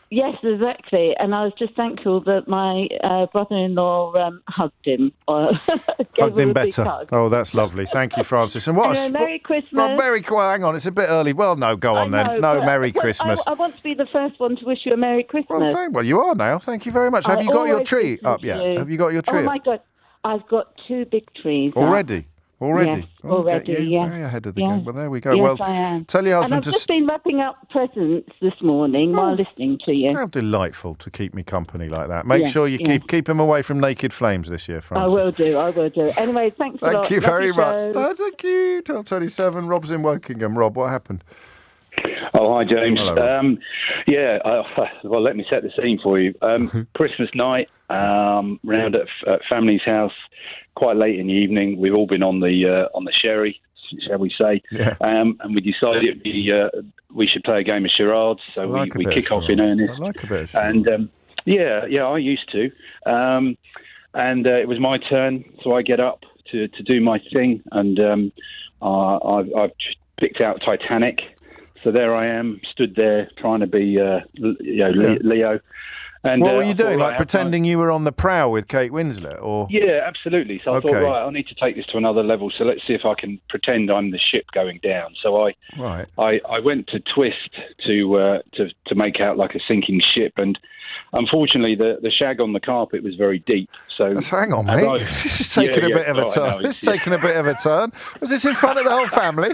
Yes, exactly. And I was just thankful that my brother-in-law hugged him. Hugged him better. Oh, that's lovely. Thank you, Francis. And what? Anyway, Merry Christmas. Well, hang on. It's a bit early. Well, no, go on then. No, Merry Christmas. I want to be the first one to wish you a Merry Christmas. Well, you are now. Thank you very much. Have you got your tree up yet? Have you got your tree? Oh, my God. I've got 2 big trees already. Yes, already, yeah. Very ahead of the game. Well, there we go. Yes, well, I am. Tell your husband and I've just been wrapping up presents this morning while listening to you. How delightful to keep me company like that. Make sure you keep him away from naked flames this year, Francis. I will do. Anyway, thanks a lot. Thank you very much. Thank you. 12:27. Rob's in Wokingham. Rob, what happened? Oh, hi, James. Hello, well, let me set the scene for you. Christmas night, round at family's house, quite late in the evening. We've all been on the sherry, shall we say? Yeah. And we decided we should play a game of charades. So we kick off in earnest. I like a bit of charades. And I used to. And it was my turn, so I get up to do my thing, and I've picked out Titanic. So there I am, stood there trying to be, Leo. And what were you doing? Like pretending you were on the prow with Kate Winslet, or? Yeah, absolutely. So I thought, right, I need to take this to another level. So let's see if I can pretend I'm the ship going down. So I went to twist to make out like a sinking ship, and unfortunately the shag on the carpet was very deep. So hang on, mate. This is taking a bit of a turn. This is taking a bit of a turn. Was this in front of the whole family?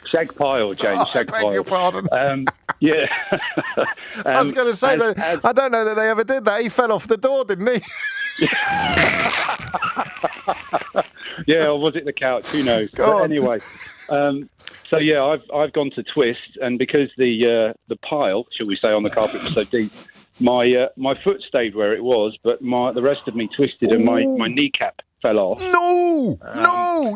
Shag pile, James. Shag pile. Beg your pardon. Yeah. I was going to say that I don't know that they ever did that. He fell off the door, didn't he? Yeah, or was it the couch? Who knows? Anyway, I've gone to twist, and because the pile, shall we say, on the carpet was so deep, my foot stayed where it was, but the rest of me twisted, and my kneecap fell off. No!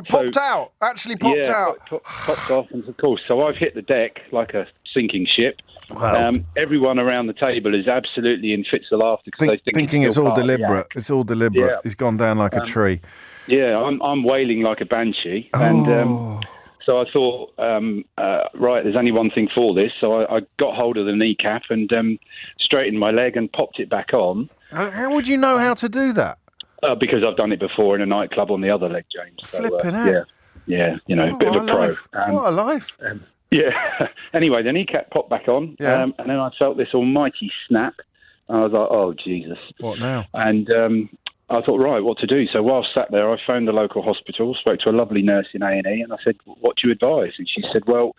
Popped out. Actually popped out. Popped off, and of course, so I've hit the deck like a sinking ship. Wow. Everyone around the table is absolutely in fits of laughter because they think it's all deliberate. It's all deliberate. Yeah. He's gone down like a tree. Yeah, I'm wailing like a banshee, and so I thought, right, there's only one thing for this. So I got hold of the kneecap and straightened my leg and popped it back on. How would you know how to do that? Because I've done it before in a nightclub on the other leg, James. So, Flipping out. Yeah, a bit of a pro. What a life. Yeah. Anyway, the kneecap popped back on, and then I felt this almighty snap. And I was like, oh, Jesus. What now? And I thought, right, what to do? So while I sat there, I phoned the local hospital, spoke to a lovely nurse in A&E, and I said, what do you advise? And she said, well,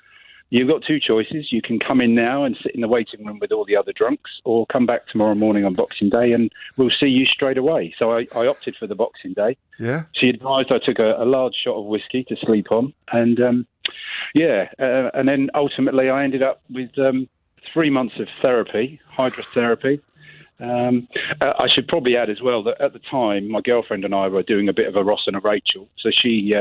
you've got 2 choices. You can come in now and sit in the waiting room with all the other drunks, or come back tomorrow morning on Boxing Day and we'll see you straight away. So I opted for the Boxing Day. Yeah. She advised I took a large shot of whiskey to sleep on. And, and then ultimately I ended up with 3 months of therapy, hydrotherapy. I should probably add as well that at the time my girlfriend and I were doing a bit of a Ross and a Rachel, so she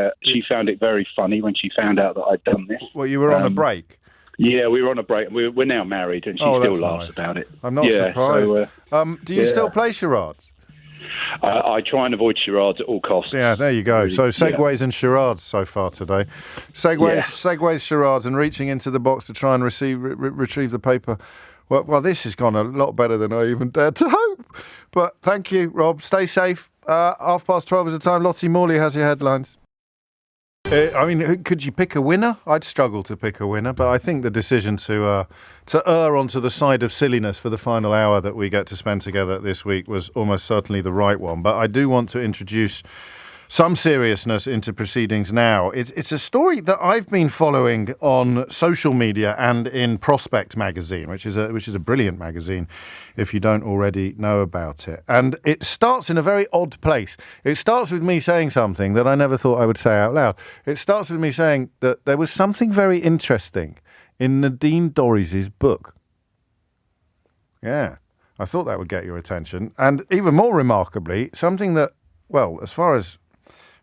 found it very funny when she found out that I'd done this. Well, you were on a break. Yeah, we were on a break. We're now married, and she still laughs about it. I'm not surprised. So, do you still play charades? I try and avoid charades at all costs. Yeah, there you go. So segues and charades so far today. Segues, charades, and reaching into the box to try and retrieve the paper. Well, this has gone a lot better than I even dared to hope. But thank you, Rob. Stay safe. 12:30 is the time. Lottie Morley has your headlines. Could you pick a winner? I'd struggle to pick a winner, but I think the decision to err onto the side of silliness for the final hour that we get to spend together this week was almost certainly the right one. But I do want to introduce some seriousness into proceedings now. It's a story that I've been following on social media and in Prospect magazine, which is a brilliant magazine if you don't already know about it. And it starts in a very odd place. It starts with me saying something that I never thought I would say out loud. It starts with me saying that there was something very interesting in Nadine Dorries' book. Yeah, I thought that would get your attention. And even more remarkably, something that, well, as far as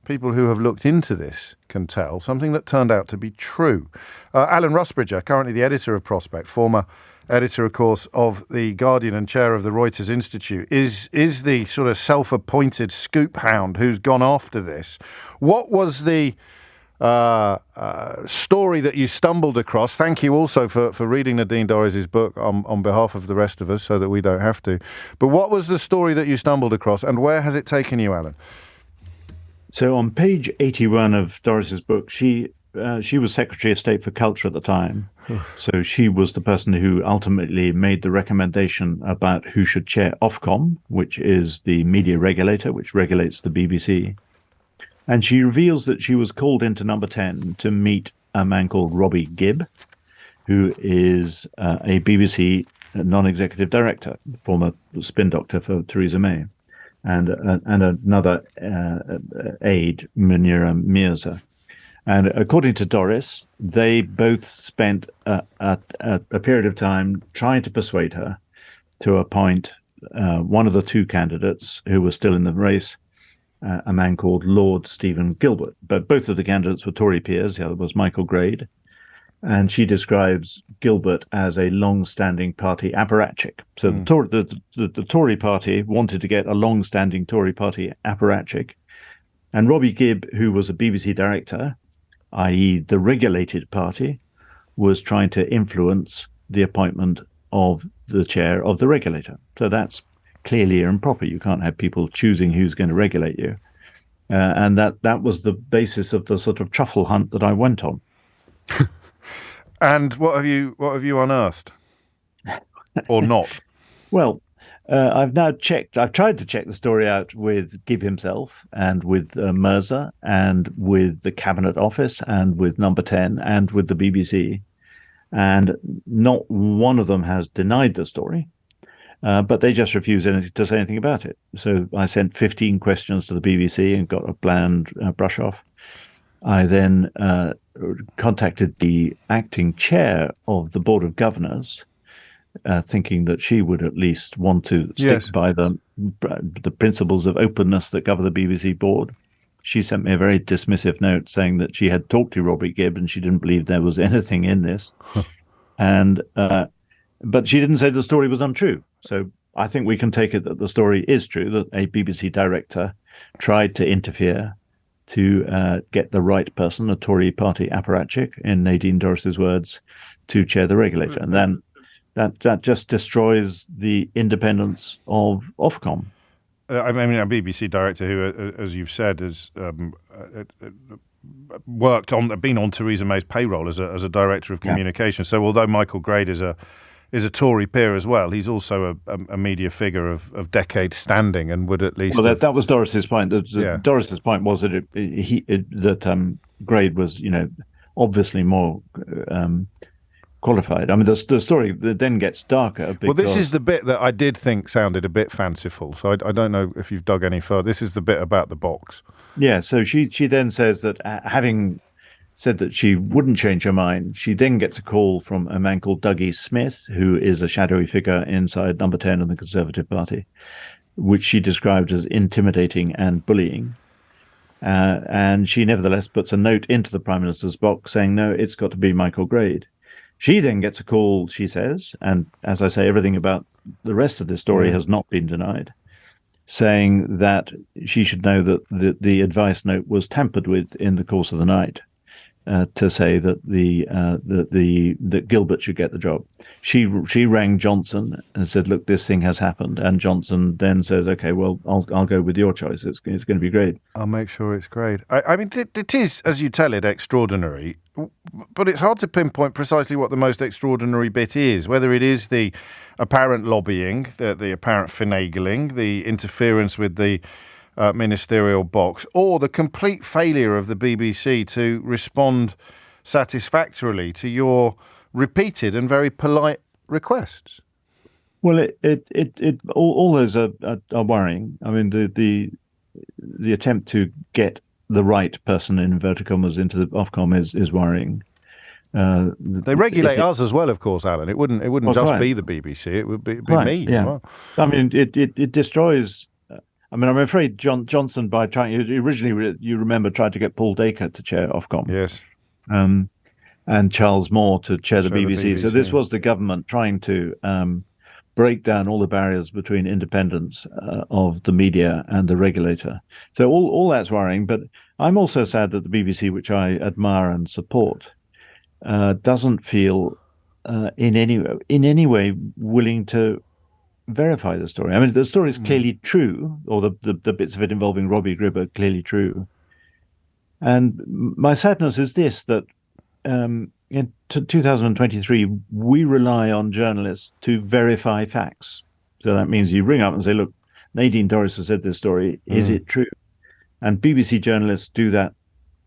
people who have looked into this can tell, something that turned out to be true. Alan Rusbridger, currently the editor of Prospect, former editor, of course, of The Guardian and chair of the Reuters Institute, is the sort of self-appointed scoop hound who's gone after this. What was the story that you stumbled across? Thank you also for reading Nadine Dorries' book on behalf of the rest of us so that we don't have to. But what was the story that you stumbled across, and where has it taken you, Alan? So on page 81 of Dorris's book, she was Secretary of State for Culture at the time. So she was the person who ultimately made the recommendation about who should chair Ofcom, which is the media regulator, which regulates the BBC. And she reveals that she was called into Number 10 to meet a man called Robbie Gibb, who is a BBC non-executive director, former spin doctor for Theresa May, and another aide, Munira Mirza. And according to Dorries, they both spent a period of time trying to persuade her to appoint one of the two candidates who were still in the race, a man called Lord Stephen Gilbert. But both of the candidates were Tory peers. The other was Michael Grade. And she describes Gilbert as a long-standing party apparatchik. So the Tory party wanted to get a long-standing Tory party apparatchik. And Robbie Gibb, who was a BBC director, i.e. the regulated party, was trying to influence the appointment of the chair of the regulator. So that's clearly improper. You can't have people choosing who's going to regulate you. And that was the basis of the sort of truffle hunt that I went on. And what have you unearthed, or not? Well, I've now checked. I've tried to check the story out with Gibb himself, and with Mirza, and with the Cabinet Office, and with Number 10, and with the BBC, and not one of them has denied the story, but they just refuse to say anything about it. So I sent 15 questions to the BBC and got a bland brush off. I then contacted the acting chair of the Board of Governors, thinking that she would at least want to stick by the principles of openness that govern the BBC board. She sent me a very dismissive note saying that she had talked to Robbie Gibb and she didn't believe there was anything in this. But she didn't say the story was untrue. So I think we can take it that the story is true, that a BBC director tried to interfere to get the right person, a Tory party apparatchik, in Nadine Dorries' words, to chair the regulator. And then that just destroys the independence of Ofcom. I mean, a BBC director who, as you've said, has been on Theresa May's payroll as a director of communication. So although Michael Grade is a Tory peer as well, he's also a media figure of decades standing, and would at least. Well, that was Dorris's point. Dorris's point was that Grade was, obviously more qualified. I mean, the story then gets darker. Well, this is the bit that I did think sounded a bit fanciful. So I don't know if you've dug any further. This is the bit about the box. Yeah. So she then says that having said that she wouldn't change her mind, she then gets a call from a man called Dougie Smith, who is a shadowy figure inside Number 10 of the Conservative Party, which she described as intimidating and bullying. And she nevertheless puts a note into the Prime Minister's box saying, no, it's got to be Michael Grade. She then gets a call, she says, and as I say, everything about the rest of this story has not been denied, saying that she should know that the advice note was tampered with in the course of the night, to say that that Gilbert should get the job. She rang Johnson and said, "Look, this thing has happened." And Johnson then says, "Okay, well, I'll go with your choice. It's going to be great." I'll make sure it's great. I mean, it is, as you tell it, extraordinary, but it's hard to pinpoint precisely what the most extraordinary bit is. Whether it is the apparent lobbying, the apparent finagling, the interference with the ministerial box, or the complete failure of the BBC to respond satisfactorily to your repeated and very polite requests. Well, all those are worrying. I mean, the attempt to get the right person, in inverted commas, into the Ofcom is worrying. They regulate us as well, of course, Alan. It wouldn't just be the BBC. It would be me. Yeah. As well. I mean, it destroys. I mean, I'm afraid Johnson, by trying, originally, you remember, tried to get Paul Dacre to chair Ofcom. Yes. And Charles Moore to chair the BBC. So this was the government trying to break down all the barriers between independence of the media and the regulator. So all that's worrying. But I'm also sad that the BBC, which I admire and support, doesn't feel in any way willing to verify the story. I mean, the story is clearly true, or the bits of it involving Robbie Gribb are clearly true. And my sadness is this, that in 2023, we rely on journalists to verify facts. So that means you ring up and say, look, Nadine Dorries has said this story. Is it true? And BBC journalists do that,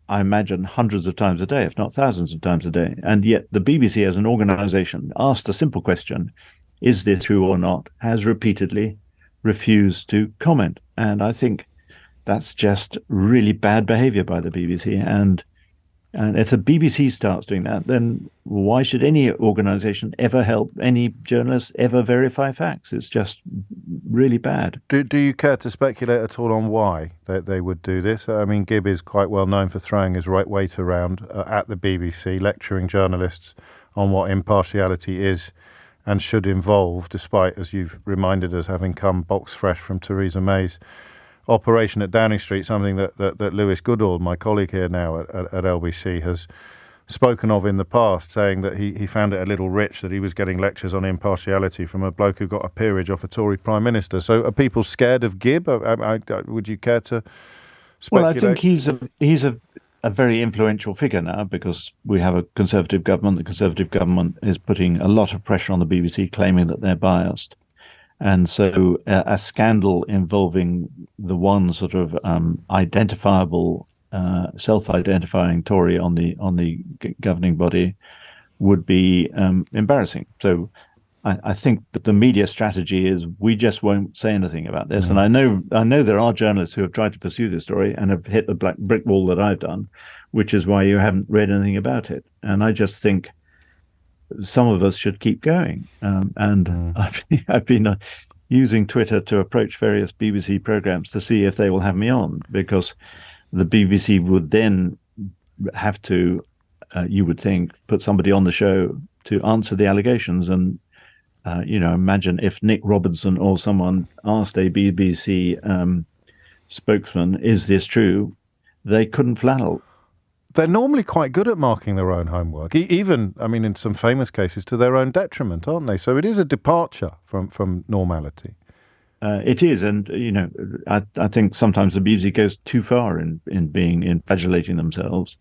I imagine, hundreds of times a day, if not thousands of times a day. And yet the BBC as an organization, asked a simple question, is this true or not, has repeatedly refused to comment. And I think that's just really bad behavior by the BBC. And if the BBC starts doing that, then why should any organization ever help any journalist ever verify facts? It's just really bad. Do you care to speculate at all on why they would do this? I mean, Gibb is quite well known for throwing his right weight around at the BBC, lecturing journalists on what impartiality is and should involve, despite, as you've reminded us, having come box fresh from Theresa May's operation at Downing Street, something that Lewis Goodall, my colleague here now at LBC, has spoken of in the past, saying that he found it a little rich that he was getting lectures on impartiality from a bloke who got a peerage off a Tory Prime Minister. So are people scared of Gibb? Would you care to speculate? Well, I think he's a very influential figure now, because we have a Conservative government. The Conservative government is putting a lot of pressure on the BBC, claiming that they're biased. And so a scandal involving the one sort of identifiable, self-identifying Tory on the governing body would be embarrassing. So I think that the media strategy is we just won't say anything about this. And I know there are journalists who have tried to pursue this story and have hit the black brick wall that I've done, which is why you haven't read anything about it. And I just think some of us should keep going. I've been using Twitter to approach various BBC programs to see if they will have me on, because the BBC would then have to, you would think, put somebody on the show to answer the allegations. And imagine if Nick Robinson or someone asked a BBC spokesman, is this true? They couldn't flannel. They're normally quite good at marking their own homework, even, I mean, in some famous cases, to their own detriment, aren't they? So it is a departure from normality. It is, and I think sometimes the BBC goes too far in flagellating themselves.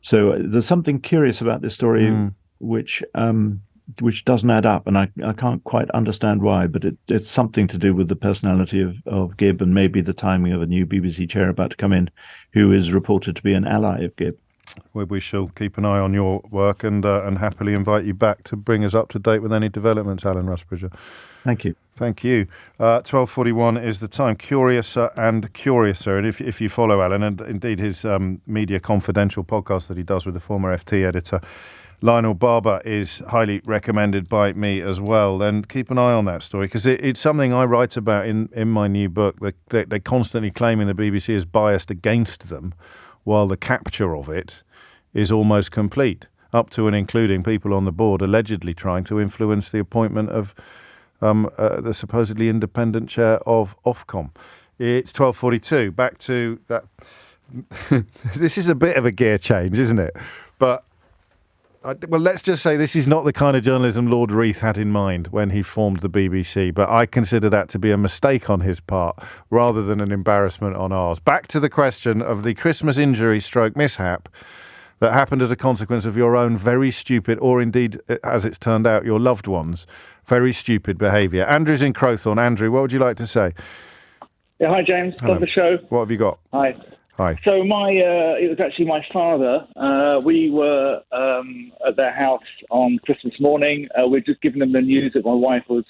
So there's something curious about this story, which doesn't add up, and I can't quite understand why, but it's something to do with the personality of Gibb, and maybe the timing of a new BBC chair about to come in, who is reported to be an ally of Gibb. Well, we shall keep an eye on your work and happily invite you back to bring us up to date with any developments, Alan Rusbridger. Thank you. Thank you. 12:41 is the time. Curiouser and Curiouser. And if you follow Alan, and indeed his Media Confidential podcast that he does with the former FT editor, Lionel Barber, is highly recommended by me as well. Then keep an eye on that story, because it's something I write about in my new book. They're constantly claiming the BBC is biased against them, while the capture of it is almost complete, up to and including people on the board allegedly trying to influence the appointment of the supposedly independent chair of Ofcom. It's 12:42. Back to that This is a bit of a gear change, isn't it? But, well, let's just say this is not the kind of journalism Lord Reith had in mind when he formed the BBC, but I consider that to be a mistake on his part rather than an embarrassment on ours. Back to the question of the Christmas injury stroke mishap that happened as a consequence of your own very stupid, or indeed, as it's turned out, your loved ones' very stupid behaviour. Andrew's in Crowthorne. Andrew, what would you like to say? Yeah, hi, James. Hello. Love the show. What have you got? Hi. Hi. So it was actually my father. We were at their house on Christmas morning. We'd just given them the news that my wife was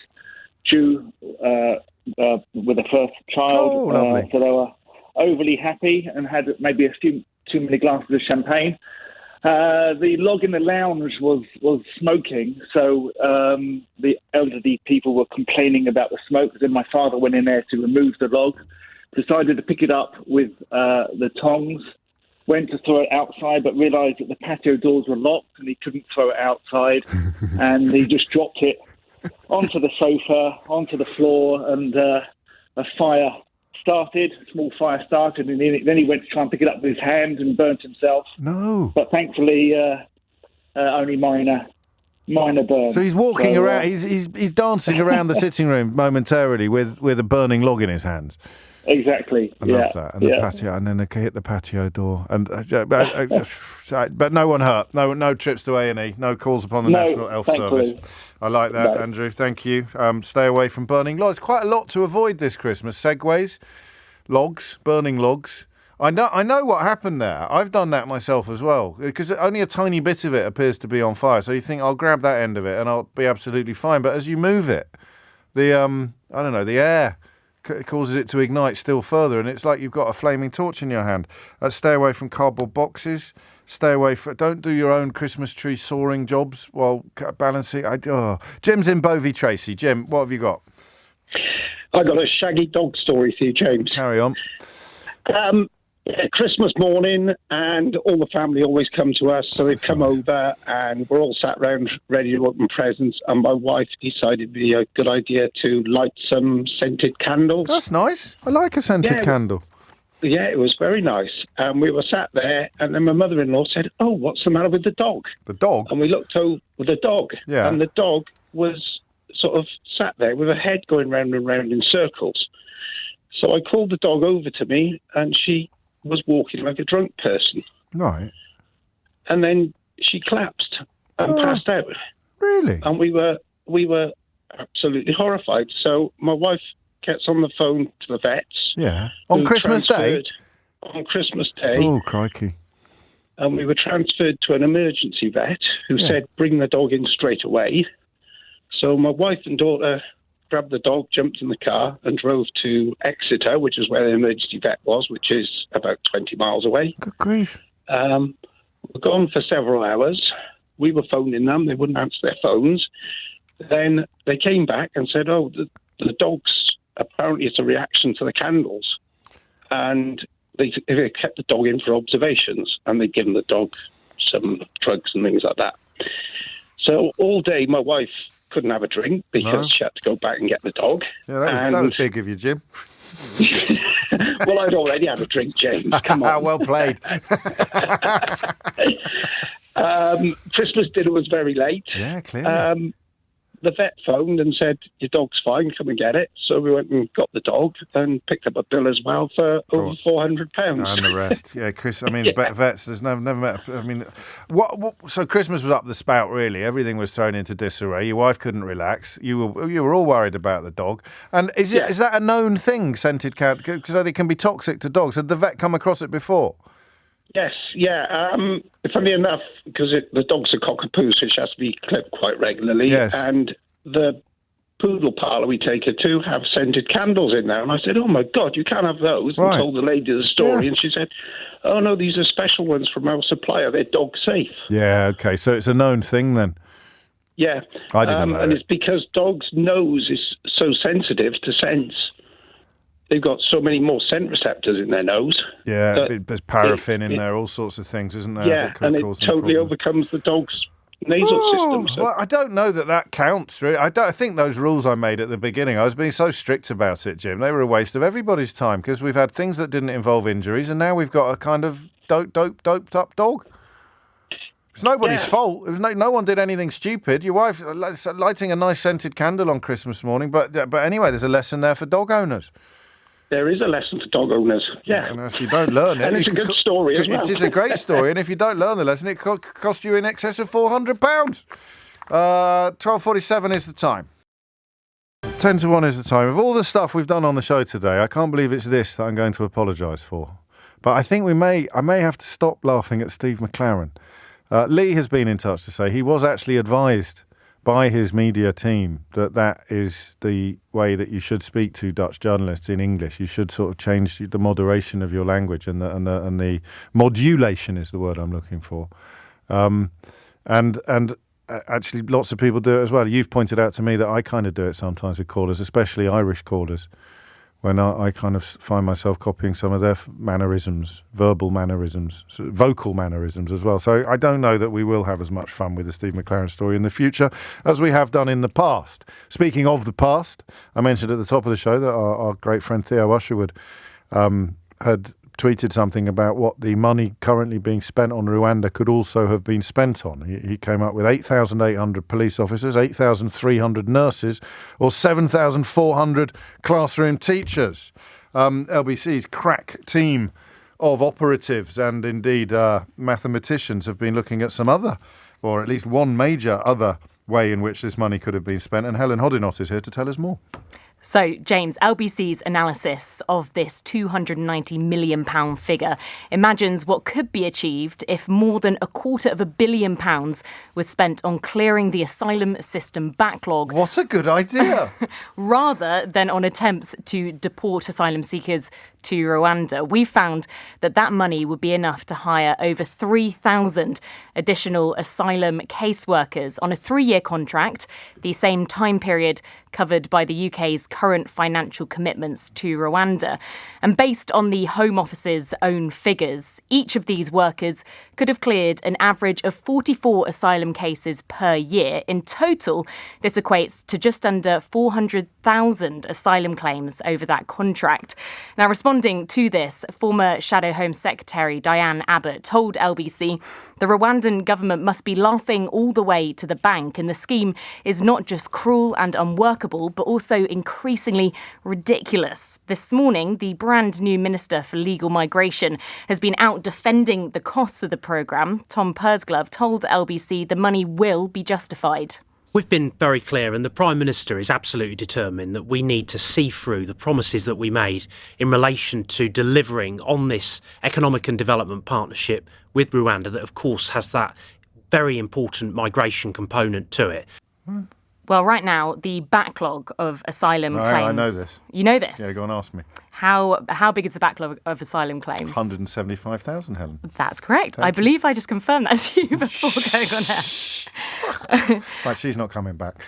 due with a first child. Oh, lovely. So they were overly happy and had maybe a few too many glasses of champagne. The log in the lounge was smoking, so the elderly people were complaining about the smoke. Then my father went in there to remove the log. Decided to pick it up with the tongs, went to throw it outside, but realised that the patio doors were locked and he couldn't throw it outside. And he just dropped it onto the sofa, onto the floor, and a small fire started, and then he went to try and pick it up with his hand and burnt himself. No. But thankfully, only minor burn. So he's walking around, he's dancing around the sitting room momentarily with a burning log in his hands. Exactly. I love that. And the patio, and then they hit the patio door. And but no one hurt. No trips to A&E. No calls upon the National Health Service. I like that, Andrew. Thank you. Stay away from burning logs. Quite a lot to avoid this Christmas. Segways, logs, burning logs. I know what happened there. I've done that myself as well, because only a tiny bit of it appears to be on fire. So you think, I'll grab that end of it and I'll be absolutely fine. But as you move it, the air causes it to ignite still further, and it's like you've got a flaming torch in your hand. Stay away from cardboard boxes. Don't do your own Christmas tree soaring jobs while balancing. Jim's in Bovey Tracy. Jim, what have you got? I got a shaggy dog story for you, James. Carry on. Christmas morning, and all the family always come to us, so they come over, and we're all sat round ready to open presents, and my wife decided it'd be a good idea to light some scented candles. That's nice. I like a scented candle. Yeah, it was very nice. And we were sat there, and then my mother-in-law said, "Oh, what's the matter with the dog?" The dog? And we looked over the dog, and the dog was sort of sat there with her head going round and round in circles. So I called the dog over to me, and she was walking like a drunk person. Right. And then she collapsed and passed out. Really? And we were absolutely horrified. So my wife gets on the phone to the vets. Yeah. On Christmas Day? On Christmas Day. Oh, crikey. And we were transferred to an emergency vet who said, bring the dog in straight away. So my wife and daughter grabbed the dog, jumped in the car, and drove to Exeter, which is where the emergency vet was, which is about 20 miles away. Good grief. We're gone for several hours. We were phoning them. They wouldn't answer their phones. Then they came back and said, the dog's, apparently it's a reaction to the candles. And they kept the dog in for observations, and they'd given the dog some drugs and things like that. So all day, my wife couldn't have a drink because she had to go back and get the dog. Yeah, that was big of you, Jim. Well, I'd already had a drink, James. Come on. Well played. Christmas dinner was very late. Yeah, clearly. The vet phoned and said, your dog's fine, come and get it. So we went and got the dog and picked up a bill as well for over £400. And the rest. Yeah, Chris, I mean, vets, there's never met, I mean, so Christmas was up the spout, really. Everything was thrown into disarray. Your wife couldn't relax. You were all worried about the dog. And is that a known thing, scented cat? Because they can be toxic to dogs. Had the vet come across it before? Yes, yeah. Funny enough, because the dog's a cockapoo, so she has to be clipped quite regularly. Yes. And the poodle parlour we take her to have scented candles in there. And I said, oh, my God, you can't have those. Right. And told the lady the story. And she said, oh, no, these are special ones from our supplier. They're dog safe. Yeah, okay. So it's a known thing then? Yeah. I didn't know and it. it's because dogs' nose is so sensitive to scents. They've got so many more scent receptors in their nose. Yeah, there's paraffin in there, all sorts of things, isn't there? Yeah, and it totally overcomes the dog's nasal system. So. Well, I don't know that counts, really. I think those rules I made at the beginning, I was being so strict about it, Jim. They were a waste of everybody's time because we've had things that didn't involve injuries, and now we've got a kind of doped up dog. It's nobody's fault. It was no one did anything stupid. Your wife lighting a nice scented candle on Christmas morning, but anyway, there's a lesson there for dog owners. There is a lesson for dog owners, yeah. And if you don't learn it... and it's a good story as well. It is a great story, and if you don't learn the lesson, it could cost you in excess of £400. 12:47 is the time. 10 to 1 is the time. Of all the stuff we've done on the show today, I can't believe it's this that I'm going to apologise for. But I think I may have to stop laughing at Steve McLaren. Lee has been in touch to say he was actually advised by his media team that is the way that you should speak to Dutch journalists in English. You should sort of change the moderation of your language, and the modulation is the word I'm looking for. And actually, lots of people do it as well. You've pointed out to me that I kind of do it sometimes with callers, especially Irish callers, when I kind of find myself copying some of their mannerisms, verbal mannerisms, vocal mannerisms as well. So I don't know that we will have as much fun with the Steve McLaren story in the future as we have done in the past. Speaking of the past, I mentioned at the top of the show that our great friend Theo Usherwood had tweeted something about what the money currently being spent on Rwanda could also have been spent on. He came up with 8,800 police officers, 8,300 nurses, or 7,400 classroom teachers. LBC's crack team of operatives and indeed mathematicians have been looking at some other, or at least one major other way in which this money could have been spent, and Helen Hodinott is here to tell us more. So, James, LBC's analysis of this £290 million figure imagines what could be achieved if more than £250 million was spent on clearing the asylum system backlog. What a good idea! Rather than on attempts to deport asylum seekers to Rwanda. We found that money would be enough to hire over 3,000 additional asylum caseworkers on a 3-year contract, the same time period covered by the UK's current financial commitments to Rwanda. And based on the Home Office's own figures, each of these workers could have cleared an average of 44 asylum cases per year. In total, this equates to just under 400,000 asylum claims over that contract. Now, responding to this, former Shadow Home Secretary Diane Abbot told LBC the Rwandan government must be laughing all the way to the bank, and the scheme is not just cruel and unworkable, but also increasingly ridiculous. This morning, the brand new Minister for Legal Migration has been out defending the costs of the programme. Tom Pursglove told LBC the money will be justified. We've been very clear, and the Prime Minister is absolutely determined that we need to see through the promises that we made in relation to delivering on this economic and development partnership with Rwanda that, of course, has that very important migration component to it. Well, right now, the backlog of asylum claims... I know this. You know this? Yeah, go and ask me. How big is the backlog of asylum claims? 175,000, Helen. That's correct. I believe I just confirmed that to you before going on air. Right, she's not coming back.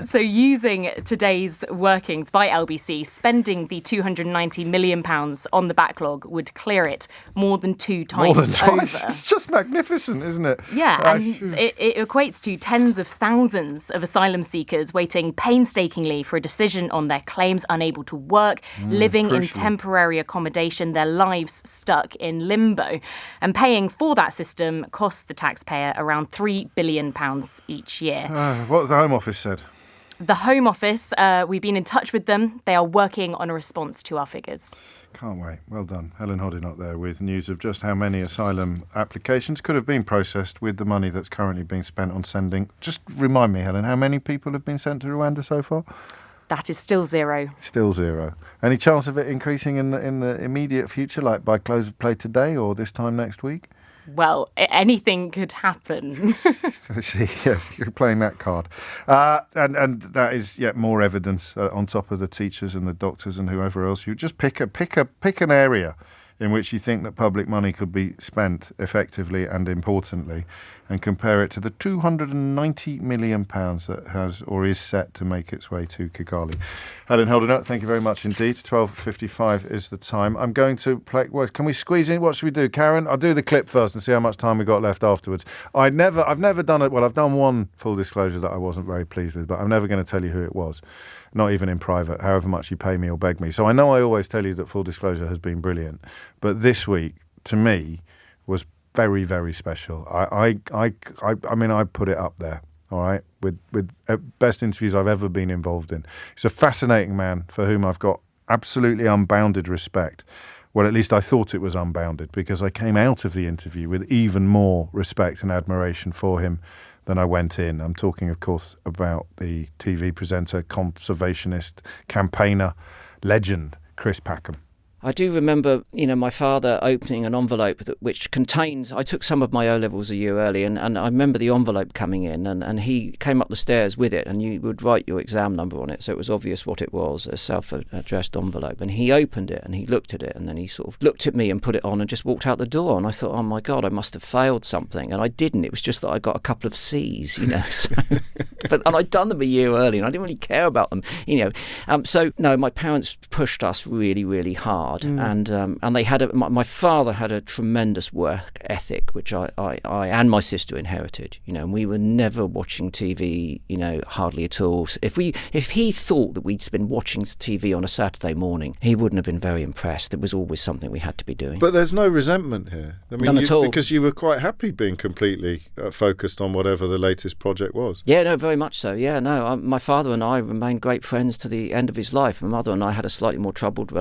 So using today's workings by LBC, spending the £290 million on the backlog would clear it more than 2 times more than twice. over. It's just magnificent, isn't it? Yeah, and it equates to tens of thousands of asylum seekers waiting painstakingly for a decision on their claims, unable to work, living in temporary accommodation, their lives stuck in limbo. And paying for that system costs the taxpayer around £3 billion each year. What has the Home Office said? The Home Office, we've been in touch with them. They are working on a response to our figures. Can't wait. Well done. Helen Hodinott there with news of just how many asylum applications could have been processed with the money that's currently being spent on sending. Just remind me, Helen, how many people have been sent to Rwanda so far? That is still 0. Still 0. Any chance of it increasing in the immediate future, like by close of play today or this time next week? Well, anything could happen. Yes, you're playing that card. And that is yet more evidence on top of the teachers and the doctors and whoever else. You just pick an area in which you think that public money could be spent effectively and importantly, and compare it to the £290 million that has or is set to make its way to Kigali. Helen Holdernut, thank you very much indeed. 12:55 is the time. I'm going to play... Well, can we squeeze in? What should we do? Karen, I'll do the clip first and see how much time we've got left afterwards. I've never done it... Well, I've done one full disclosure that I wasn't very pleased with, but I'm never going to tell you who it was. Not even in private, however much you pay me or beg me. So I know I always tell you that full disclosure has been brilliant, but this week, to me, was very, very special. I mean, I put it up there, all right, with best interviews I've ever been involved in. He's a fascinating man for whom I've got absolutely unbounded respect. Well, at least I thought it was unbounded, because I came out of the interview with even more respect and admiration for him than I went in. I'm talking, of course, about the TV presenter, conservationist, campaigner, legend, Chris Packham. I do remember, my father opening an envelope which contains... I took some of my O-levels a year early, and I remember the envelope coming in, and he came up the stairs with it, and you would write your exam number on it, so it was obvious what it was, a self-addressed envelope. And he opened it, and he looked at it, and then he sort of looked at me and put it on and just walked out the door. And I thought, oh, my God, I must have failed something. And I didn't. It was just that I got a couple of C's, So, and I'd done them a year early, and I didn't really care about them, So, no, my parents pushed us really, really hard. And they had my father had a tremendous work ethic, which I and my sister inherited. And we were never watching TV, hardly at all. If he thought that we'd been watching TV on a Saturday morning, he wouldn't have been very impressed. It was always something we had to be doing. But there's no resentment here. I mean, none at all, because you were quite happy being completely focused on whatever the latest project was. Yeah, no, very much so. Yeah, no, my father and I remained great friends to the end of his life. My mother and I had a slightly more troubled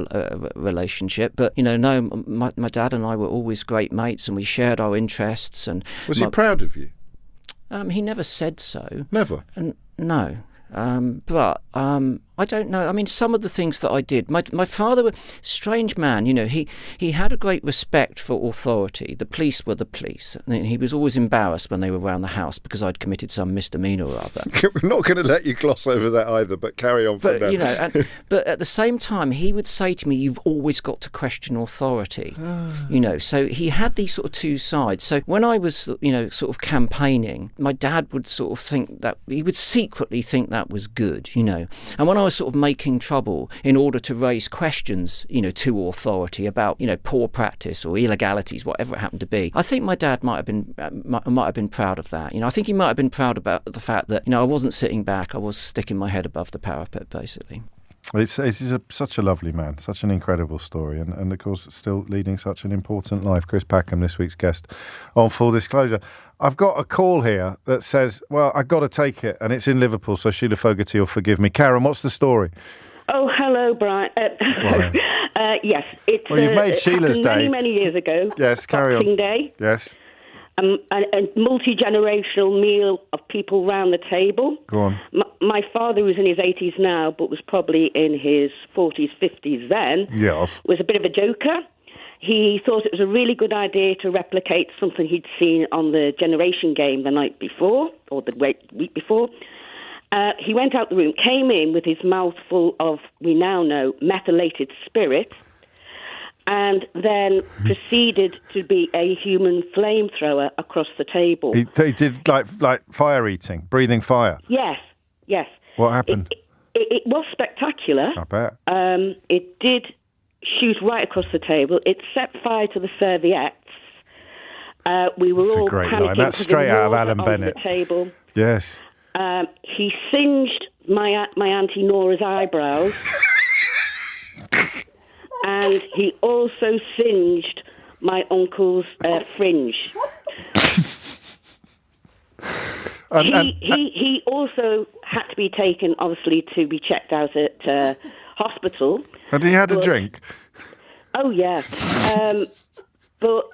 relationship, but my dad and I were always great mates, and we shared our interests. And was he proud of you? He never said so. Never? No. But I don't know. I mean, some of the things that I did. My father was a strange man. He had a great respect for authority. The police were the police. And he was always embarrassed when they were around the house because I'd committed some misdemeanour or other. We're not going to let you gloss over that either, but carry on from there. But at the same time, he would say to me, "You've always got to question authority." So he had these sort of two sides. So when I was, sort of campaigning, my dad would sort of think that he would secretly think that was good, And when I was sort of making trouble in order to raise questions, to authority about, poor practice or illegalities, whatever it happened to be, I think my dad might have been proud of that. I think he might have been proud about the fact that, I wasn't sitting back, I was sticking my head above the parapet, basically. He's such a lovely man, such an incredible story, and of course still leading such an important life. Chris Packham, this week's guest on Full Disclosure. I've got a call here that says, well, I've got to take it, and it's in Liverpool, so Sheila Fogarty will forgive me. Karen, what's the story? Oh, hello, Brian. Yes, it's well, you've made Sheila's day. Many years ago. Yes, carry on. Boxing Day. Yes. A multi-generational meal of people round the table. Go on. My father, who's in his 80s now, but was probably in his 40s, 50s then, yes, was a bit of a joker. He thought it was a really good idea to replicate something he'd seen on the Generation Game the night before, or the week before. He went out the room, came in with his mouth full of, we now know, methylated spirit, and then proceeded to be a human flamethrower across the table. He did like fire eating, breathing fire. Yes. What happened? It was spectacular. I bet. It did shoot right across the table. It set fire to the serviettes. We were all panicking. That's straight out of Alan Bennett. The table. Yes. He singed my Auntie Nora's eyebrows. And he also singed my uncle's fringe. He also had to be taken, obviously, to be checked out at hospital. And he had a drink? Oh, yeah. But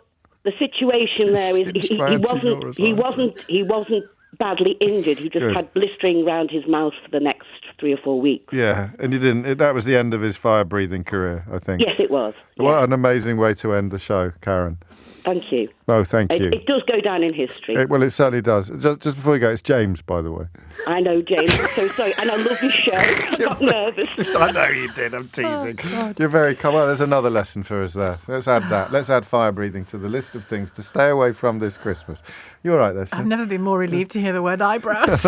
the situation there is he wasn't badly injured. He just had blistering around his mouth for the next 3 or 4 weeks. Yeah, and that was the end of his fire-breathing career, I think. Yes, it was. What an amazing way to end the show, Karen. Thank you. Oh, thank you. It does go down in history. It certainly does. Just before you go, it's James, by the way. I know, James. I'm so sorry. And I love your show. I got nervous. I know you did. I'm teasing. You're very come on. There's another lesson for us there. Let's add that. Let's add fire breathing to the list of things to stay away from this Christmas. You're right there, Sinead. I've never been more relieved to hear the word eyebrows.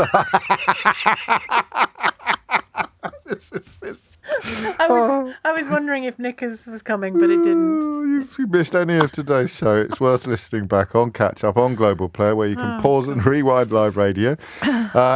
I was wondering if Nickers was coming, but it didn't. If you missed any of today's show, it's worth listening back on Catch Up on Global Player, where you can pause and rewind live radio.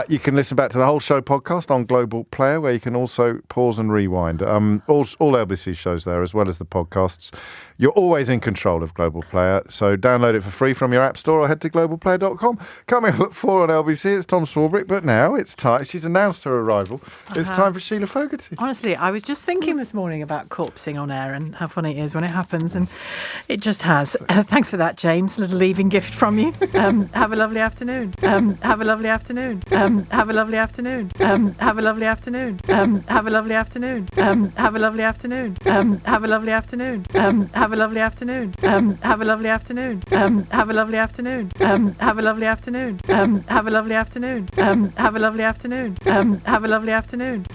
You can listen back to the whole show podcast on Global Player, where you can also pause and rewind. All LBC shows there, as well as the podcasts. You're always in control of Global Player, so download it for free from your app store or head to globalplayer.com. Coming up at 4 on LBC, it's Tom Swarbrick, but now it's time. She's announced her arrival. It's time for Sheila Fogarty. Honestly, I was just thinking this morning about corpsing on air and how funny it is when it happens, and it just has. Thanks for that, James. A little leaving gift from you. Have a lovely afternoon. Have a lovely afternoon. Have a lovely afternoon. Have a lovely afternoon. Have a lovely afternoon. Have a lovely afternoon. Have a lovely afternoon. Have a lovely afternoon. Have a lovely afternoon. Have a lovely afternoon. Have a lovely afternoon. Have a lovely afternoon. Have a lovely afternoon. Have a lovely afternoon.